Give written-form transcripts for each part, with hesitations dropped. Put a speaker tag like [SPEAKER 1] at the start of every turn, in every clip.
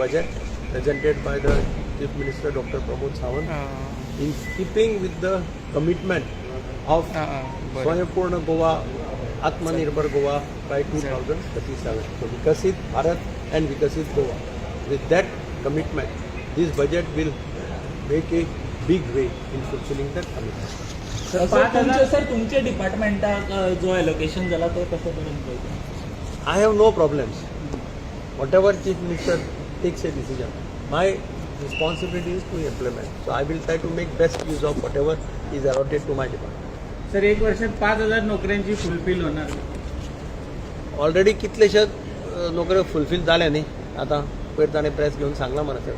[SPEAKER 1] budget presented by the Chief Minister Dr. Pramod Sawant in keeping with the commitment of Swayambhurna Goa, Atmanirbhar Goa by 2037. So Vikasit Bharat and Vikasit Goa. With that commitment, this budget will make a big way in fulfilling that commitment.
[SPEAKER 2] Sir तुमच्या डिपार्टमेंटाक जो allocation जाला तो कसो पर्यंत पळयता?
[SPEAKER 1] I have no problems. Whatever Chief Minister takes a decision, my responsibility is to implement. So I will try to make best use of whatever is allotted to my department.
[SPEAKER 3] Sir एक वर्षात 5,000 नोकऱ्यांची fulfil होणार.
[SPEAKER 1] Already कितलेशेच नोकऱ्यो fulfil जाल्या न्ही. आता पयर ताणें प्रेस घेवन सांगला मरे सर.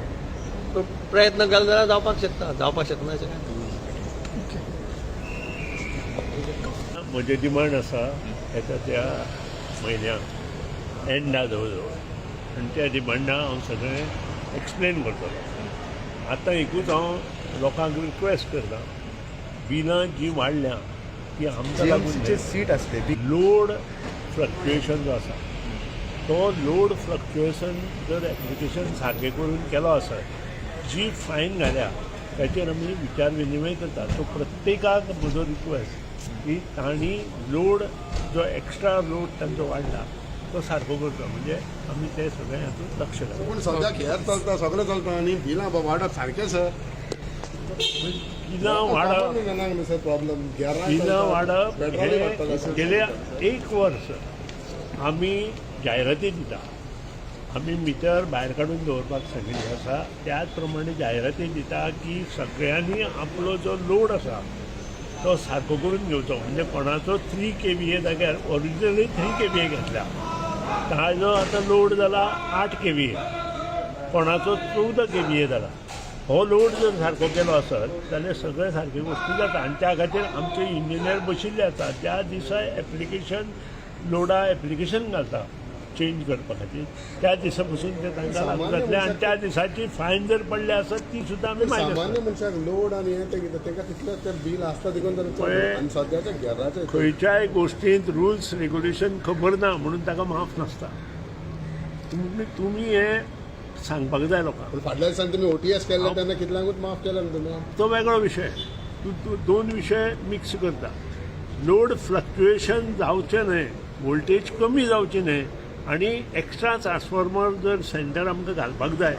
[SPEAKER 1] तो प्रयत्न केलो जाल्यार जावपाक शकना अशें काय.
[SPEAKER 4] म्हजें डिमांड आसा येता त्या म्हयन्याक एंडा जवळ आनी त्या डिमांडा हांव सगळें एक्सप्लेन करतलो. आतां एकूच हांव लोकांक रिक्वेस्ट करता, बिलां जीं वाडल्या ती आमकां लागून
[SPEAKER 5] सीट आसले
[SPEAKER 4] लोड फ्लक्च्युएशन जो आसा तो लोड फ्लक्च्युएशन जर एप्लिकेशन सारकें करून केलो आसत, जी फायन घाल्या ताचेर आमी विचार विनिमय करता. सो प्रत्येकाक म्हजो रिक्वेस्ट की तांणी लोड जो एक्स्ट्रा लोड तांचो वाडला तो सारको करचो, म्हणजे आमी ते सगळे हातूंत लक्ष घालता.
[SPEAKER 6] पूण सद्याक हेर चलता, सगळें चलता आनी बिलां वाडप सारकें सर.
[SPEAKER 4] बिलां वाडप
[SPEAKER 6] प्रॉब्लम
[SPEAKER 4] बिलां वाडप हे गेल्या 1 वर्स आमी जायराती दिता. आमी मिटर भायर काडून दवरपाक सांगिल्लें आसा. त्याच प्रमाणे जायराती दिता की सगळ्यांनी आपलो जो लोड आसा तो सारको करून घेवचो. म्हणजे कोणाचो 3 KVA जाग्यार ओरिजिनली 3 KVA घेतल्या, ताजो आतां लोड जाला 8 KVA, कोणाचो 14 KVA जाला. हो लोड जर सारको केलो आसत जाल्यार सगळे सारके गोश्टी जाता. आनी त्या खातीर आमचे इंजिनियर बशिल्ले आसा. ज्या दिसा एप्लिकेशन लोडा एप्लिकेशन घालता चेंज करपा खातीर, त्या दिसा पसून ते तांकां लागू जातले. आनी त्या दिसाची फायन जर पडली आसत ती सुद्दां आमी मागीर
[SPEAKER 6] सामान्य मनशाक लोड आनी हें तें तांकां तितलें तें बील आसता देखून आनी सद्याच्या घेराचे
[SPEAKER 4] खंयच्याय गोश्टींत रुल्स रेग्युलेशन खबर ना म्हणून ताका माफ नासता. तुमी हें सांगपाक जाय लोकांक.
[SPEAKER 6] फाटल्या दिसान तुमी OTS केल्ले तेन्ना कितल्यांकूच माफ केलें न्हू तुमी.
[SPEAKER 4] तो वेगळो विशय. तूं 2 विशय मिक्स करता. लोड फ्लक्च्युएशन जावचें न्हय, वोल्टेज कमी जावची न्हय, आनी एक्स्ट्रा ट्रान्सफॉर्मर जर सेंटर आमकां घालपाक जाय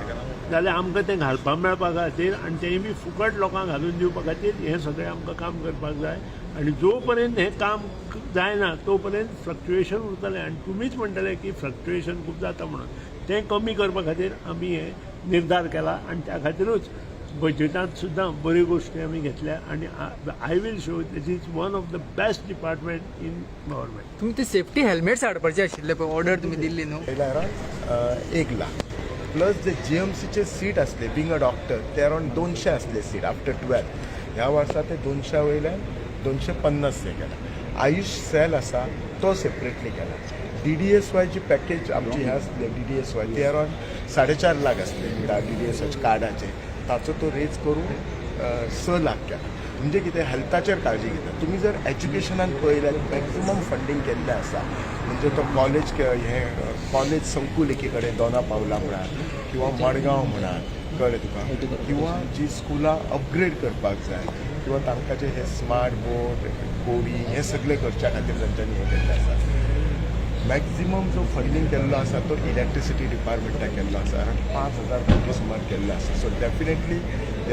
[SPEAKER 4] जाल्यार आमकां तें घालपाक मेळपा खातीर आनी तेंय बी फुकट लोकांक घालून दिवपा खातीर हें सगळें आमकां काम करपाक जाय. आनी जो पर्यंत हें काम जायना तो पर्यंत फ्लक्च्युएशन उरतलें. आनी तुमीच म्हणटले की फ्लक्च्युएशन खूब जाता म्हणून, तें कमी करपा खातीर आमी हे निर्धार केला. आनी त्या खातीरूच बजेटांत सुद्दां बऱ्यो गोश्टी आमी घेतल्या. आनी I will show this is one of the best department in government.
[SPEAKER 7] तुम्ही ते सेफ्टी हेल्मेट्स हाडपाचे आशिल्ले पळय, ऑर्डर तुमी दिल्ली न्हू.
[SPEAKER 5] अराउंड 1 लाख प्लस जे GMCचे सीट असले बिंग अ डॉक्टर ते अराउंड 200 असले सीट आफ्टर 12. ह्या वर्सा ते 200 वयल्यान 250 केला. आयुष सेल आसा तो सेपरेटली केला. DDSY जी पॅकेज आमची ह्या आसले DDSY ते अराउंड 4.5 लाख असले DDSY कार्डाचे, ताचो तो रेज करून 6 लाख केला. म्हणजे कितें हेल्थाचेर काळजी घेता. तुमी जर एज्युकेशनान पळयल्यार मॅक्झिमम फंडींग केल्लें आसा. म्हणजे तो कॉलेज संकूल एके कडेन दोना पावला म्हणात किंवा मडगांव म्हणात, कळ्ळें तुका, किंवा जी स्कुलां अपग्रेड करपाक जाय किंवा तांकां जे हे स्मार्ट बोर्ड कोडिंग हे सगळें करच्या खातीर तांच्यांनी हें केल्लें आसा. मॅक्झिमम जो फंडींग केल्लो आसा तो इलेक्ट्रिसिटी डिपार्टमेंटाक केल्लो आसा. अराउंड 5,000 कोटी सुमार केल्लो आसा. सो डेफिनेटली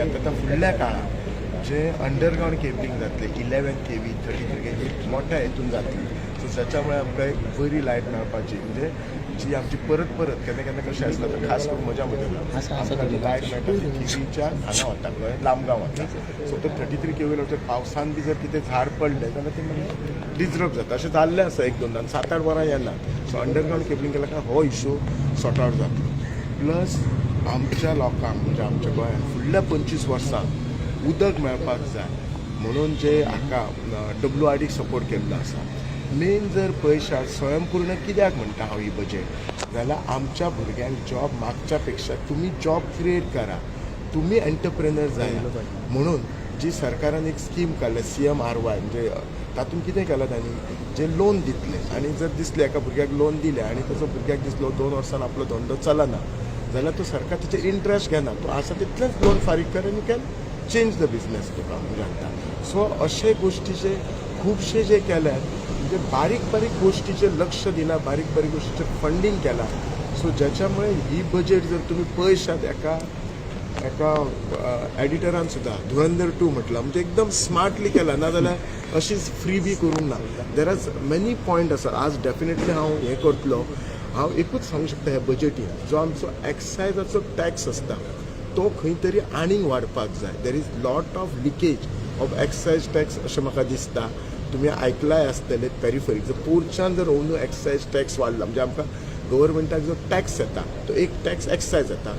[SPEAKER 5] आतां फुडल्या काळात जे अंडरग्रावंड केबलिंग जातले 11 KV 33 KV मोठ्या हेतून जातली. सो त्याच्यामुळे आमकां एक बरी लायट मेळपाची, म्हणजे जी आमची परत केन्ना केन्ना कशें आसता खास करून म्हज्या मदीं लायट मेळटा ती KVच्या हांगा वता पळय लांबगांव वता. सो तो 33 KV वयलो पावसान बी जर कितें झाड पडलें जाल्यार ते मागीर डिस्टर्ब जाता. अशें जाल्लें आसा 1-2दां 7-8 वरां येना. सो अंडरग्रावंड केबलिंग केल्या काय हो इश्यू सॉर्ट आउट जातलो. प्लस आमच्या लोकांक म्हणजे आमच्या गोंयांत फुडल्या 25 वर्सांक उदक मेळपाक जाय म्हणून जे हाका WRDक सपोर्ट केल्लो आसा. मेन जर पयशात स्वयंपूर्ण कित्याक म्हणटा हांव ही बजेट जाल्यार आमच्या भुरग्यांक जॉब मागच्या पेक्षा तुमी जॉब क्रिएट करा, तुमी एंटरप्रेनर जाया म्हणून जी सरकारान एक स्कीम काडल्या CMRY. म्हणजे तातूंत कितें केलां तांणी जे लोन दितले आनी जर दिसले एका भुरग्याक लोन दिले आनी ताचो भुरग्याक दिसलो 2 वर्सान आपलो धंदो चलना जाल्यार तो सरकार तेचेर इंट्रस्ट घेना तो आसा तितलेंच लोन फारीक कर आनी कॅन चेंज द बिझनेस तुका जाता. सो अशे गोश्टीचे खुबशे जे केल्यात म्हणजे बारीक बारीक गोश्टीचे लक्ष दिला, बारीक बारीक गोश्टीचे फंडींग केला. सो ज्याच्यामुळे ही बजेट जर तुम्ही पळयशात एका एडिटरान सुद्धा धुरंधर 2 म्हटलं म्हणजे एकदम स्मार्टली केला, नाजाल्यार अशीच फ्री बी करूंक ना. देर आर मेनी पॉयंट आसा. आज डेफिनेटली हांव हें करतलो. हांव एकूच सांगूंक शकता ह्या बजेटीन जो आमचो एक्सायजाचो टॅक्स आसता तो खंय तरी आनीक वाडपाक जाय. There is lot of leakage of excise tax अशें म्हाका दिसता. तुम्ही आयकलाय आसतले पेरिफरीक जर पोरच्यान जर ओनू एक्सायज टॅक्स वाडला म्हणजे आमकां गव्हर्मेंटाक जो टॅक्स येता तो एक टॅक्स एक्सायज येता,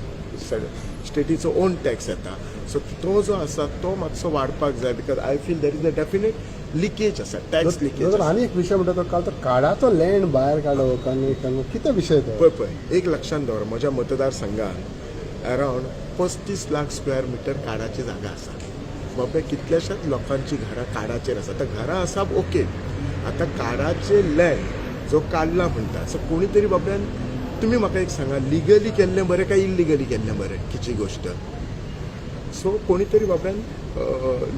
[SPEAKER 5] स्टेटीचो ओन टॅक्स येता. सो तो जो आसा तो मातसो वाडपाक जाय because I feel there is a definite leakage आसा, टॅक्स लिकेज.
[SPEAKER 6] आनी एक विशय म्हणटा तो काल तो काडाचो लँड भायर काडप आनी कितें विशय तो
[SPEAKER 5] पळय एक लक्षांत दवर म्हज्या मतदारसंघात अरावंड 35 लाख स्क्वेअर मिटर काडाची जागा आसा. बाबा कितल्याशाच लोकांची घरां काडाचेर आसा. आतां घरां आसा ओके, आतां काडाचे लँड जो काडला म्हणटा सो कोणी तरी बाबड्यान तुम्ही म्हाका एक सांगा लिगली केल्लें बरें काय इल्लिगली केल्लें बरें किची गोश्ट. सो कोणी तरी बाबड्यान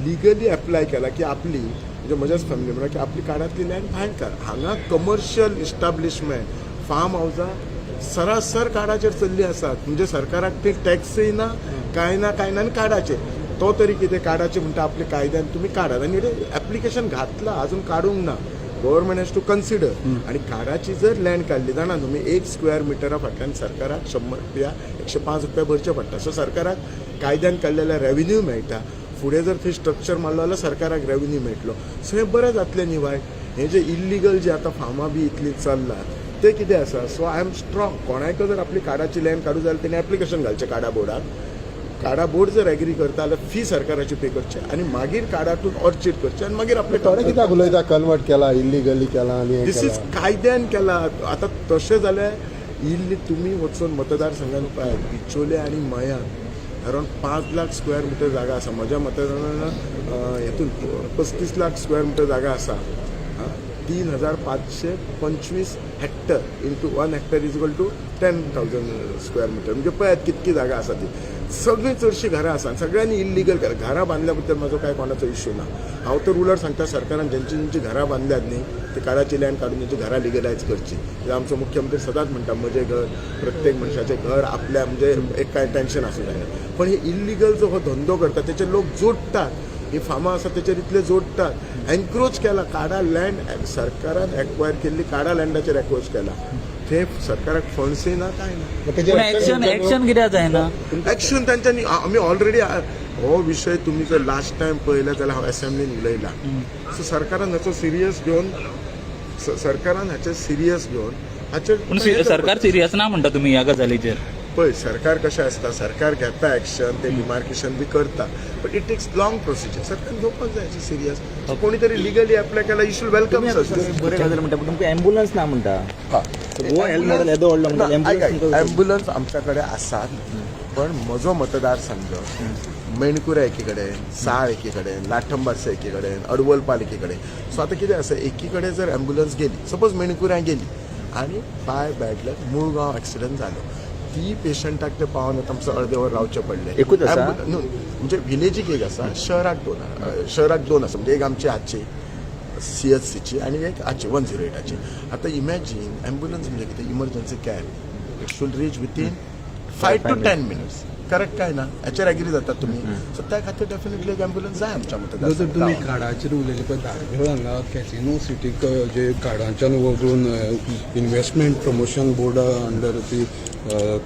[SPEAKER 5] लिगली एप्लाय केला की आपली म्हणजे म्हज्याच फॅमिली म्हणा की आपली काडांतली लँड भायर काड. हांगा कमर्शियल इस्टाब्लिशमेंट फार्म हावजां सरासर काडाचेर चल्ली आसात. म्हणजे सरकाराक ते टॅक्सय ना काय ना आनी काडाचेर तो तरी कितें काडाचें म्हणटा आपल्या कायद्यान तुमी काडात आनी एप्लिकेशन घातला अजून काडूंक ना. Government has to consider. आणि काडाची जर लँड काडली जाणा तुम्ही 1 स्क्वेअर मिटरा फाटल्यान सरकाराक 100 रुपया 105 रुपया भरचे पडटा. सो सरकाराक कायद्यान काडलेल्या रेव्हेन्यू मेळटा. फुडें जर थंय स्ट्रक्चर मारलो जाल्यार सरकाराक रेव्हेन्यू मेळटलो. सो हें बरें जातलें न्ही बाय. हे जे इल्लिगल जे आतां फार्मां बी इतली चल्लात ते कितें आसा. So I am strong. कोणायक जर आपली काडाची लँड काडूं जाल्यार तेणें एप्लिकेशन घालचें काडा बोर्डाक. काडा बोर्ड जर एग्री करता जाल्यार फी सरकाराची पे करचे आनी मागीर काडातून ऑर्चिड करचे आनी मागीर आपले
[SPEAKER 6] थोडे कित्याक उलयता कन्वर्ट केला इल्लिगली केला आनी
[SPEAKER 5] दीस इज कायद्यान केला. आतां तशें जाल्यार इल्ली तुमी वचून मतदारसंघान पळय बिचोले आनी मयांत अरावंड 5 लाख स्क्वेअर मिटर जागा आसा. म्हज्या मतदारान हेतून 35 लाख स्क्वेअर मिटर जागा आसा. 3525 hectare into 1 hectare is equal to 10,000 square metre. म्हणजे पळयात कितकी जागा आसा ती. सगळी चडशी घरां आसा. सगळ्यांनी इल्लिगल केला. घरां बांदल्या बद्दल म्हजो काय कोणाचो इश्यू ना. हांव तर उलट सांगता सरकारान ज्यांची घरां बांदल्यात न्ही ते काडाची लँड काडून तेंची घरां लिगलायज करची. आमचो मुख्यमंत्री सदांच म्हणटा म्हजें घर प्रत्येक मनशाचें घर आपल्या म्हणजे एक काय टेन्शन आसूं जायना. पण हे इल्लिगल जो हो धंदो करता तेचे लोक जोडटात. ही फार्मां आसा तेचेर इतले जोडटात. एनक्रोच केला. काडा लँड सरकारान एक्वायर केल्ली काडा लँडाचेर एक्रोच केला. ते सरकाराक फंड्सय ना काय ना.
[SPEAKER 2] एक्शन कित्याक जायना.
[SPEAKER 5] एक्शन तांच्यांनी आमी ऑलरेडी हो विशय तुम्ही जर लास्ट टायम पळयला जाल्यार हांव असेंब्लीन उलयला. सो सरकारान हाचो सिरियस घेवन हाचेर
[SPEAKER 2] सरकार सिरियस ना म्हणटा तुम्ही ह्या गजालीचेर.
[SPEAKER 5] पळय सरकार कशें आसता सरकार घेता एक्शन ते डिमार्केशन बी करता but it takes long procedure. सरकार घेवपाक जाय सिरियस. कोणी तरी लिगली एप्लाय केला यू शूड वेलकम.
[SPEAKER 8] बरें गजाल म्हणटा पूण तुमकां एम्बुलन्स ना म्हणटा. गोवा हेल्थ मॉडेल येदो व्हडलो म्हणटा.
[SPEAKER 5] एम्बुलन्स आमच्या कडेन आसात पण म्हजो मतदारसंघ मेणकुरा एकी कडेन, साळ एकी कडेन, लाठंबारसा एकी कडेन, अडवलपाल एकी कडेन. सो आतां कितें आसा एकी कडेन जर एम्बुलन्स गेली सपोज मेणकुऱ्या गेली आनी बाय बॅड लक मुळगांव एक्सिडंट जालो ती पेशंटाक ते पावन येता आमचं अर्दे वर रावचे पडले.
[SPEAKER 8] एकूच आसा
[SPEAKER 5] म्हणजे विलेजीक एक आसा शहराक दोन आसा. म्हणजे एक आमची हाची CHCची आणि एक हाची 108ची. आतां इमॅजीन एम्बुलन्स म्हणजे कितें emergency care it should reach within 5 to 10 minutes. Correct काय ना हाचेर एग्री जातात तुम्ही. सो त्या खातीर डेफिनेटली एक एम्बुलन्स जाय आमच्या
[SPEAKER 6] जर तुम्ही काडाचेर उलयले पळय धारगळ हांगा कॅसिनो सिटीक जे काडांच्यान वरून इन्व्हेस्टमेंट प्रमोशन बोर्डा अंडर ती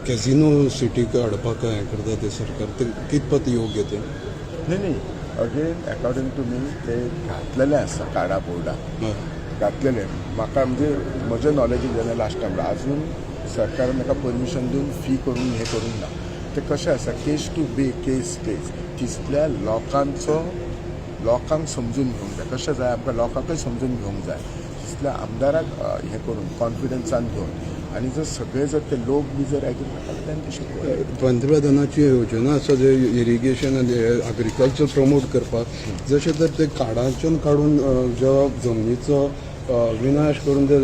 [SPEAKER 6] कॅसिनो सिटीक हाडपाक हें करता ते सरकार ते कितपत योग्य ते.
[SPEAKER 5] नाही अगेन अकॉर्डिंग टू मी ते घातलेले आसा काडा बोर्डा घातलेले. म्हाका म्हणजे म्हज्या नॉलेजीक जालें लास्ट टायम अजून सरकारान म्हाका परमिशन दिवन फी करून हें करूंक ना. ते कशें आसा केस टू बे केस तितल्या लोकांक समजून घेवंक जाय. कशें जाय आमकां लोकांकय समजून घेवंक जाय. तितल्या आमदाराक हें करून कॉन्फिडन्सान घेवन आनी जर सगळे जर ते लोक बी जर एग्री जाता जाल्यार ते शिकून
[SPEAKER 6] पंतप्रधानाची योजना आसा जे इरिगेशन आनी एग्रीकल्चर प्रमोट करपाक जशें तर ते काडांच्यान काडून जो जमनीचो विनाश करून ते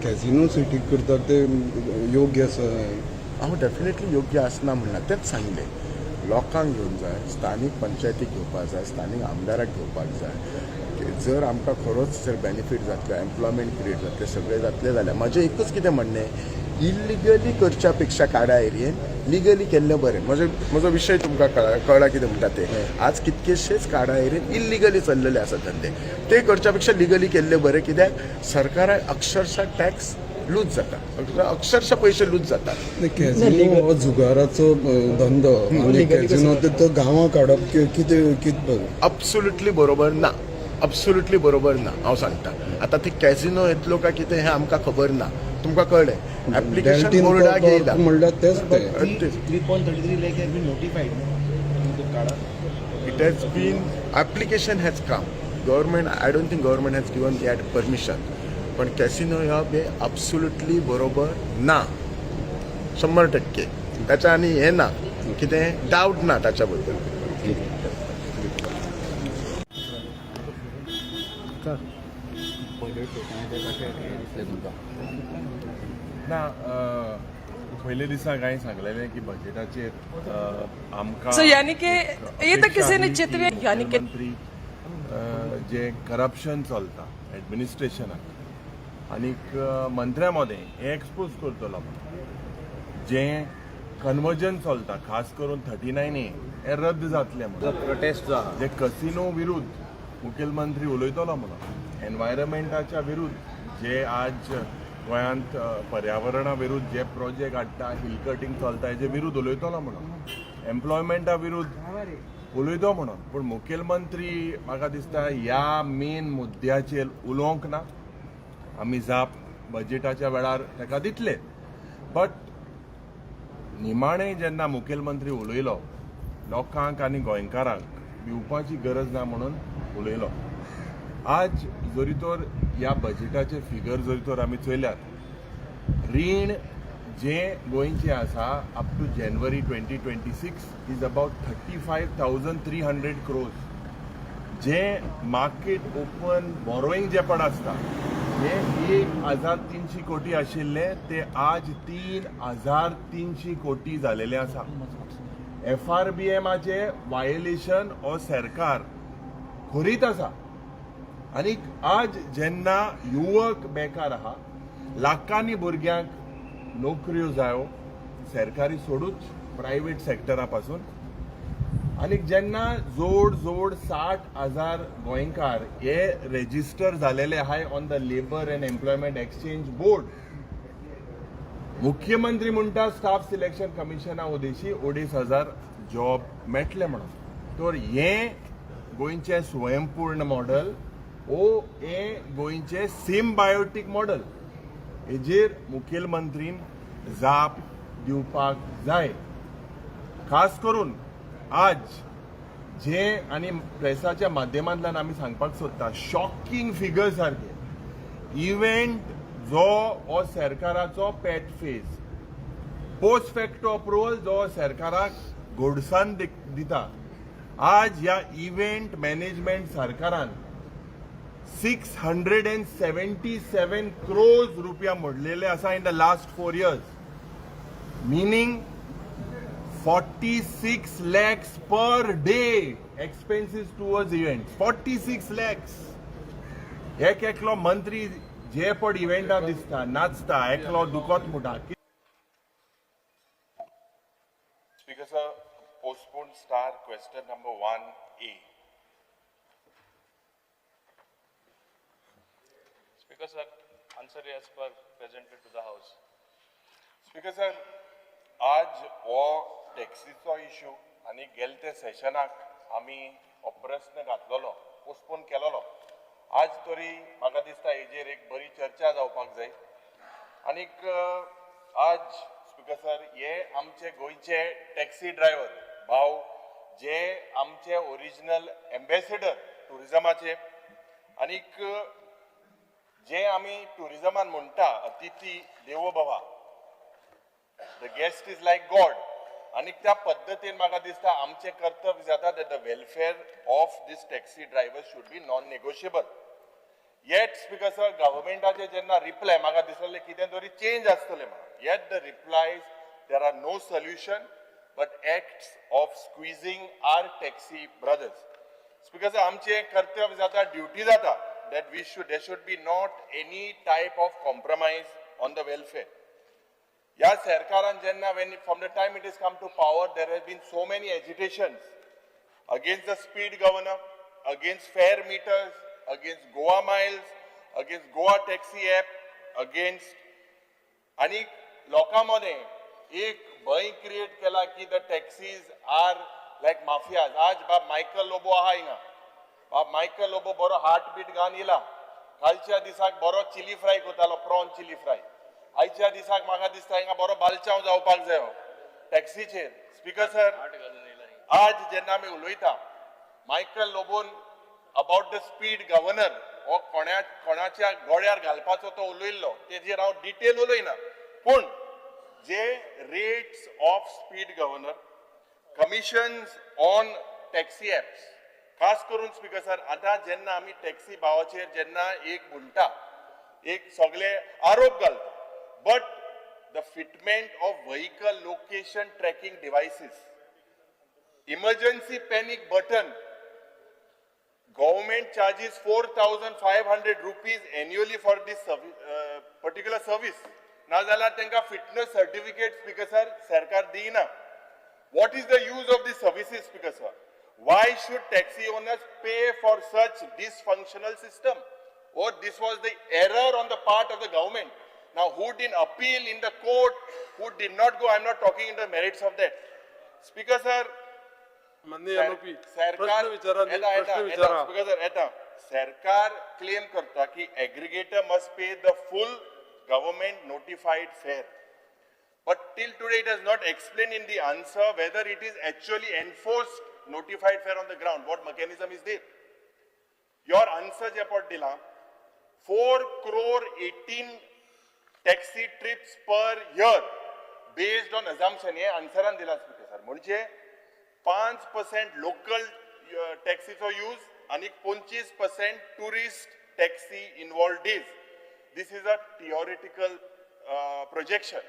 [SPEAKER 6] कॅसिनो सिटीक करतात ते योग्य आसा.
[SPEAKER 5] हांव डेफिनेटली योग्य आसना म्हणना तेच सांगलें लोकांक घेवन जाय स्थानीक पंचायतीक घेवपाक जाय स्थानीक आमदाराक घेवपाक जाय जर आमकां खरोच जर बेनिफीट जातले एम्प्लॉयमेंट क्रिएट जातले सगळें जातलें जाल्यार म्हजें एकूच कितें म्हणणें इलिगली करच्या पेक्षा काडा एरियेन लिगली केल्लें बरें म्हजो विशय तुमकां कळ्ळा कितें म्हणटा ते आज कितकेशेच काडा एरियेन इलिगली चल्लेले आसा धंदे ते करच्या पेक्षा लिगली केल्ले बरें कित्याक सरकाराक अक्षरशा टॅक्स लूज जाता अक्षरशः पैसे लूज जातात
[SPEAKER 6] कॅझिनो हो जुगाराचो धंदो आनी कॅझिनो तो गांवां काडप कितें
[SPEAKER 5] अब्सोल्युटली बरोबर ना अब्सोल्युटली बरोबर ना हांव सांगता आतां ती कॅझिनो येतलो काय कितें हें आमकां खबर ना तुमकां कळ्ळें एप्लिकेशन बोर्डाक येयला
[SPEAKER 6] म्हणल्यार तेच ते
[SPEAKER 8] 3.33 lakh has been notified.
[SPEAKER 5] It has been application has come. Government, I don't think government has given yet permission. पण कॅसिनो ह्या बे अब्सोल्युटली बरोबर ना 100%. त्याच्या आनी हे ना कितें डावट ना ताच्या बद्दल.
[SPEAKER 9] ना पयले दिसा काय सांगलेलें की बजेटाचेर आमकां
[SPEAKER 10] So, यानी कि ये तो किसी ने चित्र यानी कि
[SPEAKER 9] मंत्री जे करप्शन चलता एडमिनिस्ट्रेशनाक आनीक मंत्र्या मदें हे एक्सपोज करतलो म्हणून जें कन्वर्जन चलता खास करून 39A हे रद्द जातलें म्हणून
[SPEAKER 1] प्रोटेस्ट
[SPEAKER 9] जे कसिनो विरुद्ध मुखेलमंत्री उलयतलो म्हणून एनवायरमेंटाच्या विरुद्ध जे आज गोंयांत पर्यावरणा विरुद्ध जे प्रोजेक्ट हाडटा हिल कटिंग चलता हेजे विरुद्ध उलयतलो म्हणून एम्प्लॉयमेंटा विरुद्ध उलयतो म्हणून पूण मुखेलमंत्री म्हाका दिसता ह्या मेन मुद्द्याचेर उलोवंक ना आमी जाप बजेटाच्या वेळार ताका दितले बट निमाणें जेन्ना मुखेलमंत्री उलयलो लोकांक आनी गोंयकारांक भिवपाची गरज ना म्हणून उलयलो आज जरी तर ह्या बजेटाचे फिगर जरी तर आमी चोयल्यात रीण जे गोंयचें आसा अप टू जानेवारी 2026 इज अबाउट 35,300 crores जे मार्केट ओपन बॉरोईंग जे पण आसता हे 1,300 कोटी आशिल्ले ते आज 3,300 कोटी जालेले आसा FRBMाचे वायोलेशन हो सरकार खोरीत आसा आनीक आज जेन्ना युवक बेकार आहा लाखांनी भुरग्यांक नोकऱ्यो जायो सरकारी सोडूच प्रायवेट सेक्टरा पासून आनीक जेन्ना जोड 60,000 गोंयकार हे रेजिस्टर जालेले आहाय on the labour and employment exchange board मुख्यमंत्री म्हणटा स्टाफ सिलेक्शन कमिशना उदेशी 2,500 जॉब मेळटले म्हणून तर हें गोंयचें स्वयंपूर्ण मॉडल हे गोंयचें सिम्बायोटीक मॉडल हेजेर मुखेलमंत्रीन जाप दिवपाक जाय खास करून आज जे आनी प्रेसाच्या माध्यमांतल्यान आमी सांगपाक सोदता शॉकिंग फिगर सारखे इव्हेंट जो हो सरकाराचो पेट फेज पोस्ट फॅक्टो अप्रुवल जो सरकाराक घोडसाण दिता आज ह्या इव्हेंट मॅनेजमेंट सरकारान 677 crores रुपया मोडलेले आसा in the last 4 years meaning 46 lakhs per day expenses towards events 46 lakhs एकलो मंत्री जे पण इव्हेंटा दिसता नाचता एकलो दुखत मुटा
[SPEAKER 11] Speaker sir, postponed star question number 1A.
[SPEAKER 12] Speaker sir, answer as per presented to the house.
[SPEAKER 11] Speaker sir, आज हो टॅक्सीचो इश्यू आनी गेले ते सेशनाक आमी हो प्रश्न घातलेलो पोस्टपोन केलेलो आज तरी म्हाका दिसता हेजेर एक बरी चर्चा जावपाक जाय आनीक आज स्पीकर सर हे आमचे गोंयचे टॅक्सी ड्रायव्हर भाव जे आमचे ओरिजिनल एम्बेसेडर टुरिजमाचे आनीक जे आमी टुरिजमान म्हणटा अतिथी देवो भवा the guest is like god आनीक त्या पद्दतीन म्हाका दिसता आमचे कर्तव्य जाता that the welfare of this taxi drivers should be non negotiable yet speaker sir गव्हर्मेंटाचे जेन्ना रिप्लाय म्हाका दिसलें कितें तरी चेंज आसतलें म्हणून yet the replies there are no solution but acts of squeezing our taxi brothers. Speaker sir, आमचे कर्तव्य जाता, duty जाता, that there should be not any type of compromise on the welfare. या सरकारान जेन्ना from the time it has come to power, there has been so many agitations against the speed governor, against fare meters, against Goa miles, against Goa taxi app, against आणि लोकांमध्ये एक भय create केला की the taxis are like mafias. आज बाब Michael Lobo आहा हिंगा, बाब मायकल लोबो बरो हार्ट बीट घान येला. कालच्या दिसाक बरो चिली फ्राय करतालो, प्रॉन चिली फ्राय. आयच्या दिसाक म्हाका दिसता हिंगा बरो बालचाव जावपाक जायो टॅक्सीचेर. स्पीकर सर, आज जेन्ना आमी उलयता मायकल लोबोन अबाउट द स्पीड गव्हर्नर हो कोणाच्या गोड्यार घालपाचो तो उलयल्लो, तेजेर हांव डिटेल उलयना, पूण जे rates of speed governor, commissions on taxi apps, खास करून स्पीकर सर आतां जेन्ना आमी टॅक्सी भावाचेर जेन्ना एक म्हणटा, एक सगळे आरोप घालता, but the fitment of vehicle location tracking devices, emergency panic button, government charges 4,500 rupees annually for this particular service. ना जाल्यार तांकां fitness certificate speaker sir सरकार दिना. What is the use of these services speaker sir? Why should taxi owners pay for such dysfunctional system? Or this was the error on the part of the government. Now who didn't appeal in the court, who did not go, I'm not talking in the merits of that. Speaker sir, सरकार claim करता की aggregator must pay the full government notified fair, but till today it has not explained in the answer whether it is actually enforced notified fare on the ground. What mechanism is there? Your answer je pot dila 4,18 taxi trips per year based on assumption ye answer an dila speaker sir. म्हणजे 5% local taxi use and 25% tourist taxi involved days. This is a theoretical projection,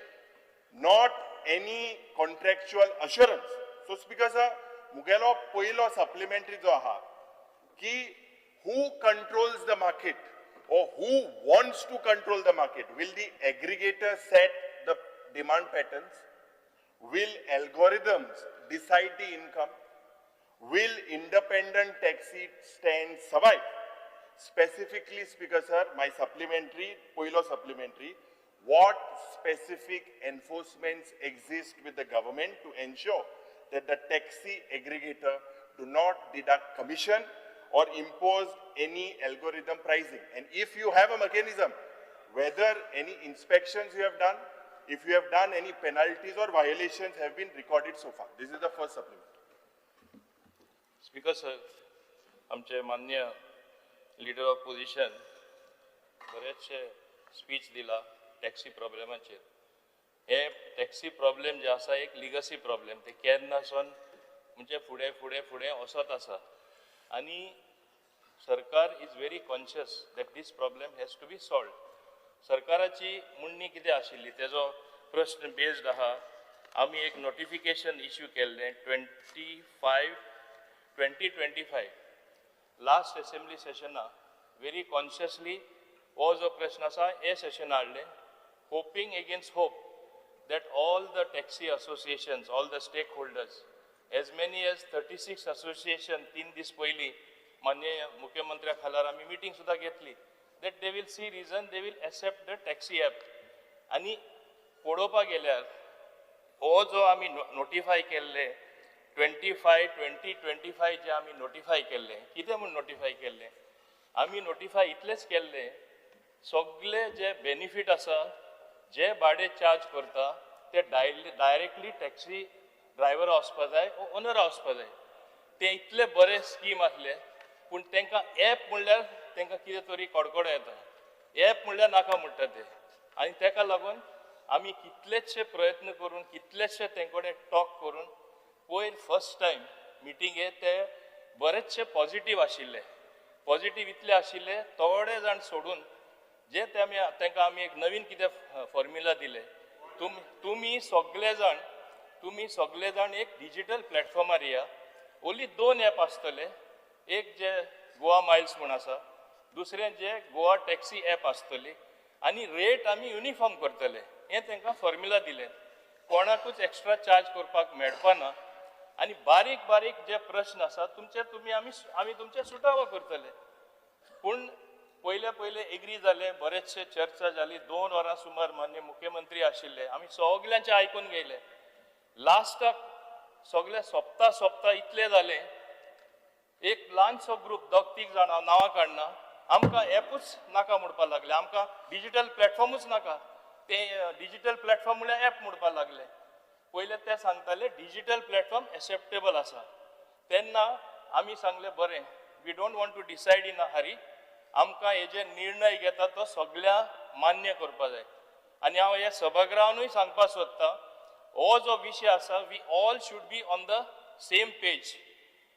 [SPEAKER 11] not any contractual assurance. So speaker sir, mugelo poilo supplementary jo aha ki who controls the market or who wants to control the market? Will the aggregator set the demand patterns? Will algorithms decide the income? Will independent taxi stands survive? Specifically, speaker sir, my supplementary, Poilo supplementary, what specific enforcements exist with the government to ensure that the taxi aggregator do not deduct commission or impose any algorithm pricing? And if you have a mechanism, whether any inspections you have done, if you have done any penalties or violations have been recorded so far. This is the first supplement.
[SPEAKER 12] Speaker sir, आमचे मान्य leader of position बरेचशे speech दिला taxi प्रॉब्लेमाचेर. हे taxi problem जे आसा एक legacy problem, ते केन्नासून म्हणजे फुडें फुडें फुडें वचत आसा आनी सरकार is very conscious that this problem has to be solve. सरकाराची म्हणणी कितें आशिल्ली तेजो प्रश्न बेस्ड आहा. आमी एक नोटिफिकेशन इश्यू केल्लें 2025 लास्ट असेंब्ली सेशना व्हेरी कॉन्शियसली हो जो प्रश्न आसा हे सेशन हाडलें, hopping against hope that all the taxi associations, all the stakeholders, as many as 36 association 3 दीस पयलीं माननीय मुख्यमंत्र्या खाला आमी मिटींग सुद्दां घेतली, that they will see reason, they will accept the taxi app. आनी पळोवपाक गेल्यार हो जो आमी नोटिफाय केल्ले 2025 जे आमी नोटिफाय केल्ले, कितें म्हूण नोटिफाय केल्ले? आमी नोटिफाय इतलेंच केल्लें, सगळे जे बेनिफीट आसा, जे भाडे चार्ज करता ते डायरेक्टली टॅक्सी ड्रायव्हर वचपा जाय, ओनर वचपा जाय. ते इतले बरे स्कीम आसले, पूण तांकां एप म्हणल्यार तांकां कितें तरी कडकड येता. एप म्हणल्यार नाका म्हणटा ते. आनी ताका लागून आमी कितलेशे प्रयत्न करून, कितलेशे तेंकडे टॉक करून पयर फर्स्ट टायम मिटिंगे ते बरेचशे पॉझिटीव आशिल्ले. पॉझिटीव इतले आशिल्ले, थोडे जाण सोडून जे तांकां आमी एक नवीन कितें फॉर्म्युला दिले तुम्ही सगळे जाण एक डिजिटल प्लॅटफॉर्मार या ओन्ली 2 ॲप आसतले. एक जे गोवा मायल्स म्हूण आसा, दुसरें जे गोवा टॅक्सी ॲप आसतली आनी रेट आमी युनिफॉर्म करतले. हें तांकां फॉर्म्युला दिलें. कोणाकूच एक्स्ट्रा चार्ज करपाक मेळपाना आनी बारीक बारीक जे प्रश्न आसा आमी तुमचे सुटावो करतले. पूण पयले एग्री जाले, बरेचशे चर्चा जाली. 2 वरां सुमार मान्य मुख्यमंत्री आशिल्ले. आमी सगल्यांचे आयकून घेयले. लास्टाक सगळे सोंपता इतले जाले, एक ल्हानसो ग्रूप 2-3 जाणां नांवां काडना आमकां ॲपूच नाका म्हणपाक लागले. आमकां डिजिटल प्लॅटफॉर्मूच नाका. ते डिजिटल प्लॅटफॉर्म म्हळ्यार ॲप म्हणपाक लागले. पयले ते सांगताले डिजिटल प्लॅटफॉर्म एक्सेप्टेबल आसा. तेन्ना आमी सांगले बरें, we don't want to decide in a hurry. आमकां हे जे निर्णय घेता तो सगळ्यांक मान्य करपा जाय. आनी हांव हे सभागृहानूय सांगपाक सोदतां, हो जो विशय आसा, we all should be on the same page.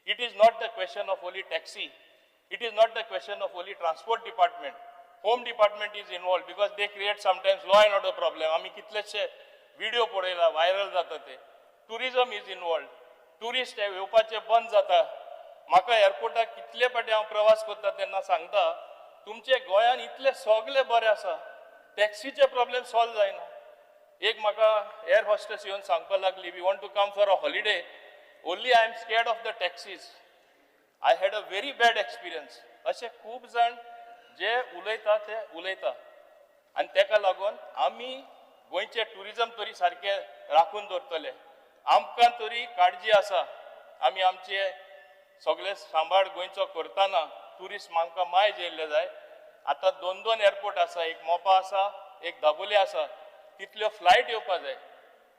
[SPEAKER 12] It is not the question of only taxi. It is not the question of only transport department. Home department is involved because they create sometimes law and order problem. आम्ही कितलेशे video पळयला, viral जाता ते. Tourism is involved. Tourist येवपाचे बंद जाता. म्हाका एअरपोर्टाक कितले फाटी हांव प्रवास करता तेन्ना सांगता, तुमचे गोंयान इतले सगळे बरे आसा, टॅक्सीचे प्रॉब्लेम सॉल्व जायना. एक म्हाका एअर हॉस्टेस येवन सांगपाक लागली, we want to come for a holiday, only I am scared of the taxis. I had a very bad experience. असे खूब जाण जे उलयता ते उलयता आनी तेका लागून आमी गोंयचे टुरिझम तरी सारखे राखून दवरतले. आमकां तरी काळजी आसा. आमी आमचे सगळे सांबाळ गोंयचो करतना ट्युरिस्ट आमकां मायज येयल्ले जाय. आतां 2 एअरपोर्ट आसा, एक मोपा आसा, एक दाबोले आसा. तितल्यो फ्लायट येवपा जाय.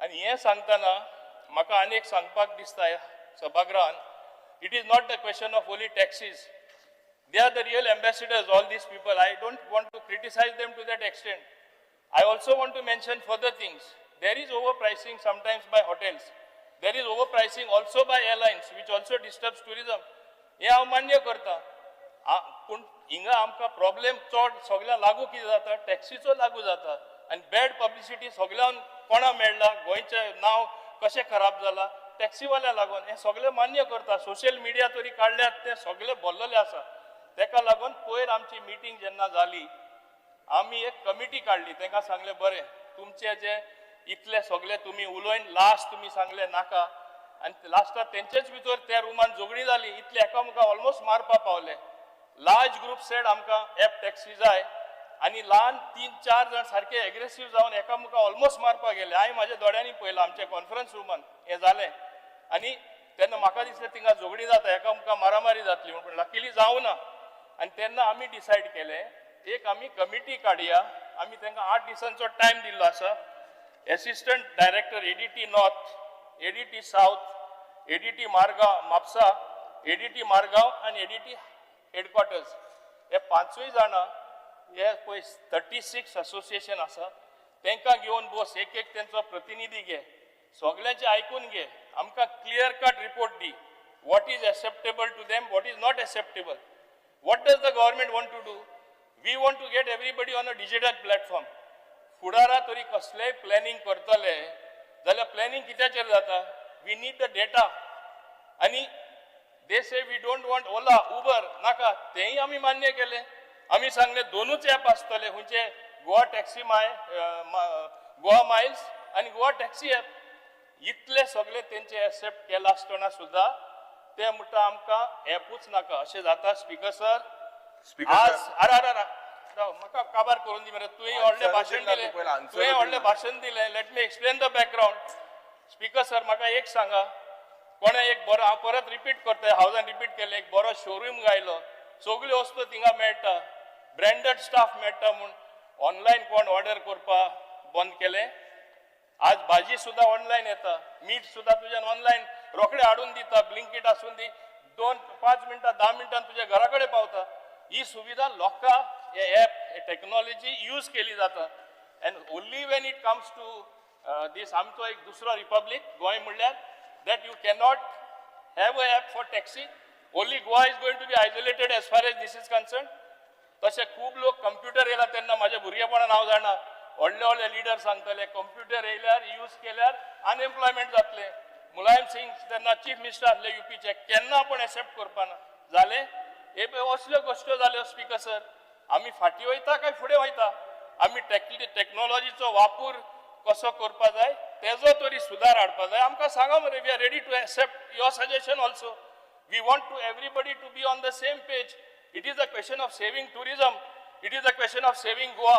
[SPEAKER 12] आनी हें सांगतना म्हाका आनीक सांगपाक दिसता ह्या सभागृहान, it is not the question of only taxis. They are the real ambassadors, all these people. I don't want to criticize them to that extent. I also want to mention further things. There is overpricing sometimes by hotels. There is overpricing also by airlines, which also disturbs tourism. हे हांव मान्य करता. पूण हिंगा आमकां problem चड सगळ्या लागू कितें जाता, टॅक्सीचो लागू जाता. आनी बॅड पब्लिसिटी सगळ्यांक कोणा मेळ्ळा, गोंयचें नांव कशें खराब जाला, टॅक्सीवाल्या लागून. हे सगळे मान्य करता. सोशल मिडिया तरी काडल्यात, ते सगळे भरलेले आसा. तेका लागून पयर आमची मिटींग जेन्ना जाली, आमी एक कमिटी काडली. तांकां सांगले बरें, तुमचे जे इतले सगळे तुमी उलोवन लास्ट तुमी सांगले नाका, आनी लास्टाक तेंचेच भितर त्या रुमान झगडी जाली. इतले एकामेकांक ऑलमोस्ट मारपाक पावले. लार्ज ग्रुप सेड आमकां ॲप टॅक्सी जाय, आनी ल्हान 3-4 जाण सारखे एग्रेसीव जावन एकामेकांक ऑलमोस्ट मारपाक गेले. हांवें म्हाज्या दोळ्यांनी पळयलां आमच्या कॉन्फरन्स रुमान हें जालें. आनी तेन्ना म्हाका दिसलें थिंगा झगडी जाता, एकामेकांक मारामारी जातली म्हूण. पूण लकिली जावं ना. आनी तेन्ना आमी डिसायड केलें, एक आमी कमिटी काडया. आमी तांकां 8 दिसांचो टायम दिल्लो आसा. Assistant director ADT north, ADT south, ADT Margao Mapusa, ADT Margao आनी एडीटी हेडक्वॉर्टर्स, हे 5 जाणां, हे पळय 36 असोसिएशन आसा, तांकां घेवन बस, एक तेंचो प्रतिनिधी घे, सगळ्यांचे आयकून घे. आमकां क्लियर कट रिपोर्ट दी. What is acceptable to them, what is not acceptable. What does the government want to do. We want to get everybody on a digital platform. फुडारा तरी कसलेंय प्लॅनिंग करतले जाल्यार प्लॅनिंग कित्याचेर जाता. We need the data. आनी they say we don't want Ola, Uber नाका, तेंय आमी मान्य केलें. आमी सांगले 2च ॲप आसतले खंयचे, गोवा टॅक्सी गोवा मायल्स आनी गोवा टॅक्सी ॲप. इतले सगळे तेंचे एक्सेप्ट केला आसतना सुद्धा ते म्हणटा आमकां ॲपूच नाका. अशें जाता. स्पीकर सर, म्हाका काबार करून दी मरे. तुवें व्हडलें भाशण दिलें. Let me explain the background. Speaker sir, म्हाका एक सांगा, कोणे एक बरो, हांव परत रिपीट करता, हांवें रिपीट केलें, एक बरो शोरूम गायलो, सगळ्यो वस्तू थिंगा मेळटा, ब्रँडेड स्टाफ मेळटा म्हूण ऑनलायन कोण ऑर्डर करपाक बंद केलें. आज भाजी सुद्धा ऑनलायन येता, मीठ सुद्धा तुज्यान ऑनलायन रोखडे हाडून दिता. ब्लिंकिट आसून दी, 2-5 मिनटां 10 मिनटां तुज्या घरा कडेन पावता. ही सुविधा लोकां हे ॲप, हे टेक्नॉलॉजी यूज केली जाता. And only when it comes to this, आमचो एक दुसरो रिपब्लीक गोंय म्हणल्यार, that you cannot have a app for taxi. Only Goa is going to be isolated as far as this is concern. तशें खूब लोक कंप्युटर येयला तेन्ना म्हाज्या भुरगेपणान हांव जाणा, व्हडले व्हडले लिडर सांगतले कंप्युटर येयल्यार यूज केल्यार अनएम्प्लॉयमेंट जातले. मुलायम सिंग तेन्ना चीफ मिनिस्टर आसले युपीचे, केन्ना पण एक्सेप्ट करपाना जाले. हे असल्यो गोश्ट्यो जाल्यो स्पीकर सर. आमी फाटीं वयता काय फुडें वयता? आमी टेक्नॉलॉजीचो वापर कसो करपा जाय तेजो तरी सुदार हाडपा जाय. आमकां सांगा मरे, we are ready to accept your suggestion also. We want to everybody to be on the same page. It is a question of saving tourism, it is a question of saving Goa.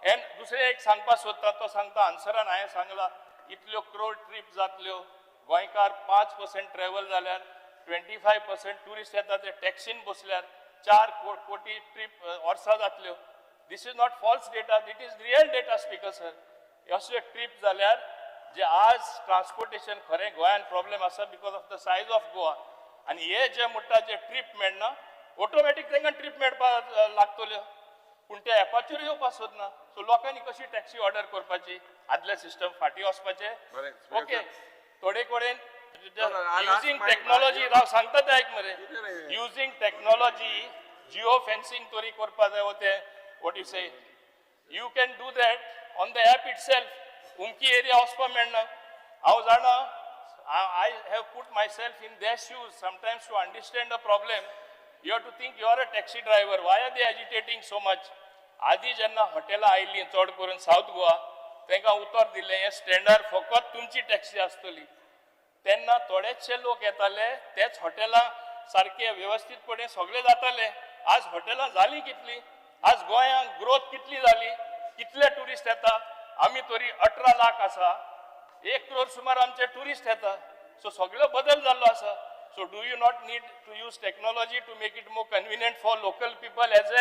[SPEAKER 12] And दुसरें एक सांगपा सोदता तो सांगता आन्सरान हांवें सांगला, इतल्यो क्रोड trip जातल्यो, गोंयकार 5% ट्रॅव्हल जाल्यार 25% टुरिस्ट येता ते टॅक्सीन बसल्यार 4 कोटी ट्रीप वर्सां जातल्यो. This is not false data, that is real data speaker sir. असल्यो ट्रीप जाल्यार जे आज ट्रान्सपोर्टेशन खरें गोंयान प्रॉब्लेम आसा because of the size of Goa. आनी हे जे म्हणटा जे ट्रीप मेळना, ऑटोमॅटीक तांकां ट्रीप मेळपाक लागतल्यो. पूण त्या एपाचेर येवपाक सोदना. सो लोकांनी कशी टॅक्सी ऑर्डर करपाची? आदले सिस्टम फाटीं वचपाचे. ओके, थोडे कडेन युजींग टेक्नॉलॉजी, हांव सांगता ते आयक मरे, युजींग टेक्नॉलॉजी जिओ फेन्सिंग तरी करपा जाय. वो ते what you say, you can do that on the app itself. उमकी एरिया वचपाक मेळना. हांव जाणा, I have put myself in their shoes sometimes to understand the problem. You have to think you are a taxi driver. Why are they agitating so much? आदी जेन्ना हॉटेलां आयलीं चड करून सावथ गोवा, तांकां उतर दिलें हें स्टँडार फकत तुमची टॅक्सी आसतली. तेन्ना थोडेचशे लोक येताले, तेच हॉटेलां सारके वेवस्थीतपणे सगळे जाताले. आज हॉटेलां जालीं कितलीं? आज गोंयांत ग्रोथ कितली जाली? कितले टुरिस्ट येता? आमी तरी 18 लाख आसा, 1 करोड सुमार आमचे टुरिस्ट येता. सो सगळो बदल जाल्लो आसा. So do you not need to use technology to make it more convenient for local people as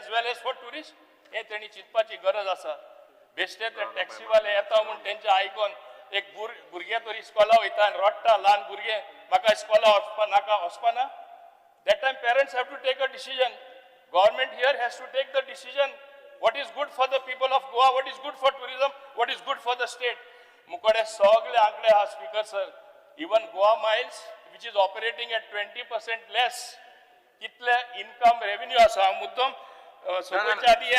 [SPEAKER 12] well as for tourist? हे तेणी चिंतपाची गरज आसा. बेश्टे ते टॅक्सीवाले येता म्हूण तेंचे आयकोन एक भुरगे तरी इस्कॉला वयता आनी रडटा, ल्हान भुरगे, म्हाका इस्कॉला वचपाना. That time parents have to take a decision. Government here has to take the decision. What is good for the people of Goa, what is good for tourism, what is good for the state. मुकडे सगळे आंकडे आहा speaker sir. Even Goa Miles which is operating at 20% less, कितले income revenue आसा. हांव मुद्दम सोदच्या आदी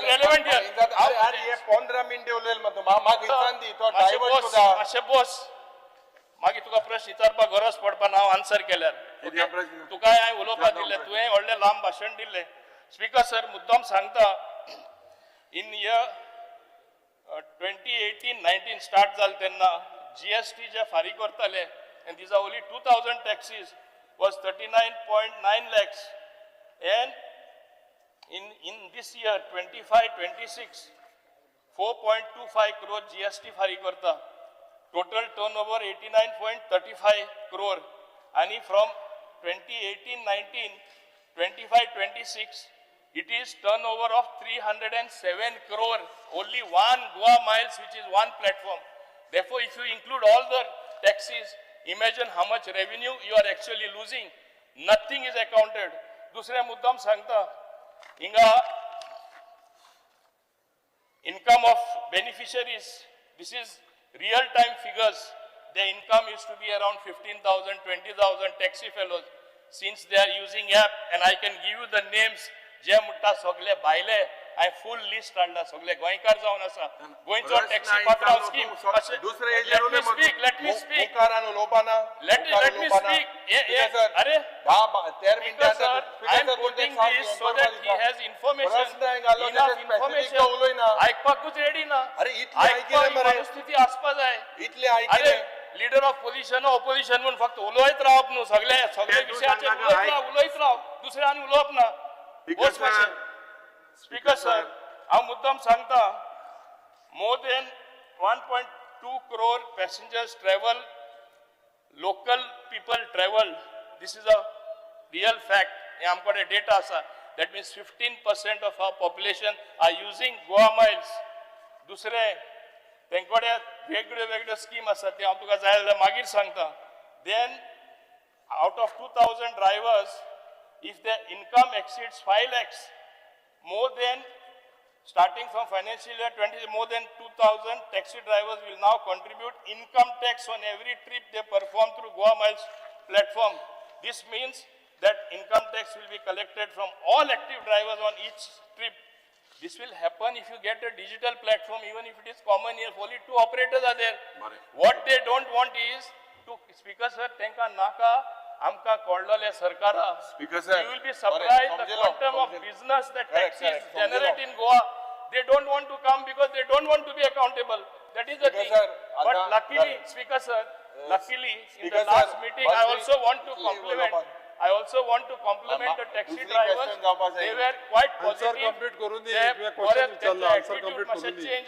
[SPEAKER 12] relevant here
[SPEAKER 11] 15 मिनिटे उलयले
[SPEAKER 12] मातशें बोस. मागीर तुका प्रश्न विचारपाक गरज पडपाना, हांव आन्सर केल्यार. तुका हांवें उलोवपाक दिल्लें, तुवें व्हडलें लांब भाशण दिल्लें. स्पीकर सर, मुद्दम सांगता, इन इयर 2018-19 स्टार्ट जालें तेन्ना GST जे फारीक करताले, and these are only 2000 taxis, was 39.9 lakhs. And in this year 25-26 4.25 crore GST फारीक करता. Total turnover 89.35 crore. And from 2018-19 25-26 it is turnover of 307 crore. Only one Goa miles, which is one platform. Therefore, if you include all the taxis, imagine how much revenue you are actually losing. Nothing is accounted. Dusre muddam sangta, inga income of beneficiaries, this is real time figures. Their income used to be around 15,000, 20,000 taxi fellows. Since they are using app, and I can give you the names, जे म्हणटा सगळे भायले, हांवें फूल list हाडला, सगळे गोंयकार जावन आसा. गोंयचो टॅक्सी पात्रांव स्कीम. Let me speak. अरे 13 मिनिटां I am quoting this so that he has information, enough information. आयकपाकूच रेडी ना. अरे इतली मनस्थिती आसपा जाय. इतले आयकले. लीडर ऑफ पोजिशन ऑपोजिशन म्हणून फक्त उलयत रावप न्हू, सगळे विशयाचेर उलयत राव, दुसरे आनी उलोवप ना. स्पीकर सर, हांव मुद्दम सांगता, more than 1.2 crore passengers travel, local people travel. This is a real fact. हे आमकडे डेटा आसा. That means 15% of our population are using Goa miles. दुसरे तेंकडे वेगळ्यो वेगळ्यो स्कीम आसा, ते हांव तुका जाय जाल्यार मागीर सांगता. Then out of 2000 drivers, if their income exceeds 5 lakhs, more than, starting from financial year 20, more than 2000 taxi drivers will now contribute income tax on every trip they perform through Goa Miles platform. This means that income tax will be collected from all active drivers on each trip. This will happen if you get a digital platform, even if it is common here. Only 2 operators are there. What they don't want is to, Speaker sir, tenka naka amka kodlale sarkara.
[SPEAKER 11] Speaker sir,
[SPEAKER 12] You will be surprised the quantum of business that taxis generate in Goa. They don't want to come because they don't want to be accountable. That is the thing. But luckily, Speaker sir, luckily in the last meeting, I also want to compliment the taxi drivers. They were quite positive. Change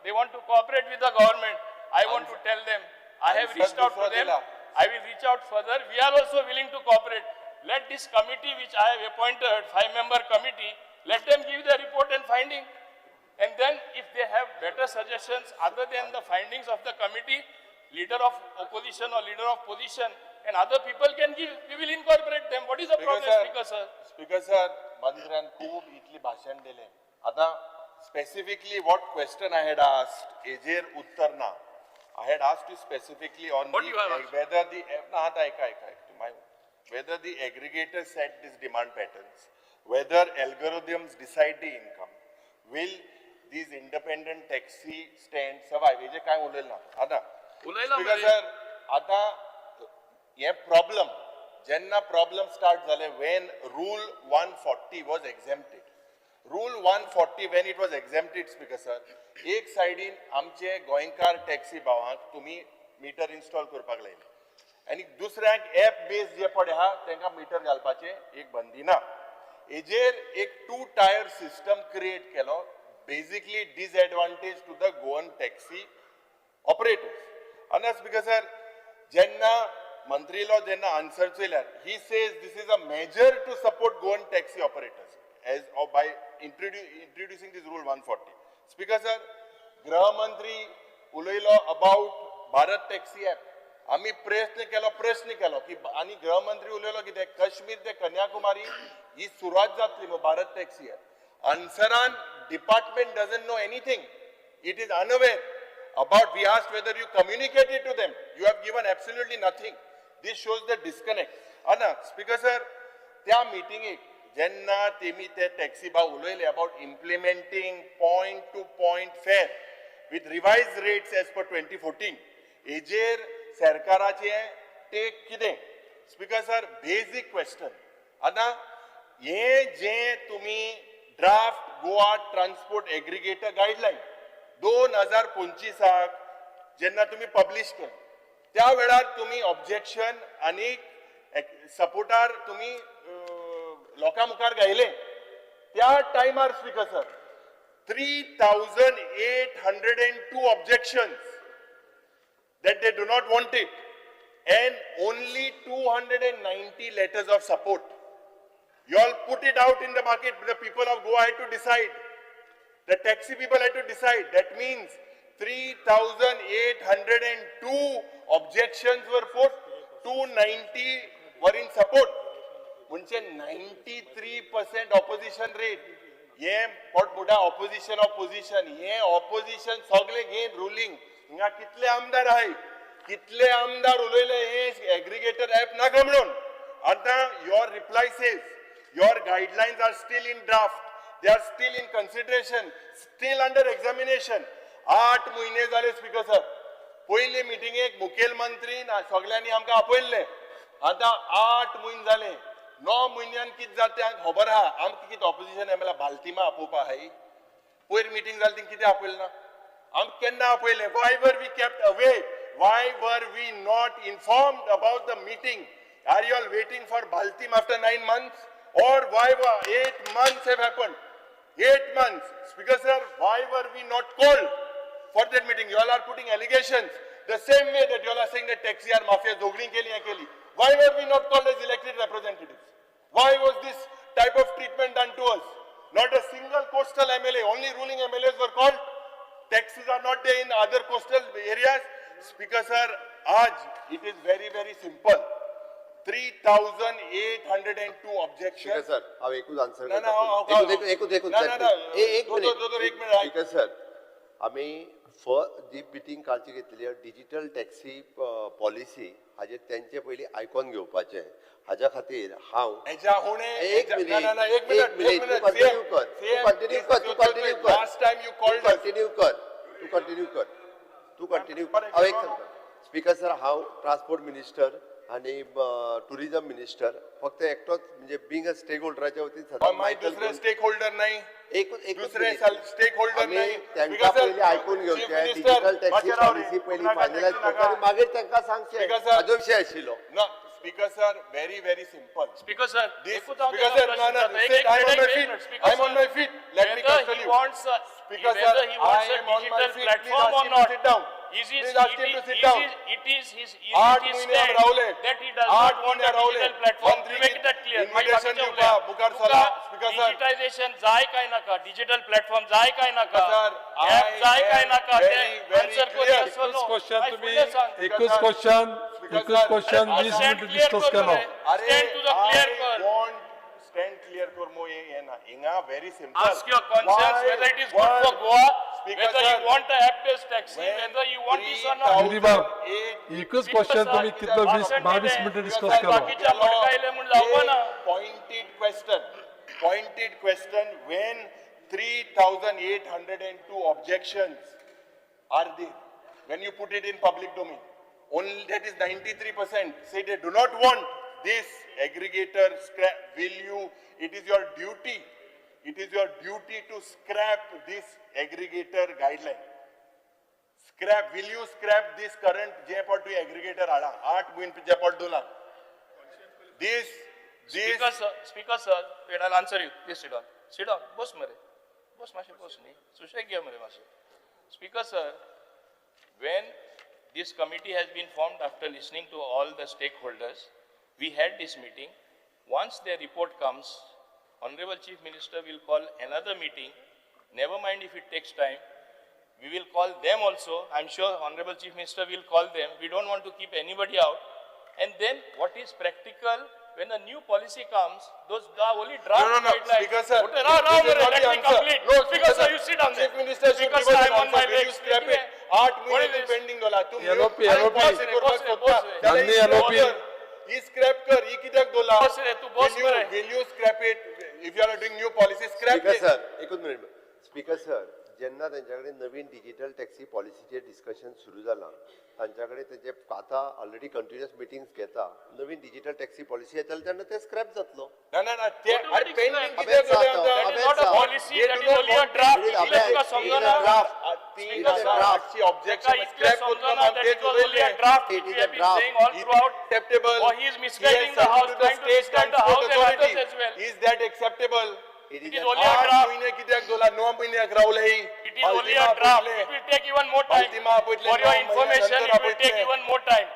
[SPEAKER 12] They want to cooperate with the government. I want to tell them. I have reached out to them. I will reach out further. We are also willing to cooperate. Let this committee, which I have appointed, 5-member committee, let them give the report and finding. And then if they have better suggestions other than the findings of the committee, leader of opposition or leader of position and other people can give, we will incorporate them. What is the problem, Speaker sir?
[SPEAKER 11] Speaker sir, मंत्र्यान खूब इतली भाषण दिले. आता specifically what question I had asked, एजेर उत्तर ना. I had asked you specifically on
[SPEAKER 12] What you have asked?
[SPEAKER 11] whether the whether the aggregators set these demand patterns, whether algorithms decide the income, will these independent taxi stands survive? हे जे काय उलयला ना. आता Speaker sir, आता ये problem, जेन्ना problem start झाले when Rule 140 was exempted. Rule 140 when it was exempted, Speaker sir, एक साइडीन आमचे गोंयकार टॅक्सी भावांक तुम्ही मीटर इन्स्टॉल करपाक लायले आनी दुसऱ्याक ऍप बेस जे पडे आहा तांकां मीटर घालपाचे एक बंदी ना. हेजेर एक 2 टायर सिस्टम क्रिएट केलो, basically disadvantage to the Goan taxi operators. आनी स्पीकर सर, जेन्ना मंत्रीलो जेन्ना आन्सर चयल्यार, he says this is a major to support Goan taxi operators as by introducing this rule 140. Speaker sir, गृह मंत्री उलयलो अबाउट भारत टॅक्सी ऍप. आम्ही प्रयत्न केलो की आणि गृह मंत्री उलयलो कितें काश्मीर ते कन्याकुमारी ही सुरवात जातली भारत टॅक्सी ऍप. आन्सरान department doesn't know anything. It is unaware about. We asked whether you communicated to them. You have given absolutely nothing. This shows the disconnect. Anna, Speaker sir, त्या meeting जेन्ना तेमी ते टॅक्सी भाव उलयले about implementing point to point fare with revised rates as per 2014. हेजेर सरकाराचे take कितें? Speaker sir, basic question. Anna, हे जे तुम्ही draft Goa transport aggregator guideline 2025 जेन्ना तुम्ही पब्लिश केलं त्या वेळार तुम्ही ऑब्जेक्शन आणि सपोर्टार तुम्ही लोकां मुखार गायले. त्या टायमार speaker sir 3,802 objections that they do not want it and only 290 letters of support. You all put it out in the market. The people of Goa had to decide. The taxi people had to decide. That means 3,802 objections were put, 290 were in support. म्हणजे 93% opposition rate. हे मोठमोठा opposition of position. हे opposition सगळे घेन ruling. हिंगा कितले आमदार आहे? कितले आमदार उलयले हे aggregator app नाका म्हणून. आता your reply says your guidelines are still in draft. They are still in consideration, still under examination. 8 महिने झाले स्पीकर सर. पयले मिटिंगेक मुखेलमंत्री सगळ्यांनी आमकां आपयल्ले. आता 8 म्हयने झाले. 9 म्हयन्यान कितें जाता तें खबर आहा. आमकां कितें ऑपोजिशन एमएलए बाल्तिमा आपोवपा आहाय? पयर मिटिंग जाली ती कितें आपयलें ना? आमकां केन्ना आपयलें? Why were we kept away? Why were we not informed about the meeting? Are you all waiting for Baltim after 9 months? Or why were 8 months have happened? 8 months. Speaker sir, why were we not called for that meeting? You all are putting allegations. The same way that you all are saying that taxi are mafia dogri keli. Why were we not called as elected representatives? Why was this type of treatment done to us? Not a single coastal MLA, only ruling MLAs were called. Taxis are not there in other coastal areas. Speaker sir, it is very, very simple. 3,802 objections.
[SPEAKER 13] Speaker sir, I will answer.
[SPEAKER 11] No,
[SPEAKER 13] Speaker sir, आम्ही जी meeting कालची घेतली digital taxi policy हाजे त्यांचे पयलीं आयकून घेवपाचें हाज्या खातीर हांव
[SPEAKER 11] हेच्या हुणे
[SPEAKER 13] एक मिनिट
[SPEAKER 11] ना, ना, एक मिनिट
[SPEAKER 13] तू कंटिन्यू कर
[SPEAKER 11] लास्ट टाइम यू कॉल्ड
[SPEAKER 13] तू कंटिन्यू हांव एक सांगता स्पीकर सर हांव ट्रान्सपोर्ट मिनिस्टर आणि टुरिझम मिनिस्टर फक्त एकटोच म्हणजे बिंग अ स्टेक होल्डराच्या वतीन
[SPEAKER 11] माय दुसरे स्टेक होल्डर नाही दुसरे स्टेक होल्डर नाही
[SPEAKER 13] त्यांना पहिले ऐकून घेवचे डिजिटल टॅक्सी पॉलिसी पहिली फायनलाइज करता आणि मागीर तांकां सांगचे हाजो विशय आशिल्लो
[SPEAKER 11] ना speaker sir very simple
[SPEAKER 12] Speaker sir,
[SPEAKER 11] Speaker sir, I'm on my feet. Let me tell you. Speaker sir,
[SPEAKER 12] whether he wants
[SPEAKER 11] I
[SPEAKER 12] a
[SPEAKER 11] am on my
[SPEAKER 12] digital
[SPEAKER 11] feet.
[SPEAKER 12] platform or
[SPEAKER 11] Please
[SPEAKER 12] not.
[SPEAKER 11] sit down. Please ask him to sit down.
[SPEAKER 12] It is his
[SPEAKER 11] 8
[SPEAKER 12] stand
[SPEAKER 11] महिने रावले
[SPEAKER 12] that he does not want a
[SPEAKER 11] रावले
[SPEAKER 12] digital platform.
[SPEAKER 11] मंत्री
[SPEAKER 12] Make that clear.
[SPEAKER 11] invitation दिवपा मुखार चला speaker sir
[SPEAKER 12] digitization जाय काय नाका डिजिटल प्लॅटफॉर्म जाय काय नाका
[SPEAKER 11] Sir,
[SPEAKER 12] ऍप जाय काय नाका ते
[SPEAKER 11] very
[SPEAKER 12] आन्सर
[SPEAKER 11] clear.
[SPEAKER 12] करू
[SPEAKER 1] क्वेश्चन तुम्ही
[SPEAKER 11] Speaker
[SPEAKER 1] एकच
[SPEAKER 11] sir.
[SPEAKER 1] क्वेश्चन
[SPEAKER 11] Speaker
[SPEAKER 1] एकच
[SPEAKER 11] sir.
[SPEAKER 1] क्वेश्चन 20 मिनिट डिस्कस केलो
[SPEAKER 12] Stand तुझं clear कर.
[SPEAKER 11] stand clear कर मो ये ना इंगा very simple.
[SPEAKER 12] Ask your conscience whether it is good for Goa, whether you want a app-based taxi, whether you want this or not.
[SPEAKER 1] गिरीबाब एकच question तुम्ही तिथलं 22 मिनिट डिस्कस केलो
[SPEAKER 12] बाकीच्या भडकायले म्हणून जावपा ना.
[SPEAKER 11] Pointed question when 3,802 objections are there when you put it in public domain. Only that is 93% say they do not want this aggregator scrap. It is your duty to scrap this aggregator guideline. Will you scrap this current J42 aggregator आला 8 million J42
[SPEAKER 12] Speaker sir, I'll answer you. Please sit down. Boss mare. Boss mashi boss nahi. Sushek gya mare mashi. Speaker sir, when this committee has been formed after listening to all the stakeholders, we had this meeting. Once their report comes, Honorable Chief Minister will call another meeting. Never mind if it takes time. We will call them also. I'm sure Honorable Chief Minister will call them. We don't want to keep anybody out. And then what is practical, when a new policy comes, those are only draft guidelines.
[SPEAKER 11] Speaker sir,
[SPEAKER 12] Let me complete.
[SPEAKER 11] No,
[SPEAKER 12] Speaker sir, you sit down there.
[SPEAKER 11] Chief Minister should
[SPEAKER 12] Speaker
[SPEAKER 11] give
[SPEAKER 12] sir,
[SPEAKER 11] us
[SPEAKER 12] I'm
[SPEAKER 11] an
[SPEAKER 12] on my
[SPEAKER 11] answer. Will
[SPEAKER 12] legs.
[SPEAKER 11] you scrap it? 8
[SPEAKER 12] What
[SPEAKER 11] महिने
[SPEAKER 12] is
[SPEAKER 11] pending दोला. तुम
[SPEAKER 1] LOP.
[SPEAKER 11] Janni
[SPEAKER 1] LOP.
[SPEAKER 11] He scrap कर. he कित्याक दोला?
[SPEAKER 12] Boss रे, तू boss मरे.
[SPEAKER 11] Will you scrap it? If you are doing new policy, scrap
[SPEAKER 13] speaker
[SPEAKER 11] it.
[SPEAKER 13] Sir एकूच minute speaker sir जेन्ना त्यांच्याकडे नवीन digital taxi पॉलिसीचे discussion सुरू जालां तांच्याकडे तेजे आता ऑलरेडी कंटिन्युअस मिटिंग्स घेता नवीन डिजिटल टॅक्सी पॉलिसी येतली तेन्ना ते स्क्रॅप जातलो
[SPEAKER 11] ना ते अरे pending
[SPEAKER 13] अबे
[SPEAKER 11] कित्याक
[SPEAKER 13] जाता,
[SPEAKER 11] दोला?
[SPEAKER 13] अबे
[SPEAKER 12] Not a
[SPEAKER 13] जाता.
[SPEAKER 12] policy, that is only a draft. इतले तुका समजना.
[SPEAKER 11] 3,008 ची objection scrap करतो ना
[SPEAKER 12] That
[SPEAKER 11] ते
[SPEAKER 12] it was only a draft.
[SPEAKER 13] It is
[SPEAKER 12] We
[SPEAKER 13] a
[SPEAKER 12] have been
[SPEAKER 13] draft.
[SPEAKER 12] saying all throughout.
[SPEAKER 11] acceptable.
[SPEAKER 12] Or he is misguiding the house, trying to misguide the house and others as well.
[SPEAKER 11] Is that acceptable?
[SPEAKER 13] It
[SPEAKER 12] It
[SPEAKER 13] is
[SPEAKER 12] is
[SPEAKER 13] a
[SPEAKER 12] only a
[SPEAKER 11] 8
[SPEAKER 12] draft.
[SPEAKER 11] महिने कित्याक दोला 9 महिन्याक रावले ही
[SPEAKER 12] It is only a draft. It will take even more time.
[SPEAKER 11] Baltima आपयतले
[SPEAKER 12] For your
[SPEAKER 11] 9
[SPEAKER 12] information,
[SPEAKER 11] महिन्यानंतर
[SPEAKER 12] it will take
[SPEAKER 11] आपयतले.
[SPEAKER 12] even more time.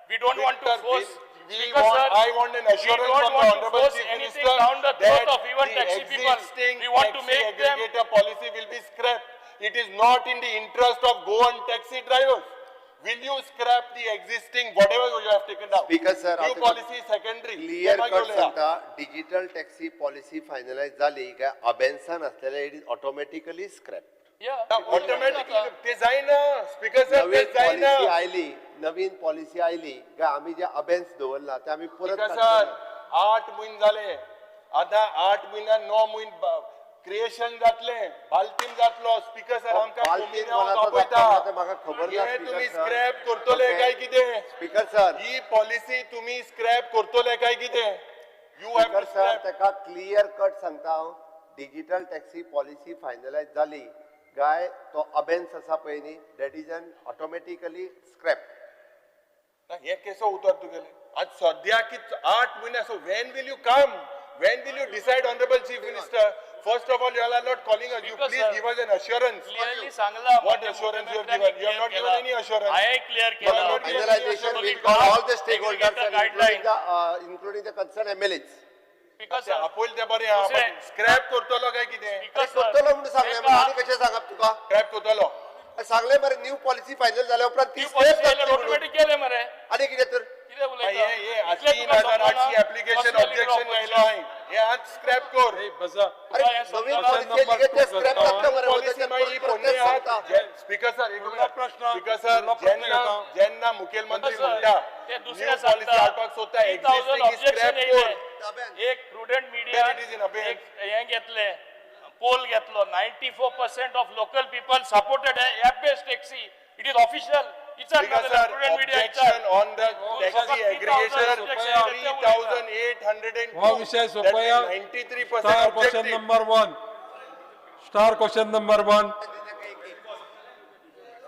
[SPEAKER 12] We don't want to force. Speaker sir,
[SPEAKER 11] I want an
[SPEAKER 12] we
[SPEAKER 11] assurance
[SPEAKER 12] don't
[SPEAKER 11] from the
[SPEAKER 12] want to
[SPEAKER 11] Honorable
[SPEAKER 12] force
[SPEAKER 11] Chief
[SPEAKER 12] anything
[SPEAKER 11] Minister
[SPEAKER 12] down the throat
[SPEAKER 11] that
[SPEAKER 12] of even
[SPEAKER 11] the
[SPEAKER 12] taxi people.
[SPEAKER 11] existing
[SPEAKER 12] We want to
[SPEAKER 11] taxi
[SPEAKER 12] make them.
[SPEAKER 11] aggregator policy will be scrapped. It is not in the interest of Goan taxi drivers. Will you scrap the existing whatever you have taken down?
[SPEAKER 13] Speaker sir,
[SPEAKER 11] New
[SPEAKER 13] आता
[SPEAKER 11] policy secondary.
[SPEAKER 13] Clear
[SPEAKER 11] केन्ना
[SPEAKER 13] cut
[SPEAKER 11] घेवया?
[SPEAKER 13] सांगता digital taxi policy finalise जाली काय अबेन्सान असलेले it is automatically scrap
[SPEAKER 12] Yeah.
[SPEAKER 11] Automatically ते जायना speaker sir ते
[SPEAKER 13] नवीन
[SPEAKER 11] जायना
[SPEAKER 13] पॉलिसी आयली नवीन पॉलिसी आयली काय आम्ही जे अबेन्स दवरला ते आम्ही परत
[SPEAKER 11] स्पीकर सर 8 महिने झाले आता 8 महिन्यान 9 महिने क्रिएशन जातले बाल्टीन जातलो स्पीकर सर आमकां
[SPEAKER 13] बाल्टीन
[SPEAKER 11] कोमिन्या
[SPEAKER 13] मला
[SPEAKER 11] दाखयता
[SPEAKER 13] तर म्हाका खबर ना
[SPEAKER 11] हे तुम्ही
[SPEAKER 13] स्पीकर
[SPEAKER 11] स्क्रॅप करतले काय कितें
[SPEAKER 13] स्पीकर सर
[SPEAKER 11] ही पॉलिसी तुम्ही स्क्रॅप करतले काय कितें you have
[SPEAKER 13] speaker
[SPEAKER 11] to
[SPEAKER 13] sir
[SPEAKER 11] scrap
[SPEAKER 13] ताका क्लियर कट सांगता हांव डिजिटल टॅक्सी पॉलिसी फायनलाइज जाली काय तो अबेन्स आसा पळय न्ही that is an automatically scrap
[SPEAKER 11] हे केसो उतर तुगेले आज सद्या की 8 महिने so when will you come when will you decide honourable chief minister first of all you are not calling us you
[SPEAKER 12] Because,
[SPEAKER 11] please
[SPEAKER 12] sir,
[SPEAKER 11] give us an assurance
[SPEAKER 12] Clearly सांगला.
[SPEAKER 11] What assurance you have given? You have not given any assurance.
[SPEAKER 12] I clear
[SPEAKER 11] You have
[SPEAKER 12] केला.
[SPEAKER 11] not given any
[SPEAKER 13] Finalization
[SPEAKER 11] assurance.
[SPEAKER 13] will call all the stakeholders
[SPEAKER 12] Aggregator
[SPEAKER 13] and including the concerned MLAs.
[SPEAKER 12] Speaker sir,
[SPEAKER 11] आपोल ते बरे
[SPEAKER 12] दुसरे.
[SPEAKER 11] Scrap करतलो काय कितें
[SPEAKER 12] Speaker sir,
[SPEAKER 13] करतलो म्हणून सांगले
[SPEAKER 12] एका-
[SPEAKER 13] आनी कशें सांगप तुका
[SPEAKER 11] स्क्रॅप करतलो
[SPEAKER 13] सांगले मरे न्यू पॉलिसी फायनल जाल्या उपरांत ती
[SPEAKER 12] ती
[SPEAKER 13] स्क्रॅप
[SPEAKER 12] policy
[SPEAKER 13] जातली म्हणून.
[SPEAKER 12] automatic केले मरे.
[SPEAKER 13] आनी कितें तर
[SPEAKER 12] कितें उलयता?
[SPEAKER 11] हे
[SPEAKER 12] इतले तुका
[SPEAKER 11] 3,800
[SPEAKER 12] समजना?
[SPEAKER 11] ऍप्लिकेशन
[SPEAKER 12] Personally
[SPEAKER 11] ऑब्जेक्शन
[SPEAKER 12] drop
[SPEAKER 11] घायला हांवें हे आज स्क्रॅप कर
[SPEAKER 13] अरे नवीन पॉलिसी केली काय ते स्क्रॅप जातले मरे
[SPEAKER 11] पॉलिसी मागीर
[SPEAKER 13] प्रत्येक
[SPEAKER 11] स्पीकर सर एक स्पीकर सर जेन्ना मुखेलमंत्री म्हणटा
[SPEAKER 12] ते
[SPEAKER 11] न्यू
[SPEAKER 12] दुसऱ्या
[SPEAKER 11] पॉलिसी हाडपाक सोदता एक्झिस्टिंग इज स्क्रॅप कोड
[SPEAKER 12] एक prudent media
[SPEAKER 11] It is in abeyance.
[SPEAKER 12] एक हे घेतले पोल घेतलो 94% of local people supported app based taxi it is official
[SPEAKER 11] Speaker sir, objection on the taxi aggregator 3,800
[SPEAKER 14] हो विषय सोपया
[SPEAKER 11] 93%
[SPEAKER 14] star question
[SPEAKER 11] objective.
[SPEAKER 14] Number 1 star question number 1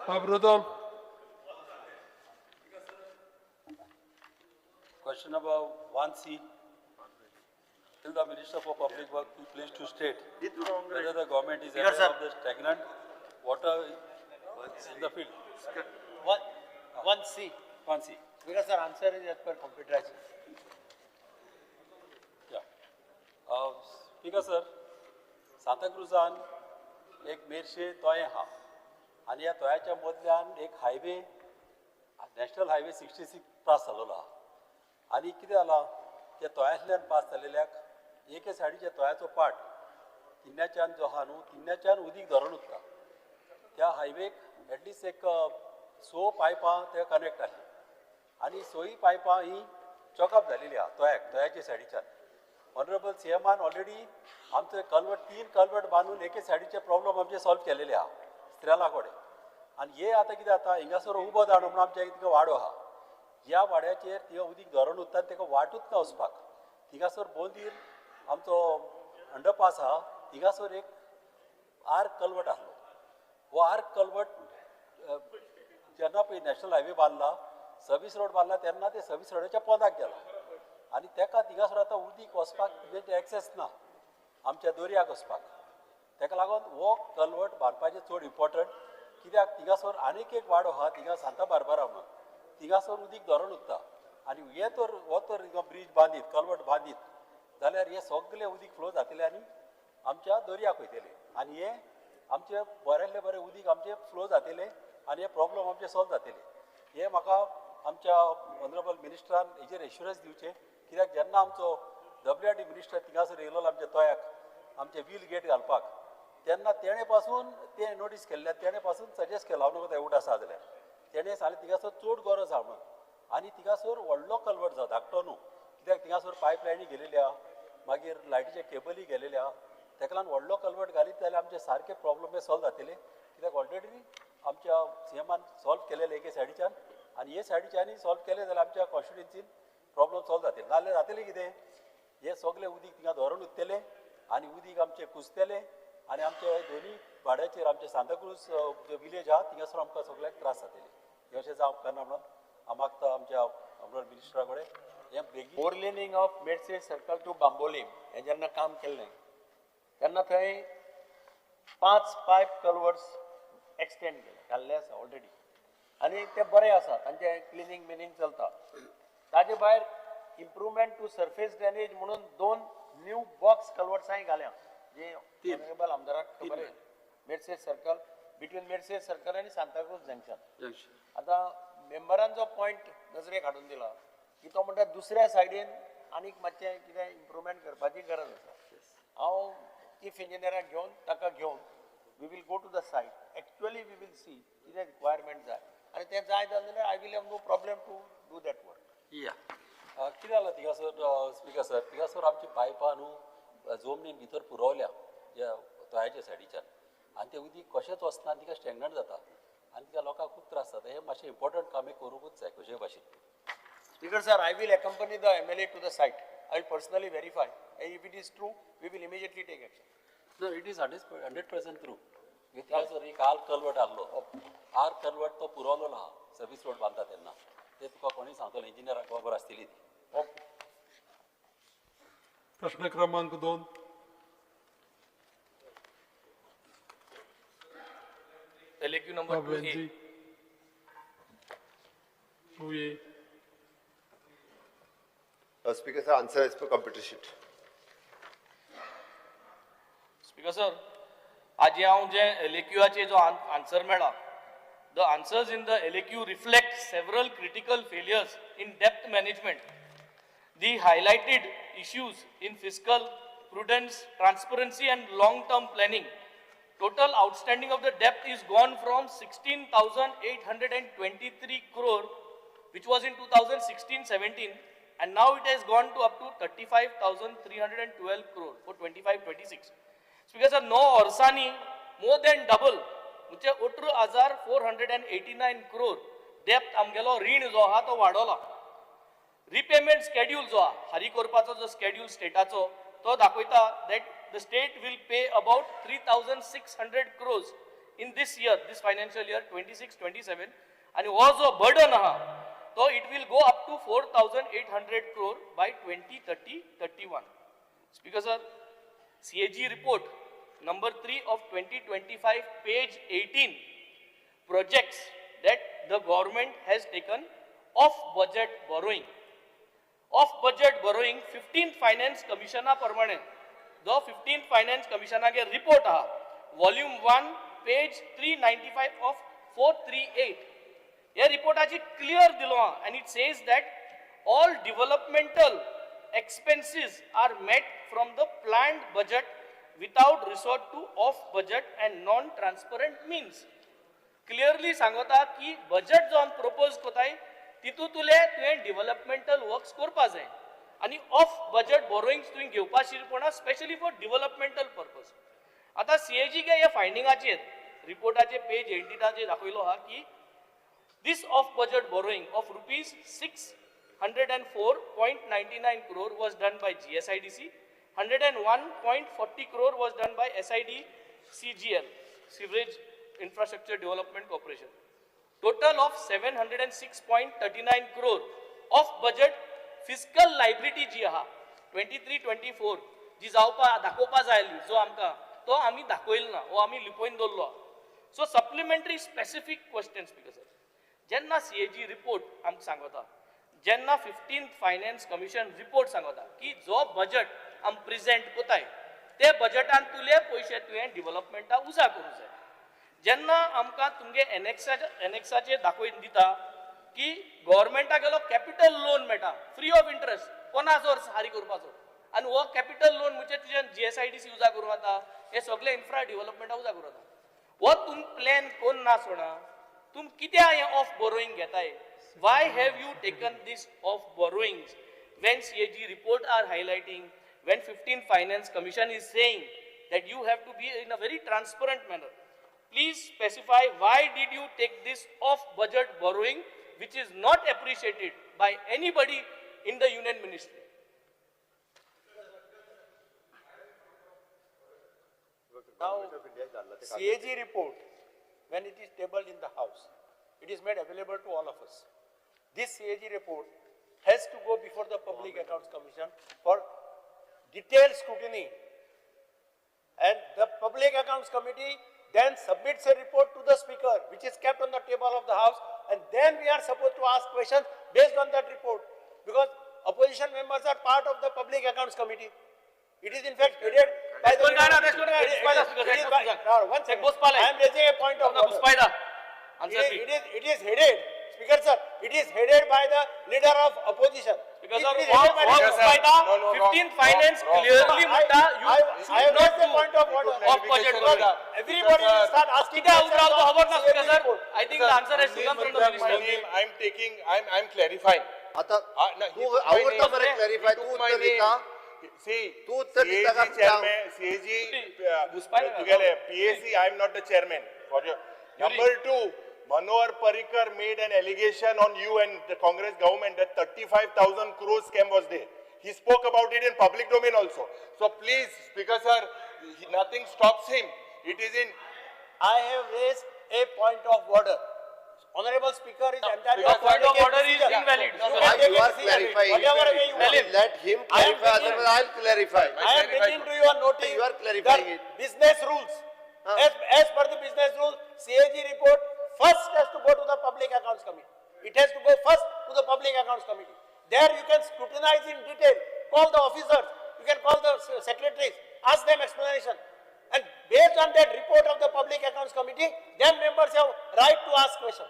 [SPEAKER 14] Pabrodom
[SPEAKER 15] Question number 1C. Till the Minister for Public Works be pleased to state whether the government is aware of the stagnant water in the field.
[SPEAKER 13] 1C.
[SPEAKER 15] 1C.
[SPEAKER 13] Speaker sir, answer is as per computerized.
[SPEAKER 15] Yeah. Speaker sir, Santa Cruzan एक मेरशे तोय हा आणि या तोयाच्या मदल्यान एक highway national highway 66 pass जालोलो आहा आणि कितें जाला त्या तोयांतल्यान पास जालेल्याक एके सायडीच्या तोयाचो पार्ट तिन्याच्यान जो आहा न्हू तिन्याच्यान उदीक धरून उरता त्या हायवेक एटलिस्ट एक 100 पायपां ते कनेक्ट आसली आणि 100 पायपां ही चॉकअप जालेली आहा तोयाच्या सायडीच्यान ऑनरेबल सीएमान ऑलरेडी आमचे कल्वर्ट 3 कल्वर्ट बांदून एके सायडीचे प्रॉब्लेम आमचे सॉल्व केलेले आहा स्त्रेला कडेन आणि हे आता कितें जाता हिंगासर उबो जाण म्हणून आमच्या तिका वाडो आहा ह्या वाड्याचेर तिका उदीक धरून उरता ताका वाटूच ना वचपाक थिंगासर बोंदीर आमचो अंडरपास आहा थिंगासर एक आर्क कल्वर्ट आसलो हो आर्क कल्वर्ट जेन्ना पळय नॅशनल हायवे बांदला सर्वीस रोड बांदला तेन्ना ते सर्वीस रोडाच्या पोंदाक गेला आणि तेका थिंगासर आतां उदीक वचपाक म्हणजे एक्सेस ना आमच्या दर्याक वचपाक तेका लागून हो कल्वर्ट बांदपाचें चड इम्पॉर्टंट कित्याक थिंगासर आनीक एक वाडो आहा थिंगा सांता बार्बारा म्हणून थिंगासर उदीक धरून उरता आनी हो तर ब्रीज बांदीत कल्वर्ट बांदीत जाल्यार हे सगळे उदीक फ्लो जातले आनी आमच्या दर्याक वयतले आनी हे आमचे बरेंतले बरें उदीक आमचे फ्लो जातले आनी हे प्रॉब्लम आमचे सॉल्व जातले हे म्हाका आमच्या ऑनरेबल मिनिस्टरान हेजेर एश्युरन्स दिवचे कित्याक जेन्ना आमचो WRT मिनिस्टर थिंगासर येयलो आमच्या तोयाक आमचे व्हील गेट घालपाक तेन्ना तेणे पासून ते नोटीस केल्ल्या तेणे पासून सजेस्ट केला हांव नका एवढ आसा जाल्यार तेणे सांगलें थिंगासर चड गरज आहा म्हणून आनी थिंगासर व्हडलो कल्वर्ट जाता धाकटो न्हू कित्याक थिंगासर पायपलायनी गेलेली आहा मागीर लायटीचे केबली गेलेले आहा तेका लागून व्हडलो कल्वर्ट घालीत जाल्यार आमचे सारके प्रॉब्लम हे सॉल्व जातले कित्याक ऑलरेडी आमच्या सीएमान सॉल्व केलेले एके सायडीच्यान आनी हे सायडीच्यानय सॉल्व केले जाल्यार आमच्या कॉन्स्टिट्युएन्सीन प्रॉब्लम सॉल्व जातले नाल्यार जातले कितें हे सगळे उदीक थिंगा धरून उरतले आनी उदीक आमचे कुसतले आनी आमचे दोनी वाड्याचेर आमचे सांताक्रूज जो विलेज आहा थिंगासर आमकां सगळ्याक त्रास जातले हे अशें जावंक करना म्हणून हांव मागता आमच्या ऑनरेबल मिनिस्टरा कडेन हें बेगीन
[SPEAKER 13] 4 laning of Merces circle to Bambolim हें जेन्ना काम केल्लें तेन्ना थंय 5 पायप कल्वर्ट्स एक्सटेंड घाल्ले आसा ऑलरेडी आनी ते बरे आसा तांचे क्लिनींग बिनींग चलता ताजे भायर इम्प्रुवमेंट टू सरफेस ड्रेनेज म्हणून 2 न्यू बॉक्स कल्वर्ट्सांय घाल्या जे ऑनरेबल आमदाराक खबर आहे मेडसे सर्कल बिटवीन मेडसे सर्कल आनी सांताक्रूज जंक्शन आतां मेंबरांचो पॉयंट नजरेक हाडून दिला की तो म्हणटा दुसऱ्या सायडीन आनीक मातशें कितें इम्प्रुवमेंट करपाची गरज आसा हांव चीफ इंजिनियराक घेवन ताका घेवन we will go to the site actually we will see कितें रिक्वायरमेंट जाय आनी तें जाय जाल्यार I will have no problem to do that work
[SPEAKER 15] या कितें जालां थिंगासर स्पिकर सर थिंगासर आमची पायपां न्हू जमनीन भितर पुरवल्या ज्या तोयाच्या सायडीच्यान आनी तें उदीक कशेंच वचना तिका स्टॅग्नंट जाता आनी तिका लोकांक खूब त्रास जाता हें मातशें इम्पॉर्टंट काम करूंकूच जाय कशे भाशेन
[SPEAKER 13] Speaker sir, I will accompany the MLA to the site. I will personally verify. And if it is true, we will immediately take action.
[SPEAKER 15] No, it is 100% true. थिंगासर एक आर्क कल्वर्ट आहलो arc culvert तो पुरवलेलो आहा service road बांदता तेन्ना ते तुका कोणी सांगतलो इंजिनियराक खबर आसतली ती
[SPEAKER 14] प्रश्न क्रमांक 2
[SPEAKER 12] LAQ number 2A.
[SPEAKER 14] 2A.
[SPEAKER 13] Speaker sir, answer as per computer sheet.
[SPEAKER 12] Speaker sir, आज हांव जे LAQचे जो आन्सर मेळ्ळा the answers in the LAQ reflect several critical failures in debt management. The highlighted issues in fiscal prudence, transparency and long-term planning Total outstanding of the debt is gone from 16,823 crore, which was in 2016-17, and now it has gone to up to 35,312 crore for 25-26. Speaker sir, no Orsani, more than double, which is 489 crore debt amgelo रीण जो हा तो वाढवला. Repayment schedule जो हा, हारी करपाचो जो schedule स्टेटाचो तो दाखवता that the state will pay about 3,600 crores in this year, this financial year 26-27, and also burden aha, so it will go up to 4,800 crore by 2030-31. Speaker sir, CAG report number 3 of 2025, page 18, projects that the government has taken off-budget borrowing. Off-budget borrowing, 15th Finance Commissioner permanent. The 15th Finance Commissioner K report aha, volume 1, page 395 of 438. ये report आजी clear दिलो हा, and it says that all developmental expenses are met from the planned budget without resort to off-budget and non-transparent means. Clearly सांगता की budget जो हम propose कोताय, तितू तुले developmental works करपा जाय. आणि ऑफ बजेट बोरोइंग्स तुम्ही घेवपा शिरपणा स्पेशली फॉर डेव्हलपमेंटल पर्पज. आता सीएजी के या फायंडिंगाचेर रिपोर्टाचे पेज 18 दाखयलो हा की this of budget borrowing of rupees 604.99 crore was done by GSIDC, 101.40 crore was done by SID-CGL, Sewerage Infrastructure Development Corporation. Total of 706.39 crore of budget fiscal liability जी आहा 23-24 जी जावपा दाखोवपा जायली जो आमकां तो आमी दाखयलो ना वो आमी लिपोवन दवरलो. So supplementary specific question speaker sir, जेन्ना सीएजी रिपोर्ट आमकां सांगता, जेन्ना 15th फायनान्स कमिशन रिपोर्ट सांगता की जो बजेट आम प्रेजेंट कोताय ते बजेटान तुले पयशे तुवें डेव्हलपमेंटा उजा करूं जाय. जेन्ना आमकां तुमगे एनेक्साचेर दाखोवन दिता की गव्हर्मेंटा गेलो कॅपिटल लोन मेळटा फ्री ऑफ इंटरेस्ट 50 वर्स हारी करपाचो, आणि वो कॅपिटल लोन म्हणजे तुझे जीएसआयडीसी उजा करूं जाता, हे सगळे इन्फ्रा डेव्हलपमेंटा उजा करूं जाता. वो तुम प्लॅन कोण ना सोडा, तुम कित्या हे ऑफ बोरोइंग घेताय? Y have you taken this of borrowings when CAG report are highlighting, when 15th Finance Commission is saying that you have to be in a very transparent manner. Please specify why did you take this off budget borrowing which is not appreciated by anybody in the Union Ministry.
[SPEAKER 16] Now, CAG report, when it is tabled in the House, it is made available to all of us. This CAG report has to go before the Public Accounts Commission for detailed scrutiny. And the Public Accounts Committee then submits a report to the Speaker, which is kept on the table of the House, and then we are supposed to ask questions based on that report, because opposition members are part of the Public Accounts Committee. It is in fact headed by the... I am raising a point of order. It is headed, Speaker sir, it is headed by the leader of opposition.
[SPEAKER 12] Because of 15th Finance clearly mutta you should not do off budget borrowing.
[SPEAKER 16] Everybody will start asking.
[SPEAKER 12] I think the answer has to come from the minister.
[SPEAKER 11] I'm clarifying.
[SPEAKER 13] आता तू आवडता मला clarify तू उत्तर देता तू उत्तर देता का
[SPEAKER 11] CAG together PAC I am not the chairman for your number 2 Manohar Parrikar made an allegation on you and the Congress government that 35,000 crore scam was there. He spoke about it in public domain also. So please, Speaker sir, nothing stops him. It is in.
[SPEAKER 16] I have raised a point of order. Honorable Speaker is entirely.
[SPEAKER 12] The point of order is invalid.
[SPEAKER 13] You are clarifying. Let him clarify. Otherwise, I'll clarify.
[SPEAKER 16] I am bringing to your notice.
[SPEAKER 13] You are clarifying it.
[SPEAKER 16] Business rules. As per the business rules, CAG report first has to go to the Public Accounts Committee. It has to go first to the Public Accounts Committee. There you can scrutinize in detail, call the officers, you can call the secretaries, ask them explanation. And based on that report of the Public Accounts Committee, then members have right to ask questions.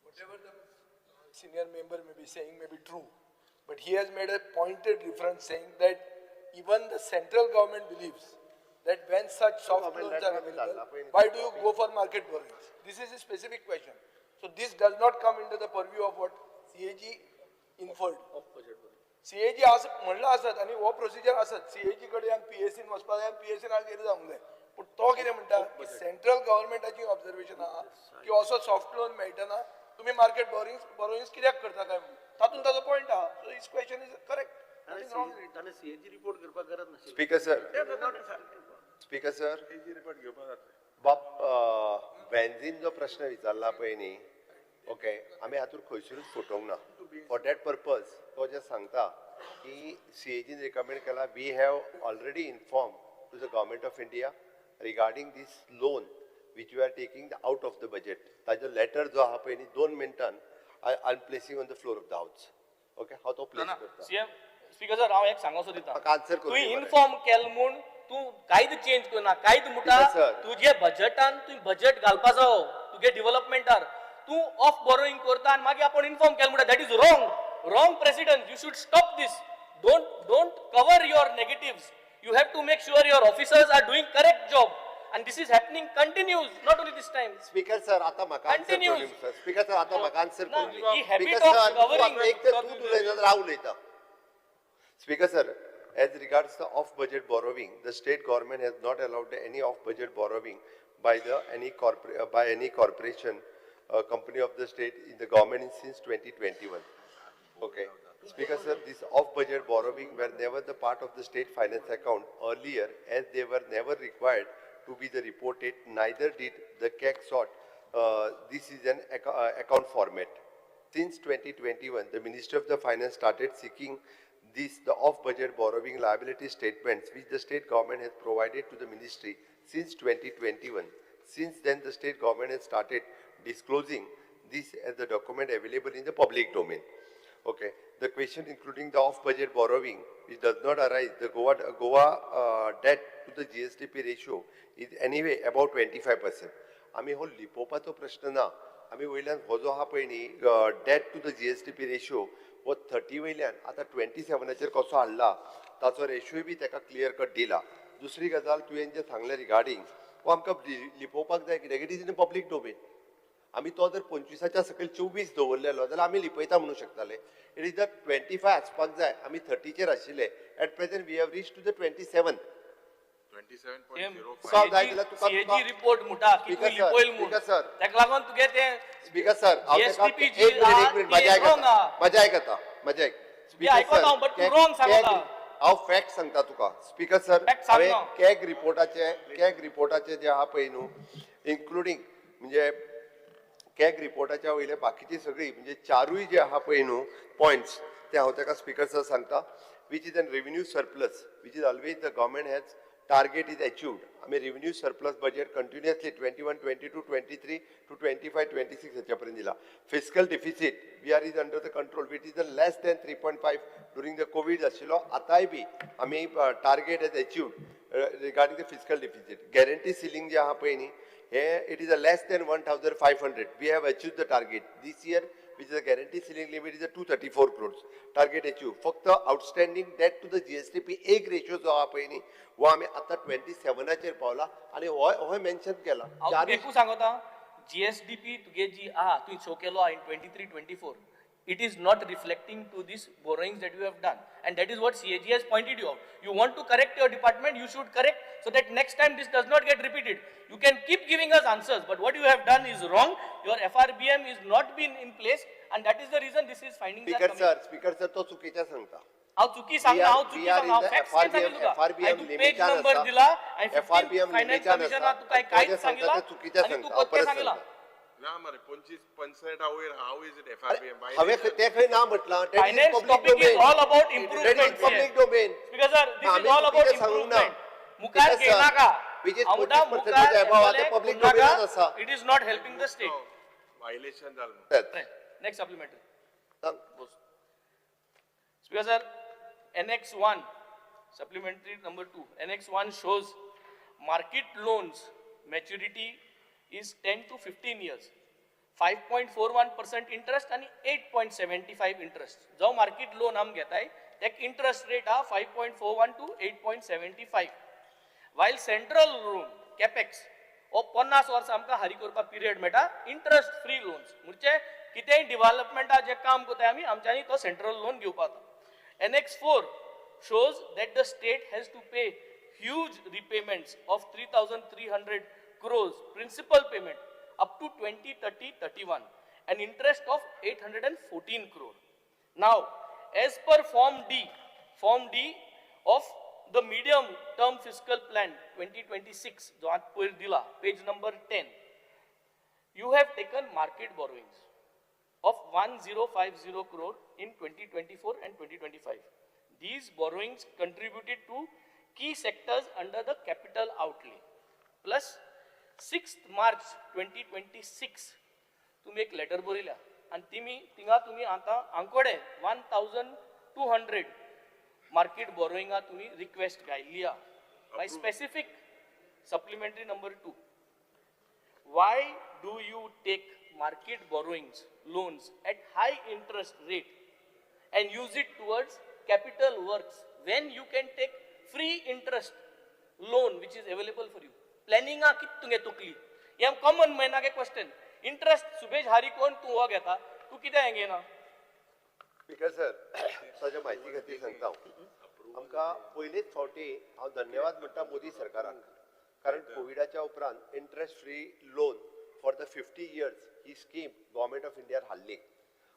[SPEAKER 17] Whatever the senior member may be saying may be true, but he has made a pointed reference saying that even the central government believes that when such soft loans are available, why do you go for market borrowings? This is a specific question. So this does not come into the purview of what CAG inferred. CAG असं म्हणलं असत आणि हो procedure असत CAG कडे आणि PSC वचपाक जाय PSC ना गेले जावंक जाय पण तो कितें म्हणटा की सेंट्रल गव्हर्नमेंटाची ऑब्झर्वेशन आहा की असो सॉफ्ट लोन मेळटना तुम्ही मार्केट बोरोइंग्स कित्याक करता काय तातून ताजो पॉइंट आहा so his question is correct.
[SPEAKER 13] Speaker sir speaker sir benzene जो प्रश्न विचारला पळय न्ही ओके आमी हातूंत खंयसरूच फुटोवंक ना फॉर दॅट पर्पज तो जे सांगता की CAGन रिकमेंड केला we have already inform to the government of India regarding this loan which we are taking out of the budget. ताजो लेटर जो आहा पळय न्ही 2 मिनटान I am placing on the floor of the house. Okay हांव तो place करता.
[SPEAKER 12] CM speaker sir हांव एक सांगोसो दिता
[SPEAKER 13] आन्सर
[SPEAKER 12] तू इन्फॉर्म केल म्हूण तू कायद चेंज करना कायद मुटा तुजे बजेटान तू बजेट घालपा जावो तुगे डेव्हलपमेंटार तू ऑफ बोरोइंग करता आनी मागीर आपण इन्फॉर्म केल म्हणटा that is wrong president. You should stop this. Don't cover your negatives. You have to make sure your officers are doing correct job. And this is happening continues, not only this time.
[SPEAKER 13] Speaker sir, आता म्हाका answer करूं sir. Speaker sir, आता म्हाका answer करूं.
[SPEAKER 12] Speaker sir,
[SPEAKER 13] एक तर तू उलयता हांव उलयता. Speaker sir, as regards the off-budget borrowing, the state government has not allowed any off-budget borrowing by any corporation, company of the state in the government since 2021. Okay. Speaker sir, this off-budget borrowing were never the part of the state finance account earlier, as they were never required to be the reported, neither did the CAG sought. This is an account format. Since 2021, the Ministry of the Finance started seeking the off-budget borrowing liability statements, which the state government has provided to the ministry since 2021. Since then, the state government has started disclosing this as the document available in the public domain. Okay. The question including the off-budget borrowing, which does not arise, the Goa debt to the GSDP ratio is anyway about 25%. आमी हो लिपोवपाचो प्रश्न ना. आमी वयल्यान हो जो आहा पळय न्ही debt to the GSDP ratio हो 30 वयल्यान आतां 27चेर कसो हाडला ताचो रेशियोय बी ताका क्लियर कट दिला. दुसरी गजाल तुवें जे सांगलें रिगार्डिंग हो आमकां लिपोवपाक जाय कित्याक it is in public domain. आमी तो जर 25च्या सकयल 24 दवरलेलो जाल्यार आमी लिपयता म्हणूं शकताले. इट इज द 25 आसपाक जाय. आमी 30चेर आशिल्ले. At present we have reach to the 27.
[SPEAKER 12] CAG report मुटा की तू लिपोयल म्हणून ताका लागून तुगे ते
[SPEAKER 13] स्पीकर सर
[SPEAKER 12] GSDP
[SPEAKER 13] एक मिनिट मजा आयकता
[SPEAKER 12] स्पीकर सर बट तू रॉंग सांगता.
[SPEAKER 13] हांव फॅक्ट सांगता तुका. स्पीकर सर हांवें कॅग रिपोर्टाचे जे आहा पळय न्हू इन्क्लुडींग म्हणजे कॅग रिपोर्टाच्या वयले बाकीची सगळी म्हणजे चारूय जे आहा पळय न्हू पॉयंट्स ते हांव ताका स्पीकर सर सांगता. Which is an revenue surplus which is always the government has target is achieved. आमी revenue surplus budget continuously 21, 22, 23 to 25, 26 हेच्यापर्यंत दिला. Fiscal deficit we are is under the control which is the less than 3.5 during the COVID आशिल्लो. आतांय बी आमी target has achieved regarding the fiscal deficit. Guarantee ceiling जे आहा पळय न्ही हे it is a less than 1,500. We have achieved the target this year. Which is the guarantee ceiling limit is a 234 crores. Target achieved. फक्त outstanding debt to the GSDP एक ratio जो आहा पळय न्ही वो आमी आतां 27चेर पावला आनी हो मेन्शन केला.
[SPEAKER 12] हांव एकू सांगता GSDP तुगे जी आहा तू शो केलो in 23-24 it is not reflecting to these borrowings that you have done and that is what CAG has pointed you out. You want to correct your department, you should correct so that next time this does not get repeated. You can keep giving us answers but what you have done is wrong. Your FRBM is not been in place and that is the reason this is finding the committee.
[SPEAKER 13] Speaker sir तो चुकीचा सांगता.
[SPEAKER 12] हांव चुकी सांगना facts सांगितलं
[SPEAKER 13] FRBM
[SPEAKER 12] page number दिला आणि finance commissioner तुका काहीच सांगितलं आणि तू कोते सांगितलं
[SPEAKER 11] ना मरे 25-65 वयर हाऊ इज इट FRBM
[SPEAKER 13] हांवें ते खंय ना म्हटलां.
[SPEAKER 12] Finance topic is all about improvement
[SPEAKER 13] public domain.
[SPEAKER 12] Speaker sir this is all about improvement. मुखार घेनाका
[SPEAKER 13] पब्लिक डोमेन आसा.
[SPEAKER 12] It is not helping the state.
[SPEAKER 11] Violation जालें.
[SPEAKER 12] Next supplementary. Speaker sir, Annex 1, supplementary number 2. Annex 1 shows market loans maturity is 10 to 15 years. 5.41% interest and 8.75 interest. जो market loan हम घेताय एक interest rate हा 5.41 to 8.75 while central loan capex हो 50 वर्सां आमकां हारी करपा पिरियड मेळटा इंटरेस्ट फ्री लोन्स म्हणजे कितेंय डेव्हलपमेंटा जे काम कोताय आमी आमच्यांनी तो सेंट्रल लोन घेवपाक Annex 4 shows that the state has to pay huge repayments of 3,300 crores principal payment up to 2030-31 and interest of 814 crore. Now, as per Form D of the medium term fiscal plan 2026, जो आज पयर दिला, page number 10, you have taken market borrowings of 1050 crore in 2024 and 2025. These borrowings contributed to key sectors under the capital outlay. Plus 6th March 2026 तुम्ही एक letter बरयल्या आणि तिंगा तुम्ही आता आंकोडे 1200 मार्केट बोरोइंगा तुम्ही रिक्वेस्ट घायली by specific supplementary number 2. Why do you take market borrowings, loans at high interest rate and use it towards capital works when you can take free interest loan which is available for you? Planning a kit tunge tukli. Yam common maina ke question. Interest Subesh Hari कोण तू हो घेता तू कितें हें घेना?
[SPEAKER 13] Speaker sir, ताच्या म्हायती खातीर सांगता आमकां पयलींच फावटी हांव धन्यवाद म्हणटा मोदी सरकाराक कारण कोविडाच्या उपरांत interest free loan for the 50 years ही स्कीम गव्हर्मेंट ऑफ इंडियान हाडली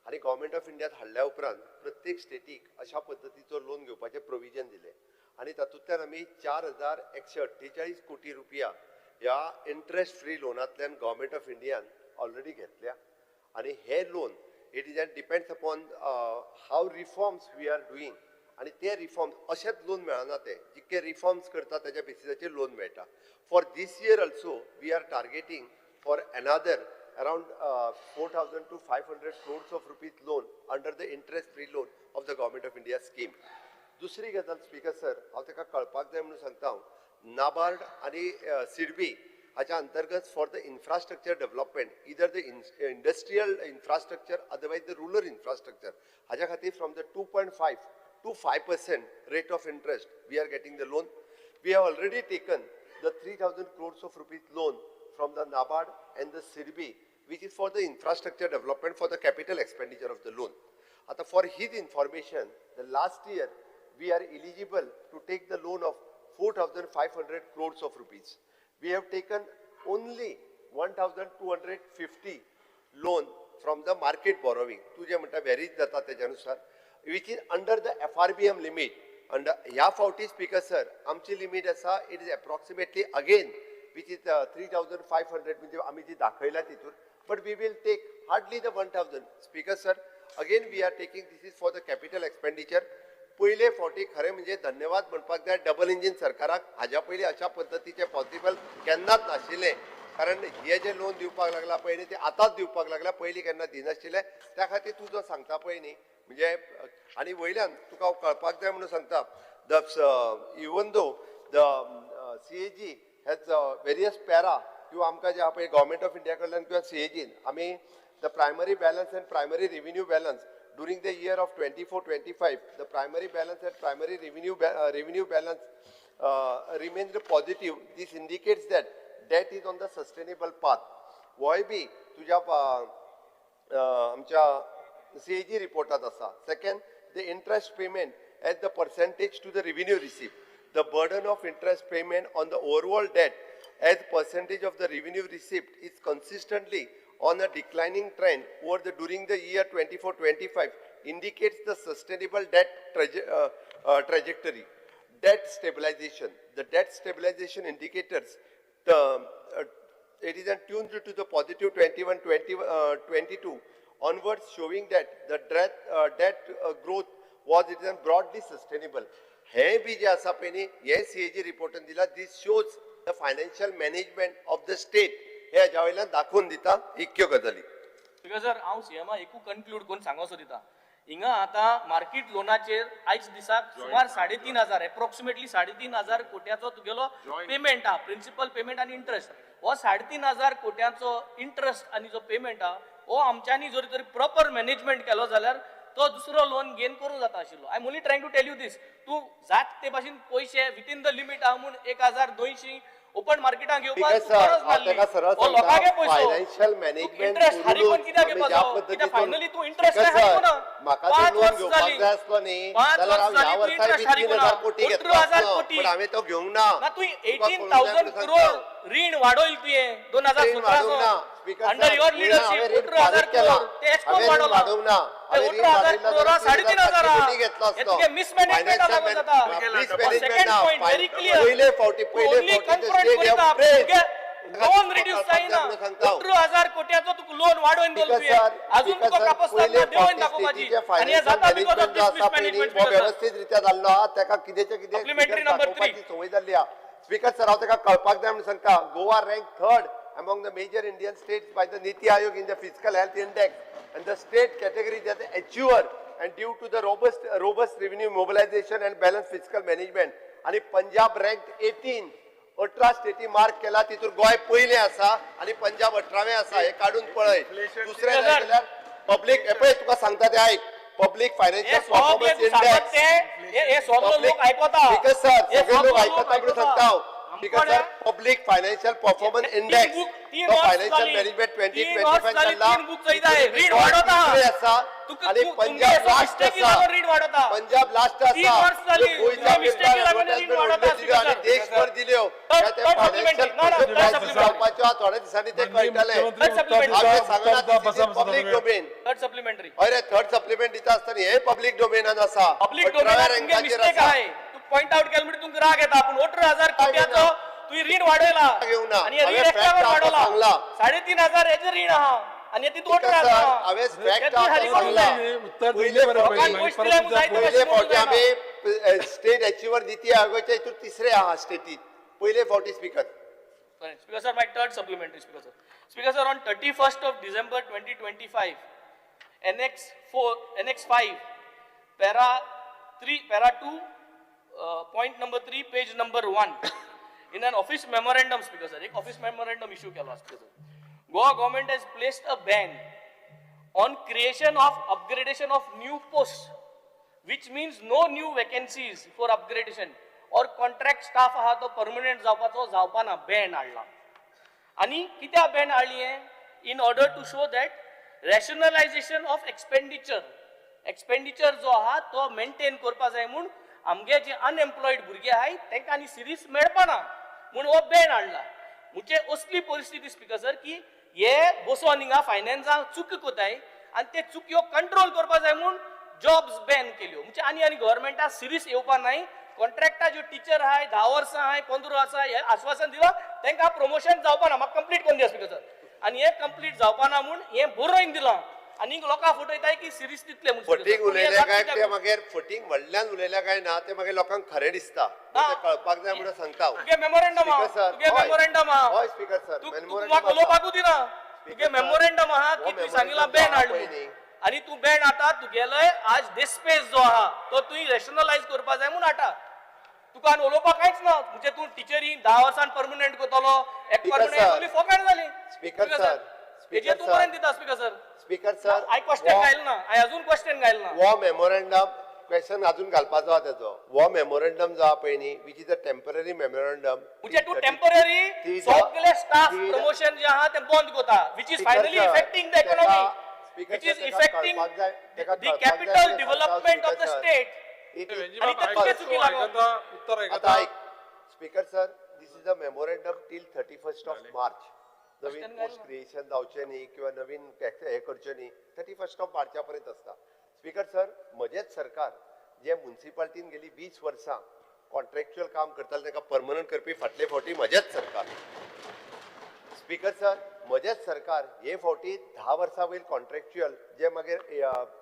[SPEAKER 13] आणि गव्हर्मेंट ऑफ इंडियान हाडल्या उपरांत प्रत्येक स्टेटीक अशा पद्दतीचो लोन घेवपाचें प्रोविजन दिलें आणि तातूंतल्यान आमी 4,148 कोटी रुपया ह्या इंटरेस्ट फ्री लोनांतल्यान गव्हर्मेंट ऑफ इंडियान ऑलरेडी घेतल्या आणि हे loan it is depends upon how reforms we are doing आणि ते रिफॉर्म्स अशेंच लोन मेळना ते जितके रिफॉर्म्स करता त्याच्या बेसिसाचेर लोन मेळटा. For this year also we are targeting for another around 4,000 to 500 crores of rupees loan under the interest free loan of the government of India scheme. दुसरी गजाल स्पीकर सर हांव ताका कळपाक जाय म्हणून सांगता नाबार्ड आणि सिडबी हाच्या अंतर्गत for the infrastructure development either the industrial infrastructure otherwise the rural infrastructure हाच्या खातीर from the 2.5 to 5% rate of interest we are getting the loan. We have already taken the 3,000 crores of rupees loan from the NABARD and the SIDBI, which is for the infrastructure development for the capital expenditure of the loan. For his information, the last year we are eligible to take the loan of 4,500 crores of rupees. We have taken only 1,250 loan from the market borrowing. तुझे म्हणटा varies जाता त्याच्यानुसार, which is under the FRBM limit. And ह्या फावटी speaker sir आमची limit आसा it is approximately again which is 3,500 म्हणजे आम्ही जी दाखयला तितून but we will take hardly the 1,000. Speaker sir, again we are taking this is for the capital expenditure. पहिले फावटी खरे म्हणजे धन्यवाद म्हणपाक जाय डबल इंजिन सरकाराक हाज्या पयलीं अशा पद्दतीचे पॉसिबल केन्नाच नाशिल्ले कारण हे जे लोन दिवपाक लागला पळय न्ही ते आतांच दिवपाक लागला पयलीं केन्ना दिनाशिल्ले त्या खातीर तूं जो सांगता पळय न्ही म्हणजे आनी वयल्यान तुका हांव कळपाक जाय म्हणून सांगता the even though the CAG has various para किंवा आमकां जे आपण गव्हर्मेंट ऑफ इंडिया कडल्यान किंवा CAGन आमी the primary balance and primary revenue balance during the year of 24-25 the primary balance and primary revenue balance remains positive. This indicates that debt is on the sustainable path. वय बी तुझ्या आमच्या CAG रिपोर्टात आसा. Second, the interest payment as the percentage to the revenue received. The burden of interest payment on the overall debt as percentage of the revenue received is consistently on a declining trend during the year 24-25 indicates the sustainable debt trajectory. Debt stabilization. The debt stabilization indicators, it is tuned to the positive 21-22 onwards, showing that the debt growth was broadly sustainable. हे B J आसा पळय न्ही हे CAG रिपोर्टान दिला. This shows the financial management of the state हे हाज्या वयल्यान दाखोवन दिता इतक्यो गजाली.
[SPEAKER 12] बिकॉज सर हांव सीएमा एकू कन्क्लूड करून सांगोसो दिता हिंगा आतां मार्केट लोनाचेर आयज दिसाक सुमार 3,500 एप्रॉक्सिमेटली 3,500 कोट्याचो तुगेलो पेमेंट आहा प्रिन्सिपल पेमेंट आनी इंटरेस्ट. हो 3,500 कोट्याचो इंटरेस्ट आनी जो पेमेंट आहा हो आमच्यांनी जर तरी प्रॉपर मॅनेजमेंट केलो जाल्यार
[SPEAKER 2] तो दुसरो लोन घेवन करूं जाता आशिल्लो. I am only trying to tell you this. तूं जात ते भाशेन पयशे विथीन द लिमीट आहा म्हूण 1200 ओपन मार्केटान घेवपाक गरज नासली. लोकांगे पयसो
[SPEAKER 13] फायनान्शियल मॅनेजमेंट
[SPEAKER 2] इंटरेस्ट हारी पण कित्याक घेवपाचो? कित्याक फायनली तू इंटरेस्ट हारी ना.
[SPEAKER 13] म्हाका
[SPEAKER 2] 5
[SPEAKER 13] लोन
[SPEAKER 2] वर्स
[SPEAKER 13] घेवपाक
[SPEAKER 2] जाली.
[SPEAKER 13] जाय आसलो न्ही
[SPEAKER 2] 5
[SPEAKER 13] जाल्यार हांव
[SPEAKER 2] वर्स
[SPEAKER 13] ह्या
[SPEAKER 2] जाली
[SPEAKER 13] वर्सा
[SPEAKER 2] इंटरेस्ट हारी
[SPEAKER 13] 20,000 कोटी घेतलो
[SPEAKER 2] 18,000
[SPEAKER 13] आसलो,
[SPEAKER 2] कोटी.
[SPEAKER 13] पण हांवें तो घेवंक ना.
[SPEAKER 2] ना तू 18,000 करोड रीण वाडोयल तुवें 2017 अंडर युअर लिडरशिप 18,000 करोड ते एक्सपोर्ट वाडवला. 18,000 करोड 3,500 हे तुगे मिसमॅनेजमेंट लागून जाता. Second point very clear.
[SPEAKER 13] पहिले फावटी
[SPEAKER 2] ओनली कन्फ्रंट करिता तुगे लोन रिड्यूस जायना. 18,000 कोट्याचो तुका लोन वाडोवन दवरलो तुवें. अजून तुका कापस्ताद देवून दाखोवपाची आणि हे जाता बिकॉज ऑफ दिस मिसमॅनेजमेंट.
[SPEAKER 13] व्यवस्थित रित्या जाल्लो आहा ताका कितेंचे कितें
[SPEAKER 2] Supplementary number 3.
[SPEAKER 13] संवय जाल्ली आहा. स्पीकर सर हांव ताका कळपाक जाय म्हणून सांगता. Goa rank third among the major Indian states by the Niti Aayog in the fiscal health index, and the state category is the achiever, and due to the robust revenue mobilization and balanced fiscal management. आणि Punjab ranked 18 स्टेटी mark केला तितून गोय पयले आसा आणि पंजाब 18वें आसा. हे काढून पळय. दुसरें जाल्यार पब्लीक पळय तुका सांगता ते आयक. पब्लीक फायनान्शियल परफॉर्मन्स इंडेक्स
[SPEAKER 2] हे सगळे लोक आयकता.
[SPEAKER 13] स्पीकर सर सगळे लोक आयकता म्हणून सांगता हांव. Speaker sir public financial performance index तो फायनान्शियल मॅनेजमेंट 2025 जाल्ला.
[SPEAKER 2] रीण वाडवता
[SPEAKER 13] आसा आणि पंजाब लास्ट आसा. पंजाब लास्ट आसा. आणि देशभर दिल्यो त्या फायनान्शियल जावपाच्यो थोड्या दिसांनी ते कळटले. Public domain
[SPEAKER 2] third supplementary.
[SPEAKER 13] अरे थर्ड सप्लिमेंट दिता आसतना हे पब्लीक डोमेनान आसा.
[SPEAKER 2] पब्लिक डोमेन मिस्टेक आहे. तू पॉइंट आउट केलं म्हणजे तुमका राग येता. आपण 18,000 कोट्याचो तू रीण वाडयला आणि रीण एकट्यावर वाडवला. 3,500 हेजे रीण आहा आणि ती 18,000
[SPEAKER 13] हांवें फॅक्ट सांगला. पहिले फावटी आम्ही स्टेट अचिव्हर नीती आयोगाच्या हितून तिसरे आहा स्टेटीत. पहिले फावटी speaker.
[SPEAKER 2] Speaker sir, my third supplementary, Speaker sir. Speaker sir, on 31st of December 2025, Annex 5, Para 2, point number 3, page number 1, in an office memorandum, Speaker sir, एक office memorandum issue केला, Speaker sir. Goa government has placed a ban on creation of upgradation of new posts, which means no new vacancies for upgradation. और contract staff आहा तो permanent जावपाना ban हाडला. आणि कित्याक ban हाडली आहे? In order to show that rationalisation of expenditure जो आहा तो मेंटेन करपा जाय म्हूण आमगे जे अनएम्प्लॉयड भुरगे आहाय तांकां आनी सिरीज मेळपाना म्हूण हो बॅन हाडला. म्हणजे असली परिस्थिती स्पीकर सर की हे बसोन हिंगा फायनान्साक चूक कोताय आणि ते चुक्यो कंट्रोल करपा जाय म्हूण जॉब्स बॅन केल्यो. म्हणजे आनी गव्हर्मेंटा सिरीज येवपा नाही. कॉन्ट्रॅक्टा जो टीचर आहाय 10 वर्सां आहाय 15 वर्सां हे आश्वासन दिला तांकां प्रमोशन जावपाना. म्हाका कंप्लीट करून दिया स्पीकर सर. आणि हे कंप्लीट जावपाना म्हूण हे बरोवन दिलां आणि लोकांक फटयताय की सिरीज तितले
[SPEAKER 13] फटींग उलयल्या काय ते मागीर फटींग व्हडल्यान उलयल्या काय ना ते मागीर लोकांक खरें दिसता. ते कळपाक जाय म्हणून सांगता.
[SPEAKER 2] तुगे मेमोरेंडम आहा
[SPEAKER 13] हय स्पीकर सर
[SPEAKER 2] म्हाका उलोवपाकूच दिना. तुगे मेमोरेंडम आहा की तूं सांगिला बॅन हाडली आणि तू बॅन आता तुगेलय आज डिस्पेस जो आहा तो तुवें रॅशनलायज करपा जाय म्हूण हाडटा. तुका उलोवपाक कांयच ना. म्हणजे तू टिचरी 10 वर्सान परमनंट करतलो एक परमनंट फोकाण जाली.
[SPEAKER 13] स्पीकर सर
[SPEAKER 2] हेजेर तू बरें दिता speaker sir.
[SPEAKER 13] Speaker sir
[SPEAKER 2] hi question घायल ना. हाय अजून क्वेश्चन घायल ना.
[SPEAKER 13] वो मेमोरेंडम क्वेश्चन अजून घालपाचो आहा तेजो. वो मेमोरेंडम जो आहा पळय न्ही which is a temporary memorandum.
[SPEAKER 2] म्हणजे तू टेम्पररी सगळे स्टाफ प्रमोशन जे आहा ते बंद करता which is finally affecting the economy. which is affecting the capital development of the state.
[SPEAKER 13] Speaker sir, this is a memorandum till 31st of March. Naveen post creation जावचे न्ही किंवा नवीन हे करचे न्ही 31st of March पर्यंत आसता. Speaker sir म्हजेच सरकार जे म्युनिसिपालिटीन गेली 20 वर्सां कॉन्ट्रॅक्च्युअल काम करताले ताका परमनंट करपी फाटले फावटी म्हजेच सरकार. स्पीकर सर म्हजेच सरकार हे फावटी 10 वर्सां वयर कॉन्ट्रॅक्च्युअल जे मागीर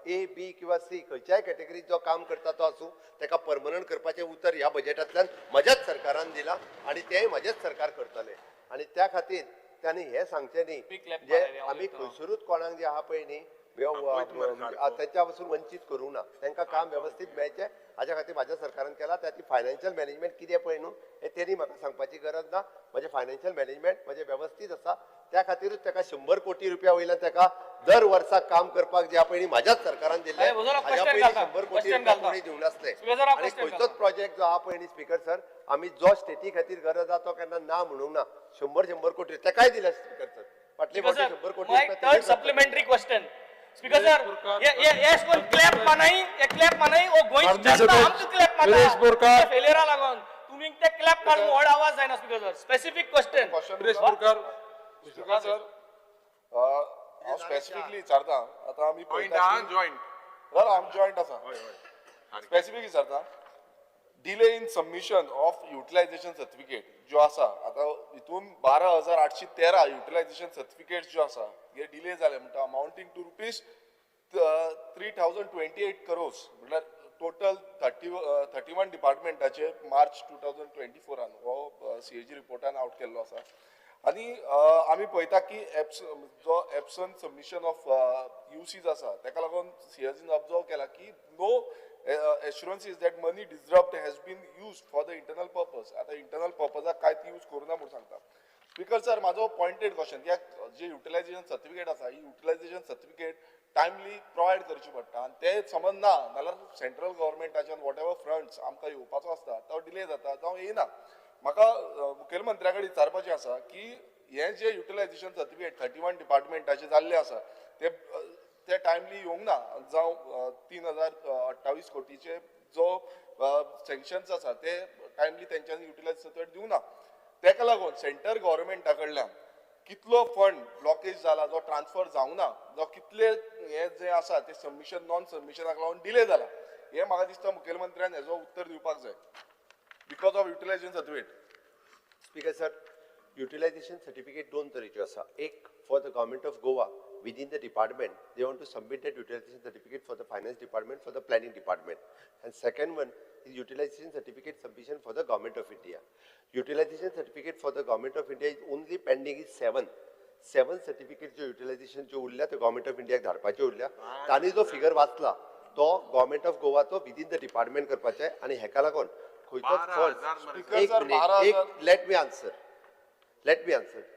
[SPEAKER 13] A, B किंवा C खंयच्याय कॅटेगरीत जो काम करता तो आसूं ताका परमनंट करपाचें उतर ह्या बजेटांतल्यान म्हज्याच सरकारान दिलां आणि तेंय म्हजेच सरकार करतले. आणि त्या खातीर त्यांनी हे सांगचे न्ही जे आमी खंयसरूच कोणाक जे आहा पळय न्ही त्यांच्या पासून वंचित करूं ना तांकां काम व्यवस्थित मेळचें हाच्या खातीर म्हाज्या सरकारान केला त्याची फायनान्शियल मॅनेजमेंट कितें पळय न्हू हें तेणी म्हाका सांगपाची गरज ना म्हजें फायनान्शियल मॅनेजमेंट म्हजें व्यवस्थीत आसा त्या खातीरूच ताका 100 कोटी रुपया वयल्यान ताका दर वर्साक काम करपाक जे पयलीं म्हाज्याच सरकारान दिल्लें हाज्या पयलीं 100 कोटी रुपया कोणी दिवं नासलें आनी खंयचोच प्रोजेक्ट जो आहा पळय न्ही स्पीकर सर आमी जो स्टेटी खातीर गरज आहा तो केन्ना ना म्हणूंक ना 100 कोटी ताकाय दिले स्पीकर सर फाटले फावटी 100 कोटी
[SPEAKER 2] third supplementary question speaker sir ये कोण क्लॅप मानाई ये क्लॅप मानाई ओ गोंयची जनता आमकां क्लॅप मारता फेलियरा लागून तुम्ही ते क्लॅप काढून व्हड आवाज जायना speaker sir specific question
[SPEAKER 9] speaker sir हांव स्पेसिफिकली विचारता आतां आमी जॉयंट आसा स्पेसिफिक विचारता delay in submission of utilisation certificate ज्यो आसा आतां हितून 12,813 युटिलायझेशन सर्टिफिकेट्स ज्यो आसा हे डिले जाले म्हणटा अमाउंटिंग टू रुपीज 3,028 crores म्हटल्यार टोटल 31 डिपार्टमेंटाचे मार्च 2024 हो सीएजी रिपोर्टान आउट केल्लो आसा आनी आमी पळयता की जो एब्संट सबमिशन ऑफ यूसीज आसा ताका लागून सीएजीन ऑब्जर्व केला की no assurances that money disrupt has been used for the internal purpose. आता इंटरनल पर्पजाक कांयच यूज करूना म्हणून सांगता स्पीकर सर म्हाजो पॉइंटेड क्वेश्चन कित्याक जे युटिलायझेशन सर्टिफिकेट आसा ही युटिलायझेशन सर्टिफिकेट टायमली प्रोवायड करची पडटा आनी ते समज ना नाल्यार सेंट्रल गव्हर्मेंटाच्यान वॉट एवर फंड्स आमकां येवपाचो आसता तो डिले जाता जावं येना म्हाका मुखेलमंत्र्या कडेन विचारपाचें आसा की हे जे युटिलायझेशन सर्टिफिकेट 31 डिपार्टमेंटाचे जाल्ले आसा ते टायमली येवंक ना जावं 3,028 कोटीचे जो सँक्शन्स आसा ते टायमली तेंच्यांनी युटिलायज सर्टिफिकेट दिवंक ना तेका लागून सेंटर गव्हर्मेंटा कडल्यान कितलो फंड ब्लॉकेज जाला जो ट्रान्सफर जावंक ना जो कितले हे जे आसा ते सबमिशन नॉन सबमिशनाक लागून डिले जाला हे म्हाका दिसता मुखेलमंत्र्यान हेजो उत्तर दिवपाक जाय because of utilisation certificate
[SPEAKER 13] speaker sir utilisation certificate दोन तरेच्यो आसा एक for the government of Goa within the department they want to submit that utilization certificate for the finance department for the planning department and second one is utilization certificate submission for the government of India. Utilization certificate for the government of India is only pending is seven certificates जो utilization जो उरल्या ते government of India धाडपाचे उरल्या तांणी जो figure वाचला तो government of Goa तो within the department करपाचे आणि हेका लागून खंयचोच फंड एक let me answer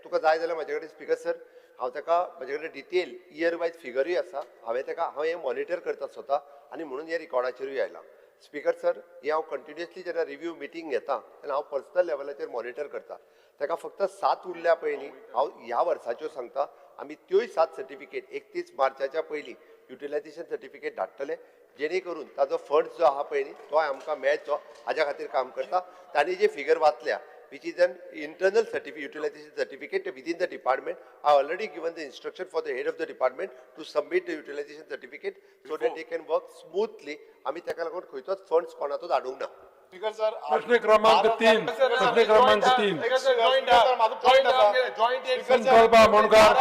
[SPEAKER 13] तुका जाय जाल्यार माझ्या कडेन स्पीकर सर हांव ताका म्हजे कडेन डिटेल इयर वायज फिगरूय आसा हांव हें मॉनिटर करता स्वता आनी म्हणून हे रिकॉर्डाचेरूय आयलां स्पीकर सर हे हांव कंटिन्युअसली जेन्ना रिव्यू मिटींग घेता तेन्ना हांव पर्सनल लेवलाचेर मॉनिटर करता ताका फक्त 7 उरल्या पळय न्ही हांव ह्या वर्साच्यो सांगता आमी त्योय 7 सर्टिफिकेट 31 मार्चाच्या पयलीं युटिलायझेशन सर्टिफिकेट धाडटले जेणे करून ताजो फंड जो आहा पळय न्ही तो आमकां मेळचो हाज्या खातीर काम करता तांणी जे फिगर वाचल्या which is an internal utilization certificate within the department. I already given the instruction for the head of the department to submit the utilization certificate so that they can work smoothly. आम्ही त्याका लागून खंयचोच funds कोणाचोच आडूंक ना.
[SPEAKER 9] Speaker sir
[SPEAKER 14] प्रश्न क्रमांक 3 संकल्प आमोणकर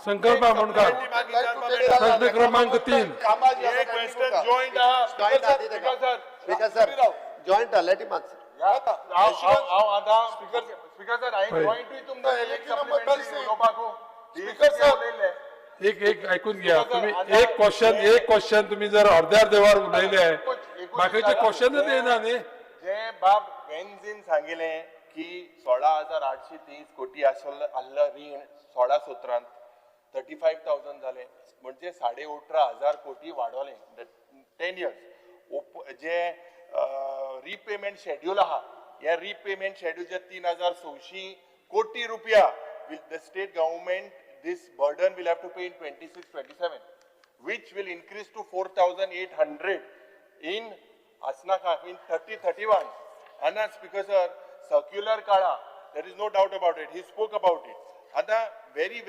[SPEAKER 14] संकल्प आमोणकर प्रश्न क्रमांक 3
[SPEAKER 13] speaker sir joint let him answer
[SPEAKER 9] speaker sir हांवें जॉइंटूय तुमकां एक सप्लिमेंटरी उलोवपाक स्पीकर सर
[SPEAKER 14] एक ऐकून घ्या तुम्ही एक क्वेश्चन तुम्ही जर अर्धे वर उलयले बाकीचे क्वेश्चनच येना न्ही
[SPEAKER 11] जे बाब बेन्झीन सांगिले की 16,823 कोटी आसलो रीण 16 सत्रांत 35,000 जाले म्हणजे 18,500 कोटी वाडवले 10 years जे रिपेमेंट शेड्यूल आहा या रिपेमेंट शेड्यूलचे 3,600 कोटी रुपया will the state government this burden will have to pay in 26-27 which will increase to 4,800 in Asnaka in 30-31 and speaker sir circular kala there is no doubt about it he spoke about it and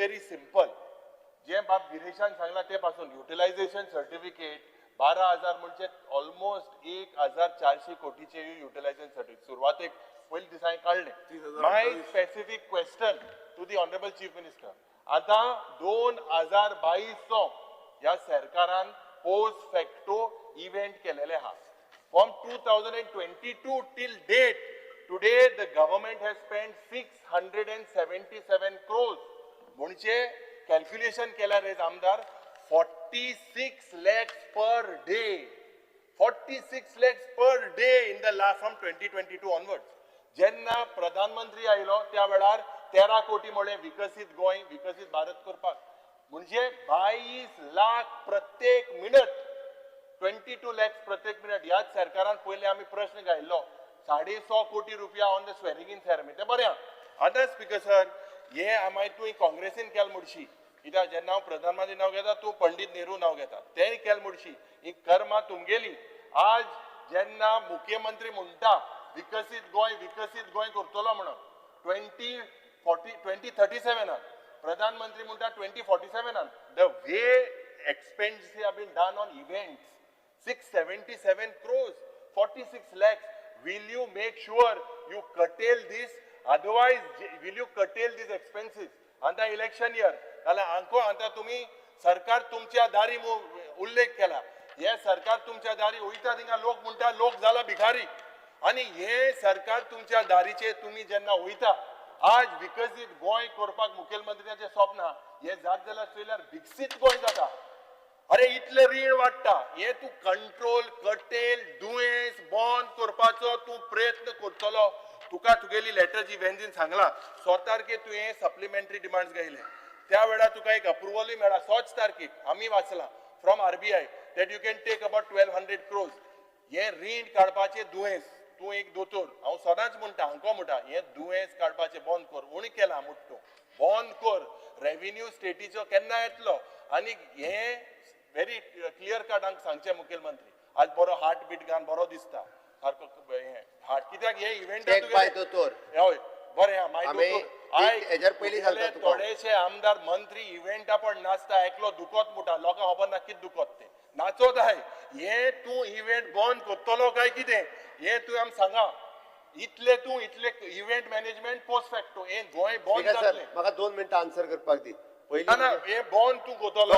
[SPEAKER 11] very simple जे बाब गिरीशान सांगला ते पासून utilisation certificate 12,000 म्हणजे almost 1,400 कोटीचे utilisation certificate सुरवातेक पयले दिसांनी काढले my specific question to the honourable chief minister आता 2022 या सरकारान पोस्ट फॅक्टो इव्हेंट केलेले हा from 2022 till date today the government has spent 677 crores. म्हणजे कॅल्क्युलेशन केल्यार रे आमदार 46 lakhs per day. 46 lakhs per day in the last from 2022 onwards. जेन्ना प्रधानमंत्री आयलो त्या वेळार 13 कोटी म्हळे विकसित गोंय विकसित भारत करपाक. म्हणजे 22 लाख प्रत्येक मिनट 22 lakhs प्रत्येक मिनट. ह्याच सरकारान पयले आमी प्रश्न घायल्लो 150 कोटी रुपया on the swearing in ceremony. ते बरें आतां स्पीकर सर हे मागीर तुवें काँग्रेसीन केल म्हणशी कित्याक जेन्ना हांव प्रधानमंत्री नांव घेता तूं पंडीत नेहरू नांव घेता तेंय केल म्हणशी ही कर्मां तुमगेली. आज जेन्ना मुख्यमंत्री म्हणटा विकसित गोंय करतलो म्हणून 2037 प्रधानमंत्री म्हणटा 2047 the way expenses have been done on events 677 crores 46 lakhs. Will you make sure you curtail this? Otherwise, will you curtail these expenses? Anta election year. Nala anko anta tumi सरकार तुमच्या दारी उल्लेख केला. हे सरकार तुमच्या दारी वयता थिंगा लोक म्हणटा लोक जाला भिकारी आणि हे सरकार तुमच्या दारीचे तुम्ही जेन्ना वयता आज विकसित गोंय करपाक मुखेलमंत्र्याचे स्वप्न हे जात जाल्यार चोयल्यार विकसीत गोंय जाता. अरे इतले रीण वाडटा हे तू कंट्रोल कटेल दुयेंस बंद करपाचो तू प्रयत्न करतलो. तुका तुगेली लेटर जी वेंजीन सांगला 100 तारखेक तुवें सप्लिमेंटरी डिमांड्स घायले त्या वेळार तुका एक अप्रुवलूय मेळ्ळा 100 तारखेक आमी वाचला from RBI that you can take about 1200 crores. हे रीण काडपाचे दुयेंस तू एक दोतोर हांव सदांच म्हणटा हांको म्हणटा हे दुयेंस काडपाचे बंद कर. उणी केला म्हणटा बंद कर. रेव्हेन्यू स्टेटीचो केन्ना येतलो आनी हे व्हेरी क्लियर कट हांगा सांगचे मुखेलमंत्री आज बरो हार्ट बीट घान बरो दिसता सारको हार्ट कित्याक हे इव्हेंट हय बरें मागीर थोडेशे आमदार मंत्री इव्हेंटा पण नाचता एकलो दुखत म्हणटा लोकांक खबर ना कितें दुखत ते नाचत आहाय. हे तूं इव्हेंट बंद करतलो काय कितें हे तुवें आमकां सांगा. इतले इव्हेंट मॅनेजमेंट पोस्ट फॅक्टो हे गोंय बंद जातलें.
[SPEAKER 13] म्हाका 2 मिनटां आन्सर करपाक दी.
[SPEAKER 11] ना हे बंद तू करतलो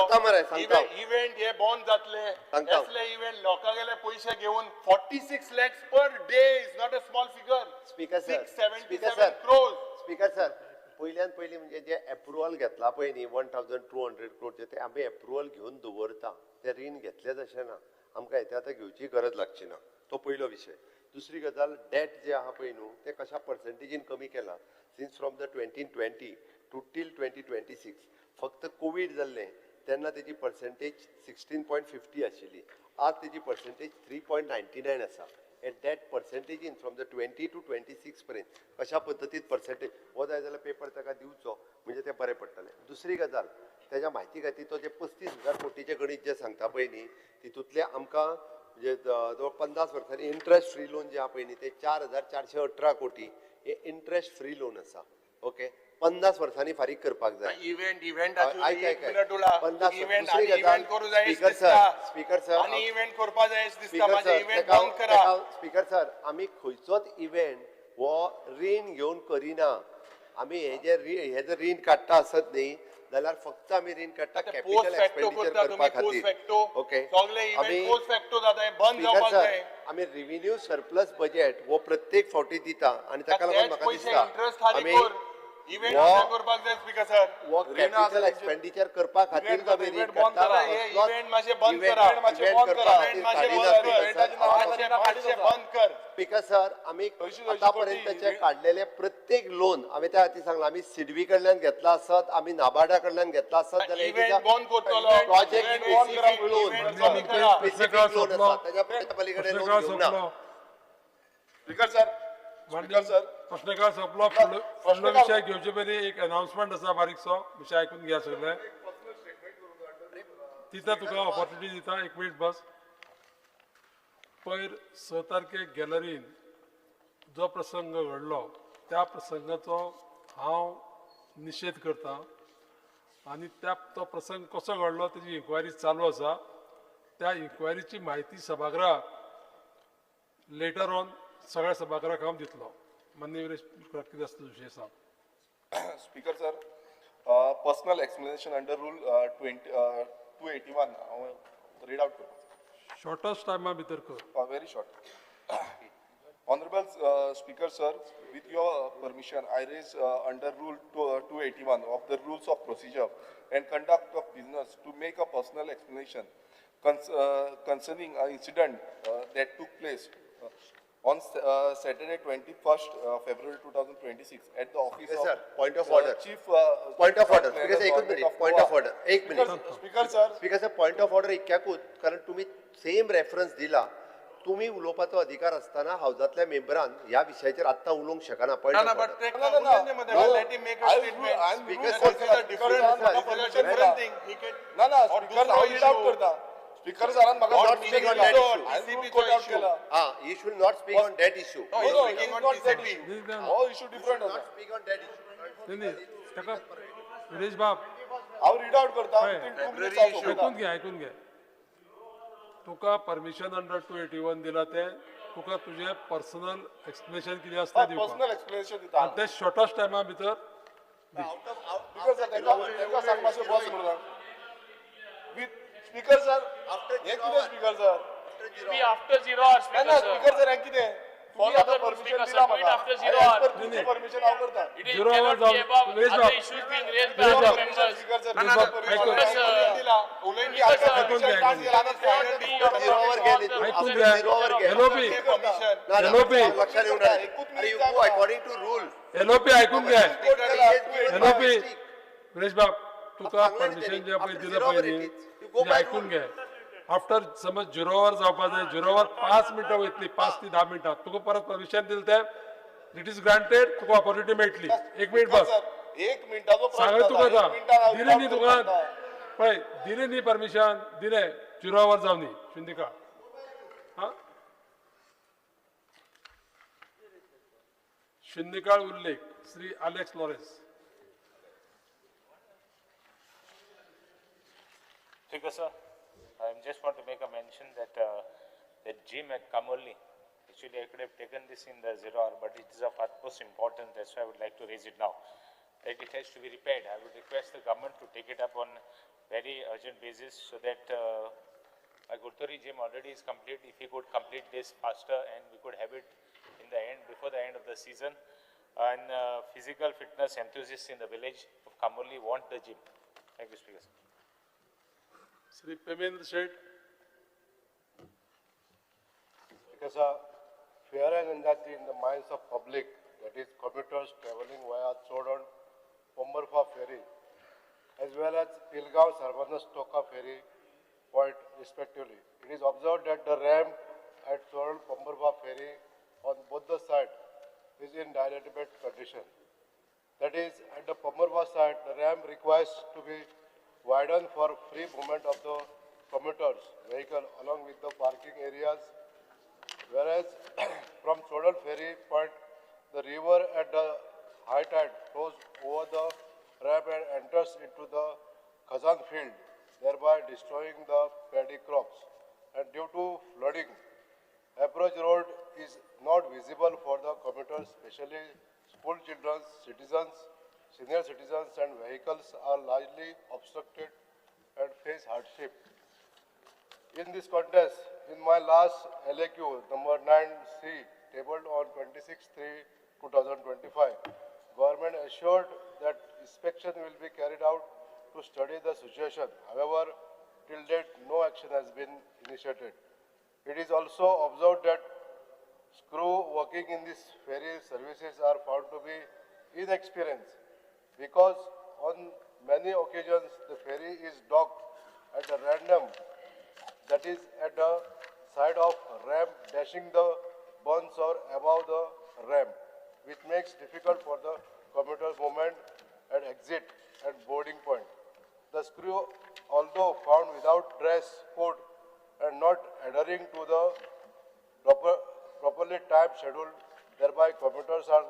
[SPEAKER 11] इव्हेंट हे बंद जातले असले इव्हेंट लोकांगेले पयशे घेवन 46 lakhs per day is not a small figure.
[SPEAKER 13] Speaker sir
[SPEAKER 11] 677 crores.
[SPEAKER 13] Speaker sir पयल्यान पयली म्हणजे जे अप्रुवल घेतला पळय न्ही 1200 crores ते आमी अप्रुवल घेवन दवरता ते रीण घेतले तशें ना आमकां येता आतां घेवची गरज लागची ना. तो पयलो विशय. दुसरी गजाल डेट जे आहा पळय न्हू ते कशा पर्संटेजीन कमी केला since from the 2020 to till 2026. फक्त कोविड जाल्लें तेन्ना तेजी पर्संटेज 16.50 आशिल्ली. आज तेजी पर्संटेज 3.99 आसा. एट दॅट पर्संटेजीन फ्रॉम द 20 to 26 पर्यंत कशा पद्दतीन पर्संटेज हो जाय जाल्यार पेपर ताका दिवचो म्हणजे तें बरें पडटलें. दुसरी गजाल तेज्या म्हायती खातीर तो जे 35,000 कोटीचें गणीत जे सांगता पळय न्ही तितूंतले आमकां म्हणजे जवळ 50 वर्सांनी इंट्रस्ट फ्री लोन जे आहा पळय न्ही ते 4,418 कोटी हे इंट्रस्ट फ्री लोन आसा. ओके 50 वर्सांनी फारीक करपाक जाय.
[SPEAKER 11] इव्हेंट
[SPEAKER 13] स्पीकर सर
[SPEAKER 11] आणि इव्हेंट करपा जाय दिसता माझे इव्हेंट बंद करा.
[SPEAKER 13] स्पीकर सर आमी खंयचोच इव्हेंट हो रीण घेवन करिना. आमी हे जर रीण काडटा आसत न्ही जाल्यार फक्त आमी रीण काडटा कॅपिटल एक्सपेंडिचर करपा खातीर. ओके आमी रेव्हेन्यू सरप्लस बजेट हो प्रत्येक फावटी दिता आनी ताका लागून म्हाका दिसता आमी कॅपिटल एक्सपेंडिचर करपा खातीर आमी रीण काडटा. स्पीकर सर आमी आतां पर्यंतचे काडलेले प्रत्येक लोन आमी त्या खातीर सांगला आमी सिडबी कडल्यान घेतला आसत आमी नाबार्डा कडल्यान घेतला आसत जाल्यार प्रोजेक्ट स्पेसिफीक लोन आसा ताच्या पलीकडे लोन घेवना.
[SPEAKER 14] प्रश्नकाळ सोंपलो. फुडलो विषय घेवचे पयलीं एक अनाउन्समेंट आसा बारीकसो विशय आयकून घेया सगळे. दिता तुका ऑपॉर्च्युनिटी दिता 1 मिनीट बस. पयर 6 तारखेक गॅलरीन जो प्रसंग घडलो त्या प्रसंगाचो हांव निशेध करता आनी तो प्रसंग कसो घडलो तेजी इन्क्वायरी चालू आसा. त्या इन्क्वायरीची म्हायती सभागृहाक लेटर ऑन सगळ्या सभागृहाक हांव दितलो. मान्य कितें आसता विशय सांग.
[SPEAKER 9] Speaker sir personal explanation under rule 281 read out करता.
[SPEAKER 14] शॉर्टस्ट टायमा भितर कर.
[SPEAKER 9] Very short.
[SPEAKER 11] Honorable Speaker, sir, with your permission, I raise under Rule 281 of the Rules of Procedure and Conduct of Business to make a personal explanation concerning an incident that took place on Saturday 21st February 2026 at the office
[SPEAKER 13] Yes,
[SPEAKER 11] of
[SPEAKER 13] sir. Point of order.
[SPEAKER 11] Chief
[SPEAKER 13] Point of order.
[SPEAKER 11] Planner,
[SPEAKER 13] Speaker, एक minute. Point of order. एक minute.
[SPEAKER 11] Speaker, sir.
[SPEAKER 13] Speaker, sir, point of order इतक्याकूच कारण तुम्ही same reference दिला. तुम्ही उलोवपाचो अधिकार असताना हाऊसातल्या मेंबरान ह्या विशयाचेर आत्ता उलोवंक शकना. Point of order.
[SPEAKER 11] Speaker sir,
[SPEAKER 13] not speak on that issue. You should not speak on that issue.
[SPEAKER 14] All
[SPEAKER 11] issue different.
[SPEAKER 13] Not speak on that issue.
[SPEAKER 14] नाही सुरेश बाब
[SPEAKER 11] हांव रीड आउट करता.
[SPEAKER 14] ऐकून घे तुका परमिशन अंडर 281 दिला ते तुका तुझे पर्सनल एक्सप्लेनेशन कितें आसता दिवपाक
[SPEAKER 11] पर्सनल एक्सप्लेनेशन दिता.
[SPEAKER 14] आनी ते शॉर्टस्ट टायमा भितर
[SPEAKER 11] Speaker sir, तेका सांग मातशें बॉस म्हणून. With Speaker sir, हे कितें Speaker sir?
[SPEAKER 12] After 0 hours,
[SPEAKER 11] ना ना Speaker sir हे कितें? तुम्ही आता परमिशन दिला म्हाका.
[SPEAKER 12] after 0 hours.
[SPEAKER 11] तुमची परमिशन हांव करता.
[SPEAKER 12] It is
[SPEAKER 14] 0 hours
[SPEAKER 12] cannot be above
[SPEAKER 14] Suresh
[SPEAKER 12] other
[SPEAKER 14] Babu.
[SPEAKER 12] issues being raised by other members.
[SPEAKER 11] Speaker sir,
[SPEAKER 14] Suresh Babu,
[SPEAKER 11] permission
[SPEAKER 14] ऐकून
[SPEAKER 11] दिला. उलयन की आता परमिशन काढ दिला ना
[SPEAKER 13] झिरोवर गेले तू.
[SPEAKER 14] ऐकून
[SPEAKER 13] After
[SPEAKER 14] घे
[SPEAKER 13] झिरोवर गेले.
[SPEAKER 14] LOP
[SPEAKER 13] LOP. लक्षात येऊन राहिले. अरे you go according to rule.
[SPEAKER 14] LOP ऐकून घे एलओपी
[SPEAKER 13] Speak.
[SPEAKER 14] सुरेश बाब तुका परमिशन जे पळय दिलं पळय न्ही ऐकून घे आफ्टर समज 0 वर जावपा जाय 0 वर 5 मिनटां वयतली 5 ते 10 मिनटां तुका परत परमिशन दिलं ते it is granted Tuka opportunity मेळटली 1 मिनिट बस
[SPEAKER 11] एक मिनिटाचो
[SPEAKER 14] सांगय तुका आता दिली न्ही तुका पळय दिली न्ही परमिशन दिले 0 वर जावनी शुंदिका हा शुंदिकाळ उल्लेख Shri Alex Lawrence
[SPEAKER 12] Speaker sir, I just want to make a mention that the gym at Kamolli, actually I could have taken this in the 0 hour, but it is of utmost importance. That's why I would like to raise it now. That it has to be repaired. I would request the government to take it up on very urgent basis so that Gurturi gym already is complete. If we could complete this faster and we could have it in the end, before the end of the season, and physical fitness enthusiasts in the village of Kamolli want the gym. Thank you, Speaker sir.
[SPEAKER 14] Shri Pemendra Sheth
[SPEAKER 11] Because fear and anxiety in the minds of public, that is commuters traveling via Chodon, Pombarfa ferry, as well as Pilgaon Sarvanas Toka ferry point respectively. It is observed that the ramp at Chodon Pombarfa ferry on both the sides is in dilapidated condition. That is, at the Pombarfa side, the ramp requires to be widened for free movement of the commuters vehicle along with the parking areas, whereas from Chodal ferry point, the river at the high tide flows over the ramp and enters into the Khazan field, thereby destroying the paddy crops. And due to flooding, approach road is not visible for the commuters, especially school children, citizens, senior citizens and vehicles are largely obstructed and face hardship. In this context, in my last LAQ number 9C tabled on 26/3/2025, government assured that inspection will be carried out to study the situation. However, till date no action has been initiated. It is also observed that crew working in this ferry services are found to be inexperienced, because on many occasions the ferry is docked at a random, that is at the side of ramp, dashing the bunds or above the ramp, which makes difficult for the commuter movement at exit and boarding point. The crew, although found without dress code and not adhering to the properly timed schedule, thereby commuters are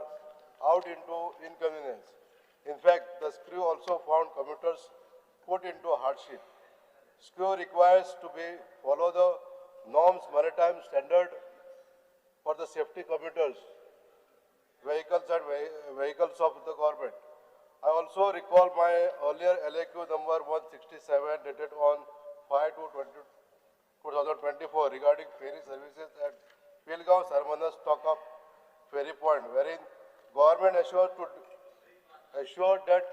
[SPEAKER 11] out into inconvenience. In fact, the crew also found commuters put into hardship. SCREW requires to be follow the norms maritime standard for the safety commuters, vehicles and vehicles of the government. I also recall my earlier LAQ number 167 dated on 5/2024 regarding ferry services at Pilgaon Sarmanas Stock of
[SPEAKER 13] point wherein government assured that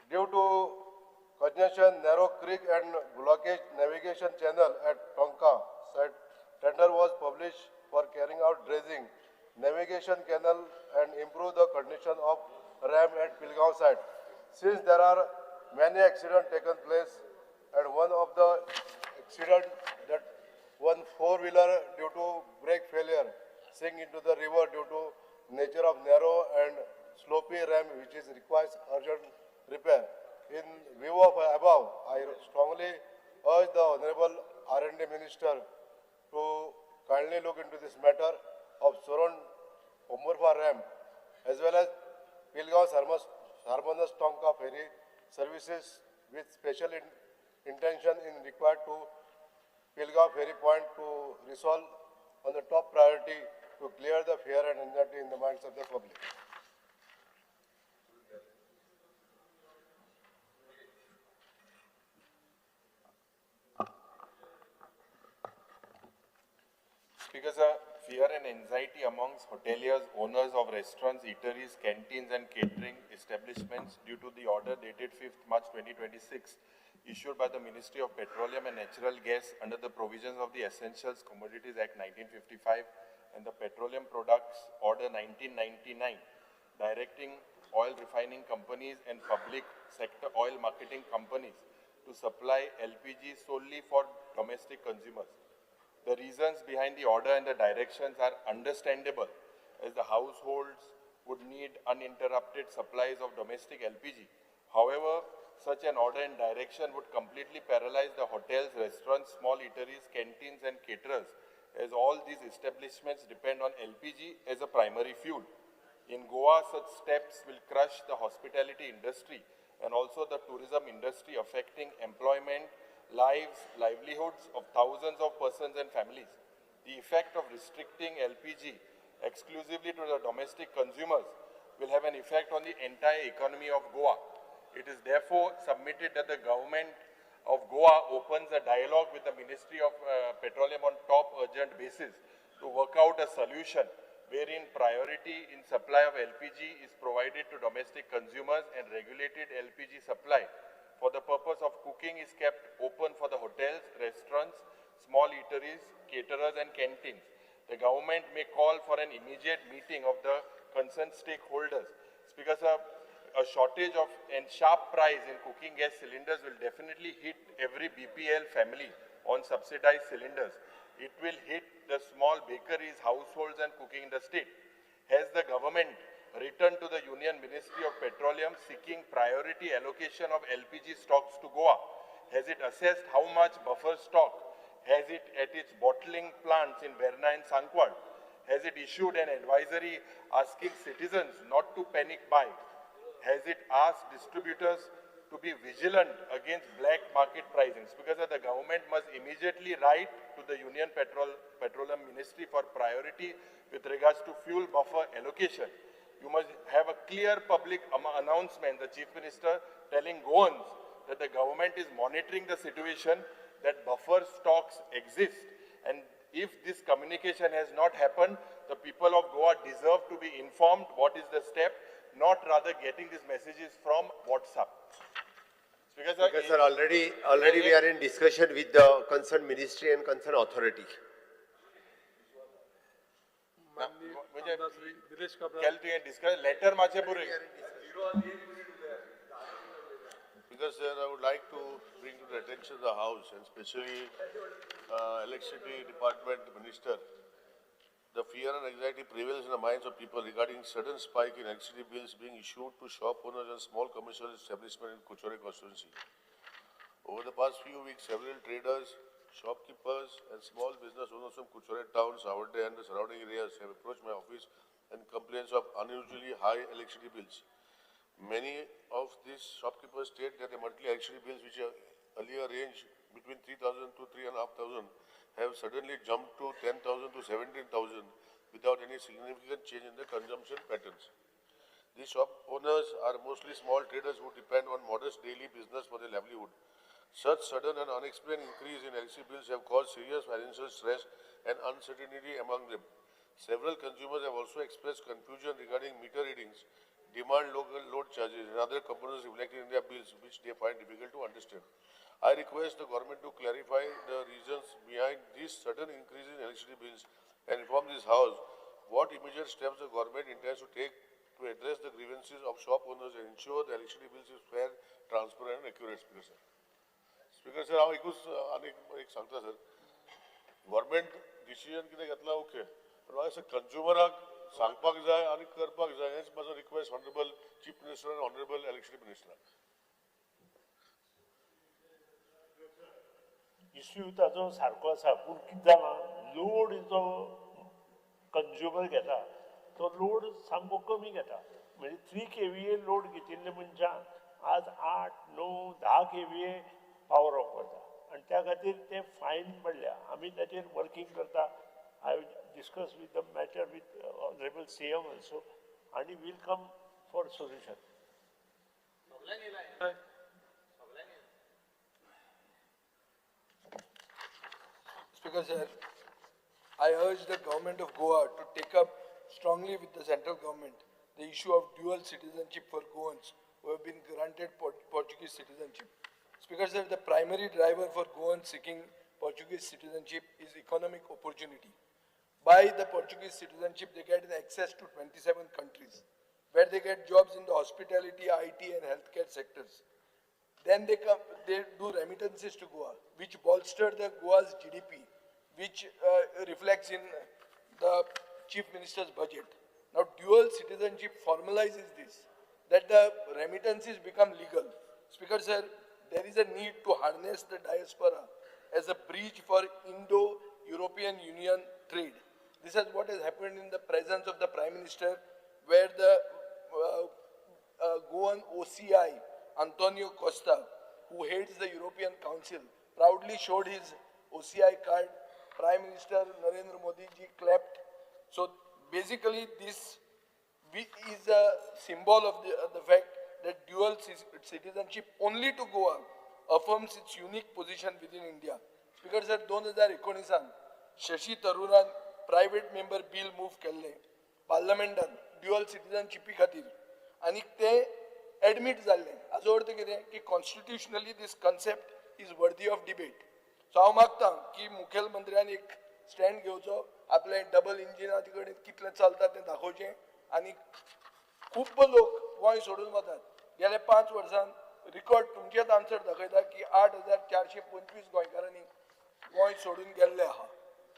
[SPEAKER 13] due to congestion, narrow creek and blockage navigation channel at Tonka site, tender was published for carrying out dredging, navigation canal and improve the condition of ram at Pilgaon site. Since there are many accidents taken place, and one of the accident that one four-wheeler due to brake failure sink into the river due to nature of narrow and slopy ram which is requires urgent repair. In view of above, I strongly urge the Honorable R&D Minister to kindly look into this matter of Soron Omurfa Ram as well as Pilgaon Sarmanas Tonka ferry services with special intention in required to Pilgaon ferry point to resolve on the top priority to clear the fear and anxiety in the minds of the public.
[SPEAKER 11] Speaker, sir, fear and anxiety amongst hoteliers, owners of restaurants, eateries, canteens and catering establishments due to the order dated 5th March 2026 issued by the Ministry of Petroleum and Natural Gas under the provisions of the Essentials Commodities Act 1955 and the Petroleum Products Order 1999, directing oil refining companies and public sector oil marketing companies to supply LPG solely for domestic consumers. The reasons behind the order and the directions are understandable, as the households would need uninterrupted supplies of domestic LPG. However, such an order and direction would completely paralyze the hotels, restaurants, small eateries, canteens and caterers, as all these establishments depend on LPG as a primary fuel. In Goa, such steps will crush the hospitality industry and also the tourism industry, affecting employment, livelihoods of thousands of persons and families. The effect of restricting LPG exclusively to the domestic consumers will have an effect on the entire economy of Goa. It is therefore submitted that the government of Goa opens a dialogue with the Ministry of Petroleum on top urgent basis to work out a solution wherein priority in supply of LPG is provided to domestic consumers and regulated LPG supply for the purpose of cooking is kept open for the hotels, restaurants, small eateries, caterers and canteens. The government may call for an immediate meeting of the concerned stakeholders. Speaker, sir, a shortage of and sharp price in cooking gas cylinders will definitely hit every BPL family on subsidized cylinders. It will hit the small bakeries, households and cooking in the state. Has the government returned to the Union Ministry of Petroleum seeking priority allocation of LPG stocks to Goa? Has it assessed how much buffer stock has it at its bottling plants in Verna and Sankwal? Has it issued an advisory asking citizens not to panic buy? Has it asked distributors to be vigilant against black market pricing? Because the government must immediately write to the Union Petroleum Ministry for priority with regards to fuel buffer allocation. You must have a clear public announcement, the Chief Minister telling Goans that the government is monitoring the situation, that buffer stocks exist. And if this communication has not happened, the people of Goa deserve to be informed what is the step, not rather getting these messages from WhatsApp. Speaker,
[SPEAKER 13] Sir, already we are in discussion with the concerned ministry and concerned authority.
[SPEAKER 11] Letter
[SPEAKER 9] Because sir, I would like to bring to the attention of the House and especially Electricity Department Minister. The fear and anxiety prevails in the minds of people regarding sudden spike in electricity bills being issued to shop owners and small commercial establishments in Kuchore constituency. Over the past few weeks, several traders, shopkeepers and small business owners from Kuchore town, Savarde and the surrounding areas have approached my office and complaints of unusually high electricity bills. Many of these shopkeepers state that the monthly electricity bills, which earlier ranged between 3,000 to 3,500, have suddenly jumped to 10,000 to 17,000 without any significant change in the consumption patterns. These shop owners are mostly small traders who depend on modest daily business for their livelihood. Such sudden and unexplained increase in electricity bills have caused serious financial stress and uncertainty among them.
[SPEAKER 11] Several consumers have also expressed confusion regarding meter readings, demand local load charges, and other components reflected in their bills, which they find difficult to understand. I request the government to clarify the reasons behind this sudden increase in electricity bills and inform this House what immediate steps the government intends to take to address the grievances of shop owners and ensure the electricity bills is fair, transparent, and accurate. Speaker sir. Speaker sir, हांव एक सांगता sir. Government decision कितें घेतला okay, पण म्हाका असं कंज्युमराक सांगपाक जाय आनी करपाक जाय. हेच म्हाजो रिक्वेस्ट ऑनरेबल चीफ मिनिस्टर आनी ऑनरेबल इलेक्ट्रिसिटी मिनिस्टर.
[SPEAKER 4] इश्यू ताजो सारको आसा, पूण कितें जालां, लोड जो कंज्युमर घेता तो लोड सामको कमी घेता. म्हणजे 3 kVA लोड घेतिल्ले मनशाक आज 8, 9, 10 kVA पावर ऑफ करता आनी त्या खातीर ते फायन पडल्या. आमी ताचेर वर्किंग करता. I discuss with the matter with honourable CM also आनी will come for solution.
[SPEAKER 17] Speaker sir, I urge the government of Goa to take up strongly with the central government the issue of dual citizenship for Goans who have been granted Portuguese citizenship. Speaker sir, the primary driver for Goans seeking Portuguese citizenship is economic opportunity. By the Portuguese citizenship, they get access to 27 countries, where they get jobs in the hospitality, IT and healthcare sectors. Then they do remittances to Goa, which bolster the Goa's GDP, which reflects in the Chief Minister's budget. Now, dual citizenship formalizes this, that the remittances become legal. Speaker sir, there is a need to harness the diaspora as a bridge for Indo-European Union trade. This is what has happened in the presence of the Prime Minister, where the Goan OCI, Antonio Costa, who heads the European Council, proudly showed his OCI card. Prime Minister Narendra Modi ji clapped. So basically this is a symbol of the fact that dual citizenship only to Goa affirms its unique position within India. Speaker sir, 2019 Shashi Tharuran private member bill move केल्ले पार्लमेंटान dual citizenship खातीर आनी ते admit जाल्ले. हाचो अर्थ कितें की constitutionally this concept is worthy of debate. So हांव मागतां की मुखेलमंत्र्यान एक स्टँड घेवचो, आपले डबल इंजिनाचे कडेन कितले चलता तें दाखोवचें आनी खूब लोक गोंय सोडून वतात. गेल्या 5 वर्सांत रिकॉर्ड तुमचेच आन्सर दाखयता की 8,425 गोंयकारांनी गोंय सोडून गेल्ले आहा.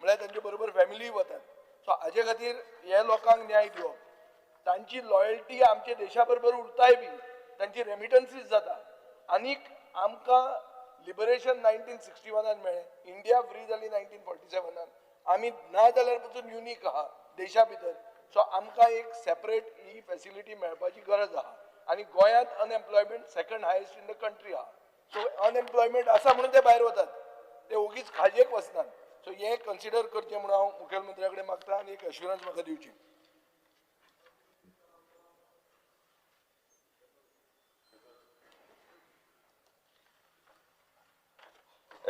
[SPEAKER 17] म्हळ्यार तांचे बरोबर फॅमिली वतात. सो हाजे खातीर हे लोकांक न्याय दिवप, तांची लॉयल्टी आमच्या देशा बरोबर उरताय बी, तांची रेमिटन्सीस जाता. आनीक आमकां लिबरेशन 1961 मेळ्ळें, इंडिया फ्री जाली 1947. आमी ना जाल्यार पसून युनीक आहा देशा भितर. सो आमकां एक सेपरेट ही फॅसिलिटी मेळपाची गरज आहा. आनी गोंयांत unemployment second highest in the country आहा. सो अनएम्प्लॉयमेंट आसा म्हणून ते भायर वतात, ते ओगीच खाजेक वचनात. सो हें कन्सिडर करचें म्हणून हांव मुखेलमंत्र्या कडेन मागता आनी एक एश्युरन्स म्हाका दिवची.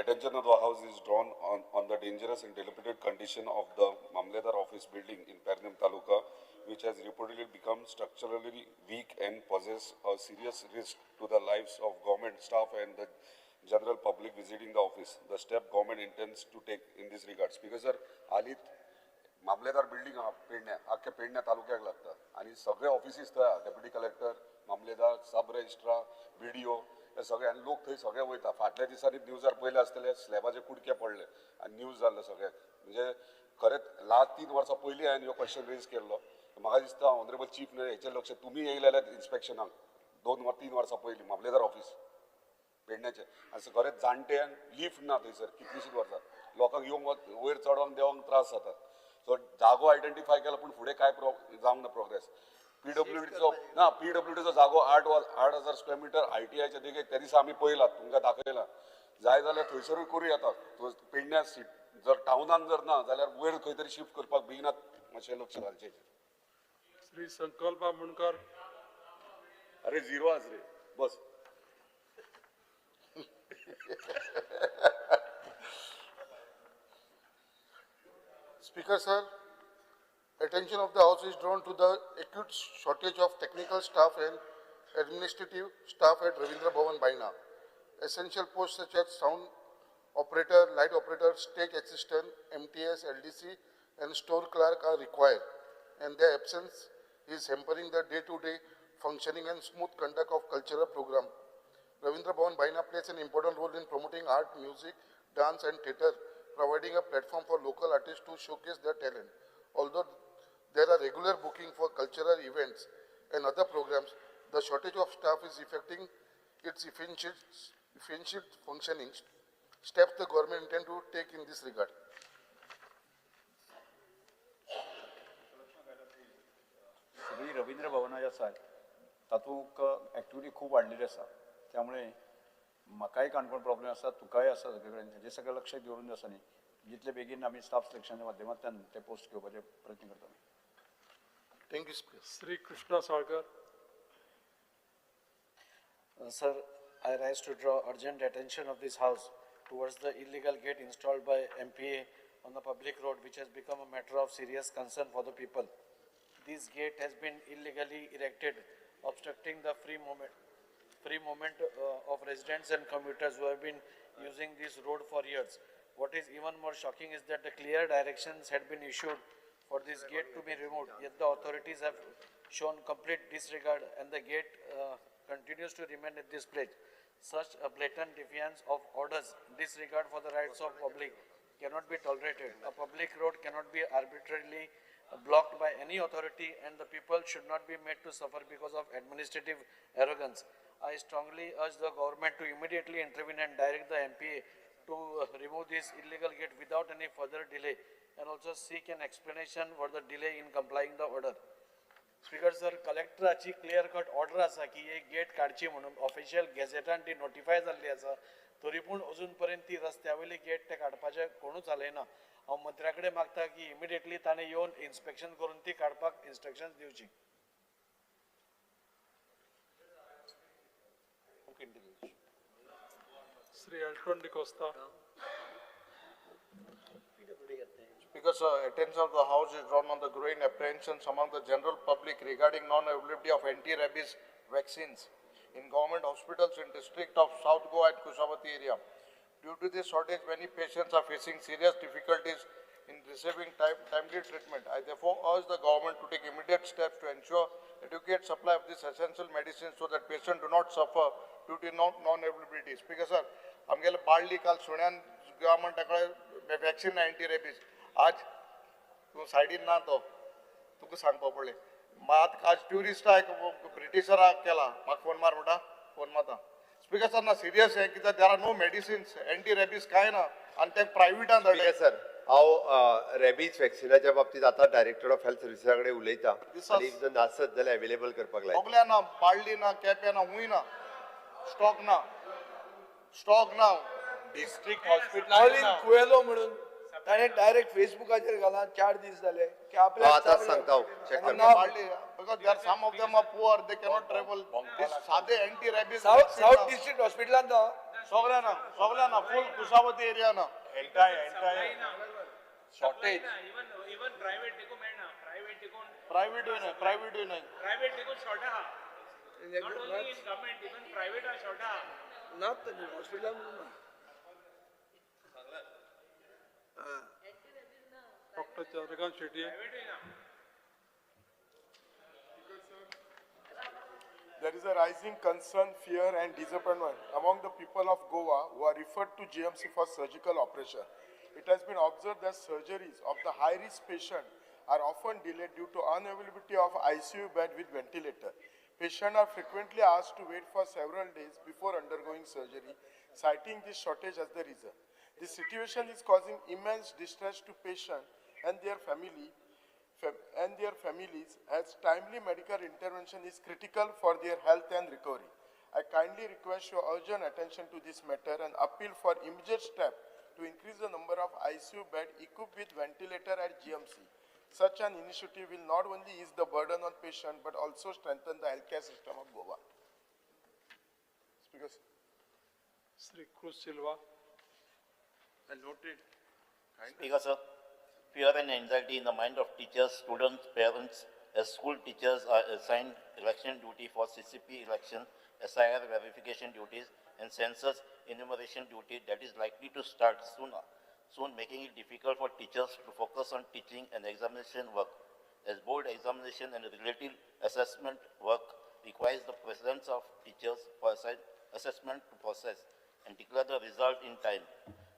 [SPEAKER 18] Attention of the House is drawn on the dangerous and dilapidated condition of the Mamledar office building in Pernem Taluka, which has reportedly become structurally weak and poses a serious risk to the lives of government staff and the general public visiting the office. The step government intends to take in this regard. Speaker sir, हालींच मामलेदार building आहा पेडण्या, आख्या पेडण्या तालुक्याक लागता आनी सगळे offices थंय, डेप्युटी कलेक्टर, मामलेदार, सब रजिस्ट्रार, BDO, हे सगळे आनी लोक थंय सगळे वयता. फाटल्या दिसांनी न्यूजार पयले आसतले स्लॅबाचे कुडके पडले आनी न्यूज जाल्ले सगळ्याक. म्हणजे खरेंच लास्ट 3 वर्सां पयलीं हांवें ह्यो क्वेश्चन रेज केल्लो. म्हाका दिसता ऑनरेबल चीफ हेचेर लक्ष तुमी येयले जाल्यार इन्स्पेक्शनाक 2-3 वर्सां पयलीं मामलेदार ऑफिस पेडण्याचें. आनी खरेंच जाणटे आनी लिफ्ट ना थंयसर कितलींशींच वर्सां. लोकांक येवंक वयर चडोंक देंवंक त्रास जातात. सो जागो आयडेंटिफाय केला पूण फुडें कांय जावंक ना प्रोग्रेस. PWDचो जागो 8,000 स्क्वेअर मिटर ITIच्या देगेक त्या दिसा आमी पळयलात, तुमकां दाखयला. जाय जाल्यार थंयसरूय करूं येता. पेडण्या सीट जर टाउनान जर ना जाल्यार वयर खंय तरी शिफ्ट करपाक बेगिनात मातशें लक्ष घालचें.
[SPEAKER 14] श्री संकल्प आमोणकर.
[SPEAKER 18] अरे 0 आज रे बस.
[SPEAKER 19] Speaker sir, attention of the House is drawn to the acute shortage of technical staff and administrative staff at Ravindra Bhavan, Baina. Essential posts such as sound operator, light operator, stage assistant, MTS, LDC, and store clerk are required, and their absence is hampering the day-to-day functioning and smooth conduct of cultural program. Ravindra Bhavan, Baina plays an important role in promoting art, music, dance, and theatre, providing a platform for local artists to showcase their talent. Although there are regular booking for cultural events and other programs, the shortage of staff is affecting its efficient functioning. Steps the government intend to take in this regard.
[SPEAKER 15] सगळी रवींद्र भवनां जी आसात तातूंत activity खूब वाडलेली आसा त्यामुळे म्हाकाय Canacona problem आसा तुकाय आसा सगळे कडेन हेजेर सगळें लक्ष दवरून आसा न्ही जितले बेगीन आमी स्टाफ सिलेक्शनाच्या माध्यमांतल्यान ते पोस्ट घेवपाचे प्रयत्न करता.
[SPEAKER 19] Thank you,
[SPEAKER 14] Sri Krishna Sagar.
[SPEAKER 20] Sir, I rise to draw urgent attention of this House towards the illegal gate installed by MPA on the public road, which has become a matter of serious concern for the people. This gate has been illegally erected, obstructing the free movement of residents and commuters who have been using this road for years. What is even more shocking is that the clear directions had been issued for this gate to be removed, yet the authorities have shown complete disregard and the gate continues to remain at this place. Such a blatant defiance of orders, disregard for the rights of public cannot be tolerated. A public road cannot be arbitrarily blocked by any authority, and the people should not be made to suffer because of administrative arrogance. I strongly urge the government to immediately intervene and direct the MPA to remove this illegal gate without any further delay, and also seek an explanation for the delay in complying the order. Speaker sir, कलेक्टराची clear cut order आसा की एक gate काडची म्हणून official गॅझेटान ती notify जाल्ली आसा, तरी पूण अजून पर्यंत ती रस्त्यावयली गेट ते काडपाचे कोणूच जालेना. हांव मंत्र्या कडेन मागता की इमिडिएटली ताणें येवन इन्स्पेक्शन करून ती काडपाक इन्स्ट्रक्शन्स दिवची.
[SPEAKER 14] Sri Elton Di Costa.
[SPEAKER 17] Because attention of the House is drawn on the growing apprehensions among the general public regarding non-availability of anti-rabies vaccines in government hospitals in district of South Goa and Kushavati area. Due to this shortage, many patients are facing serious difficulties in receiving timely treatment. I therefore urge the government to take immediate steps to ensure adequate supply of these essential medicines so that patients do not suffer due to non-availability. Speaker sir, आमगेले बाळली काल सुण्यान गव्हर्मेंटाकडे vaccine anti-rabies आज तूं सायडीन ना तो तुका सांगपा पडलें. मात आज ट्युरिस्टाक ब्रिटिशराक केला म्हाका फोन मार म्हणटा फोन मारता. स्पीकर सर ना सिरियस हे कित्याक there are no medicines anti rabies कांय ना आनी ते प्रायवेटान धाडले.
[SPEAKER 13] सर हांव रेबीज वॅक्सिनाच्या बाबतींत आतां डायरेक्टर ऑफ हेल्थ सर्विसा कडेन उलयता आनी जर नासत जाल्यार अवेलेबल करपाक लायता.
[SPEAKER 17] सगळ्या ना बाळली ना केप्यां ना हुंय ना स्टॉक ना
[SPEAKER 16] district hospital
[SPEAKER 17] all in Coelho म्हणून ताणें डायरेक्ट फेसबुकाचेर घाला 4 दीस जाले की आपल्या
[SPEAKER 13] आतां सांगता
[SPEAKER 17] because there are some of them are poor, they cannot travel. This साधे anti-rabies
[SPEAKER 16] साउथ डिस्ट्रिक्ट हॉस्पिटलान
[SPEAKER 17] सगळ्या ना फुल कुशावती एरिया ना
[SPEAKER 16] एंटायर शॉर्टेज
[SPEAKER 2] इवन प्राइवेट देखो मेळना
[SPEAKER 17] प्राइवेट नाही
[SPEAKER 2] प्राइवेट देखो शॉर्ट आहा not only in government even private are short आहा
[SPEAKER 17] not hospital
[SPEAKER 14] Dr. Chandrakant Shetty.
[SPEAKER 19] There is a rising concern, fear and disappointment among the people of Goa who are referred to GMC for surgical operation. It has been observed that surgeries of the high-risk patient are often delayed due to unavailability of ICU bed with ventilator. Patients are frequently asked to wait for several days before undergoing surgery, citing this shortage as the reason. This situation is causing immense distress to patients and their families, as timely medical intervention is critical for their health and recovery. I kindly request your urgent attention to this matter and appeal for immediate step to increase the number of ICU beds equipped with ventilator at GMC. Such an initiative will not only ease the burden on patients but also strengthen the healthcare system of Goa. Speaker.
[SPEAKER 14] Sri Cruz Silva.
[SPEAKER 16] I noted.
[SPEAKER 8] Speaker sir,
[SPEAKER 21] fear and anxiety in the mind of teachers, students, parents, as school teachers are assigned election duty for CCP election, SIR verification duties, and census enumeration duty that is likely to start soon making it difficult for teachers to focus on teaching and examination work, as board examination and relative assessment work requires the presence of teachers for assessment to process and declare the result in time.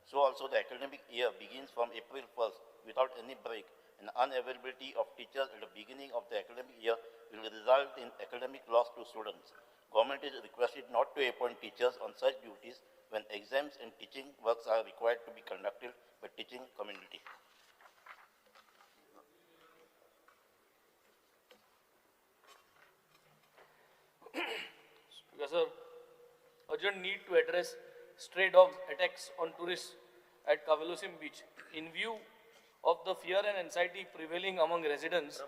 [SPEAKER 21] So also the academic year begins from April 1st without any break, and unavailability of teachers at the beginning of the academic year will result in academic loss to students. Government is requested not to appoint teachers on such duties when exams and teaching works are required to be conducted by teaching community.
[SPEAKER 2] Speaker sir, urgent need to address stray dog attacks on tourists at Kavalosim Beach. In view of the fear and anxiety prevailing among residents,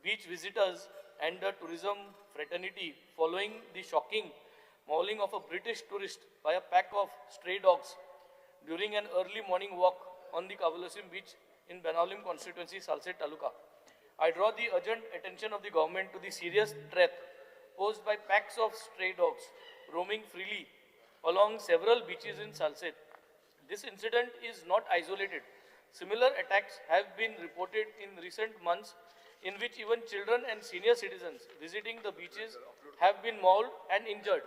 [SPEAKER 2] beach visitors and the tourism fraternity following the shocking mauling of a British tourist by a pack of stray dogs during an early morning walk on the Kavalosim Beach in Benaulim constituency, Salsett Taluka. I draw the urgent attention of the government to the serious threat posed by packs of stray dogs roaming freely along several beaches in Salsett. This incident is not isolated. Similar attacks have been reported in recent months in which even children and senior citizens visiting the beaches have been mauled and injured.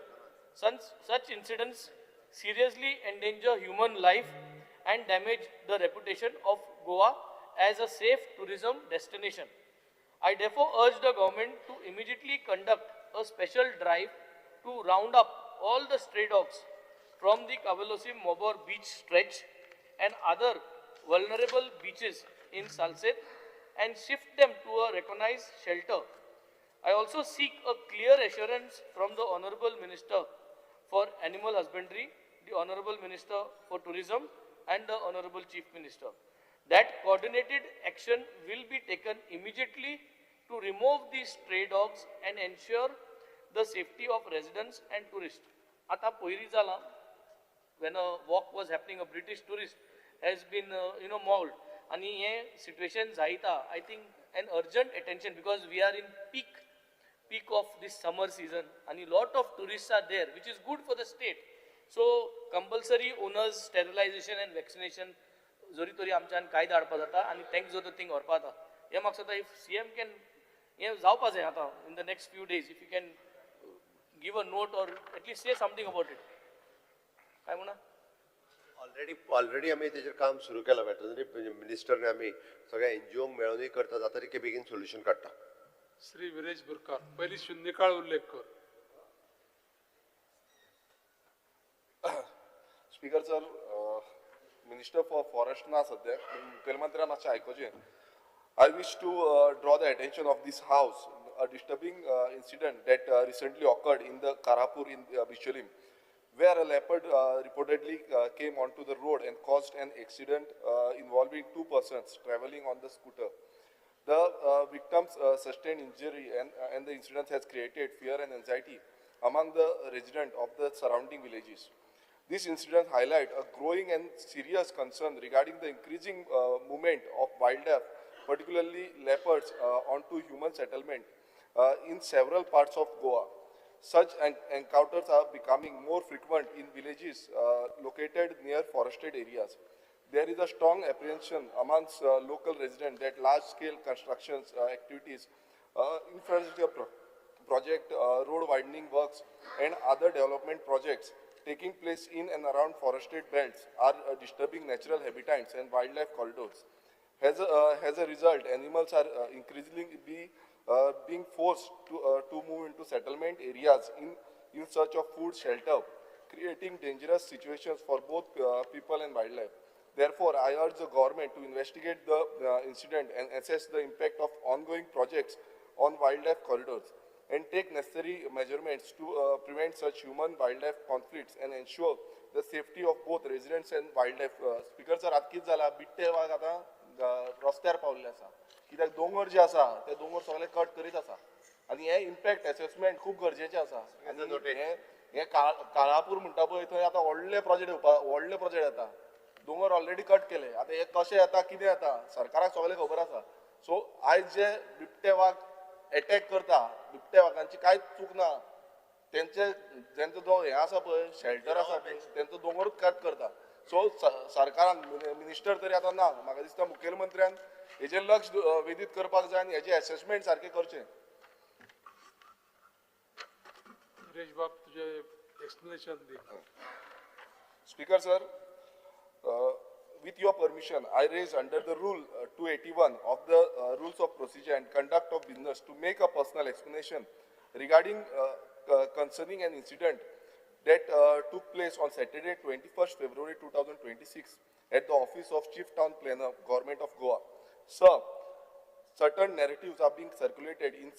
[SPEAKER 2] Such incidents seriously endanger human life and damage the reputation of Goa as a safe tourism destination. I therefore urge the government to immediately conduct a special drive to round up all the stray dogs from the Kavalosim Mobor beach stretch and other vulnerable beaches in Salsett and shift them to a recognized shelter. I also seek a clear assurance from the Honorable Minister for Animal Husbandry, the Honorable Minister for Tourism and the Honorable Chief Minister that coordinated action will be taken immediately to remove these stray dogs and ensure the safety of residents and tourists. Ata poiri zala, when a walk was happening, a British tourist has been mauled. And this situation zaita, I think an urgent attention because we are in peak of this summer season and a lot of tourists are there, which is good for the state. So compulsory owners sterilization and vaccination जोरी तोरी आमच्यान कायदो हाडपा जाता आनी तेंक जो तो thing व्हरपा जाता हे म्हाका दिसता इफ CM can हे जावपा जाय आतां in the next few days if you can give a note or at least say something about it. काय म्हणा
[SPEAKER 13] ऑलरेडी आम्ही तेजेर काम सुरू केलां वेटरनरी मिनिस्टरने आमी सगळ्या NGOंक मेळोनूय करता जाता तितके बेगीन सोल्युशन काडटा.
[SPEAKER 14] श्री विरेश बुरकार पयली शुन्यकाळ उल्लेख कर.
[SPEAKER 9] Speaker sir, minister for forest ना सध्या मुखेलमंत्र्यान मातशें आयकोचें. I wish to draw the attention of this house a disturbing incident that recently occurred in the Karapur in Bicholim, where a leopard reportedly came onto the road and caused an accident involving two persons traveling on the scooter. The victims sustained injury and the incident has created fear and anxiety among the residents of the surrounding villages. This incident highlights a growing and serious concern regarding the increasing movement of wildlife, particularly leopards, onto human settlement in several parts of Goa. Such encounters are becoming more frequent in villages located near forested areas. There is a strong apprehension amongst local residents that large-scale constructions activities, infrastructure project, road widening works, and other development projects taking place in and around forested belts are disturbing natural habitats and wildlife corridors. As a result, animals are increasingly being forced to move into settlement areas in search of food, shelter, creating dangerous situations for both people and wildlife. Therefore, I urge the government to investigate the incident and assess the impact of ongoing projects on wildlife corridors and take necessary measurements to prevent such human-wildlife conflicts and ensure the safety of both residents and wildlife. Speaker sir, आत कित जाला बिट्टे वाघ आता रस्त्यार पावल्ले आसा कित्याक दोंगर जे आसा ते दोंगर सगळे कट करीत आसा आनी हे इम्पॅक्ट असेसमेंट खूब गरजेचें आसा आनी हे काळापूर म्हणटा पळय थंय आतां व्हडले प्रोजेक्ट येता
[SPEAKER 19] दोंगर ऑलरेडी कट केले. आता हे कशें येता कितें येता सरकाराक सगळें खबर आसा. सो आयज जे बिबटे वाघ अटॅक करता, बिबटे वाघांची कांयच चूक ना. तेंचो जो हे आसा पळय शेल्टर आसा पळय तेंचो दोंगरूच कट करता. सो सरकारान मिनिस्टर तरी आतां ना, म्हाका दिसता मुखेलमंत्र्यान हेजेर लक्ष वेधीत करपाक जाय आनी हेजे असेसमेंट सारकें करचें.
[SPEAKER 14] सुरेश बाब तुझे explanation the.
[SPEAKER 19] Speaker sir, with your permission, I raise under the rule 281 of the rules of procedure and conduct of business to make a personal explanation regarding concerning an incident that took place on Saturday 21st February 2026 at the office of Chief Town Planner, Government of Goa. Sir, certain narratives are being circulated in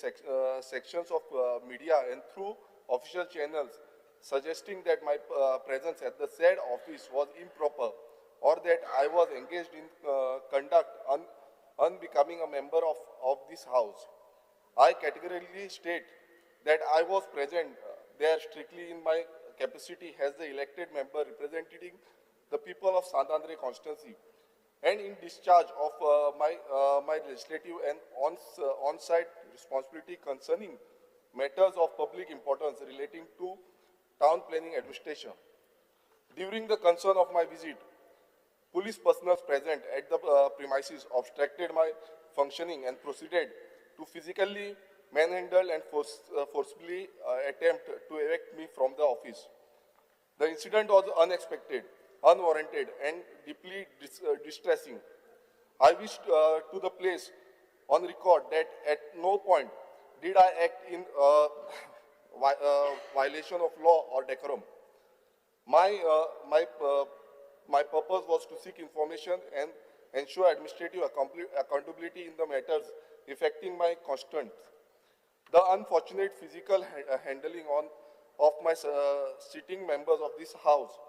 [SPEAKER 19] sections of media and through official channels suggesting that my presence at the said office was improper or that I was engaged in conduct unbecoming a member of this house. I categorically state that I was present there strictly in my capacity as the elected member representing the people of Sant Andre constituency and in discharge of my legislative and on-site responsibility concerning matters of public importance relating to town planning administration. During the concern of my visit, police personnel present at the premises obstructed my functioning and proceeded to physically manhandle and forcibly attempt to evict me from the office. The incident was unexpected, unwarranted and deeply distressing. I wish to the place on record that at no point did I act in violation of law or decorum. My purpose was to seek information and ensure administrative accountability in the matters affecting my constituents. The unfortunate physical handling of my sitting members of this house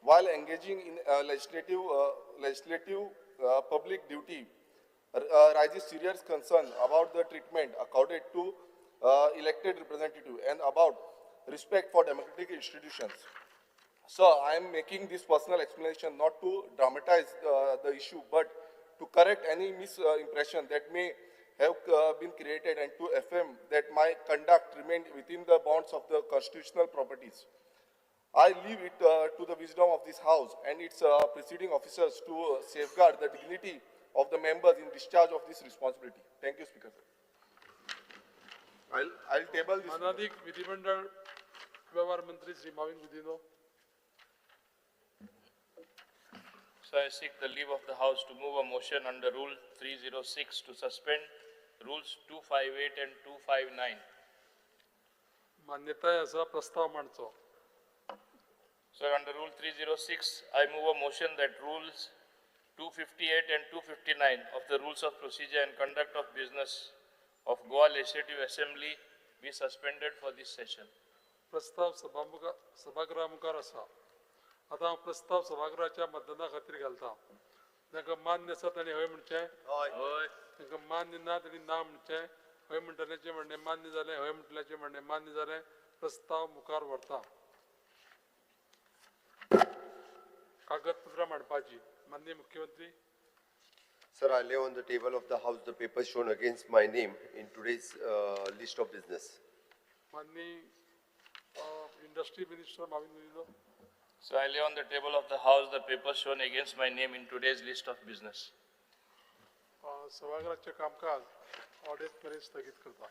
[SPEAKER 19] while engaging in legislative public duty raises serious concern about the treatment accorded to elected representative and about respect for democratic institutions. So I am making this personal explanation not to dramatize the issue but to correct any misimpression that may have been created and to affirm that my conduct remained within the bounds of the constitutional properties. I leave it to the wisdom of this House and its preceding officers to safeguard the dignity of the members in discharge of this responsibility. Thank you, Speaker. I'll table this.
[SPEAKER 14] मानाधिक विधिमंडळ व्यवहार मंत्री Shri Mauvin Godinho.
[SPEAKER 12] So I seek the leave of the House to move a motion under Rule 306 to suspend Rules 258 and 259.
[SPEAKER 14] मान्यताय असा प्रस्ताव मांडचो.
[SPEAKER 12] So under Rule 306, I move a motion that Rules 258 and 259 of the Rules of Procedure and Conduct of Business of Goa Legislative Assembly be suspended for this session.
[SPEAKER 14] प्रस्ताव सभागृहामुखार आसा. आता हांव प्रस्ताव सभागृहाच्या मतदाना खातीर घालता. तांकां मान्य आसा ताणें हय म्हणचें.
[SPEAKER 12] हय.
[SPEAKER 14] तांकां मान्य ना ताणें ना म्हणचें. हय म्हणटल्याचें म्हणणें मान्य जालें, हय म्हणटल्याचें म्हणणें मान्य जालें. प्रस्ताव मुखार व्हरता. कागदपत्रां मांडपाची. माननीय मुख्यमंत्री.
[SPEAKER 13] Sir, I lay on the table of the House the papers shown against my name in today's list of business.
[SPEAKER 14] माननीय industry minister Mauvin Godinho.
[SPEAKER 12] So I lay on the table of the House the papers shown against my name in today's list of business.
[SPEAKER 14] सभागृहाचे कामकाज audit मेरेन स्थगीत करता.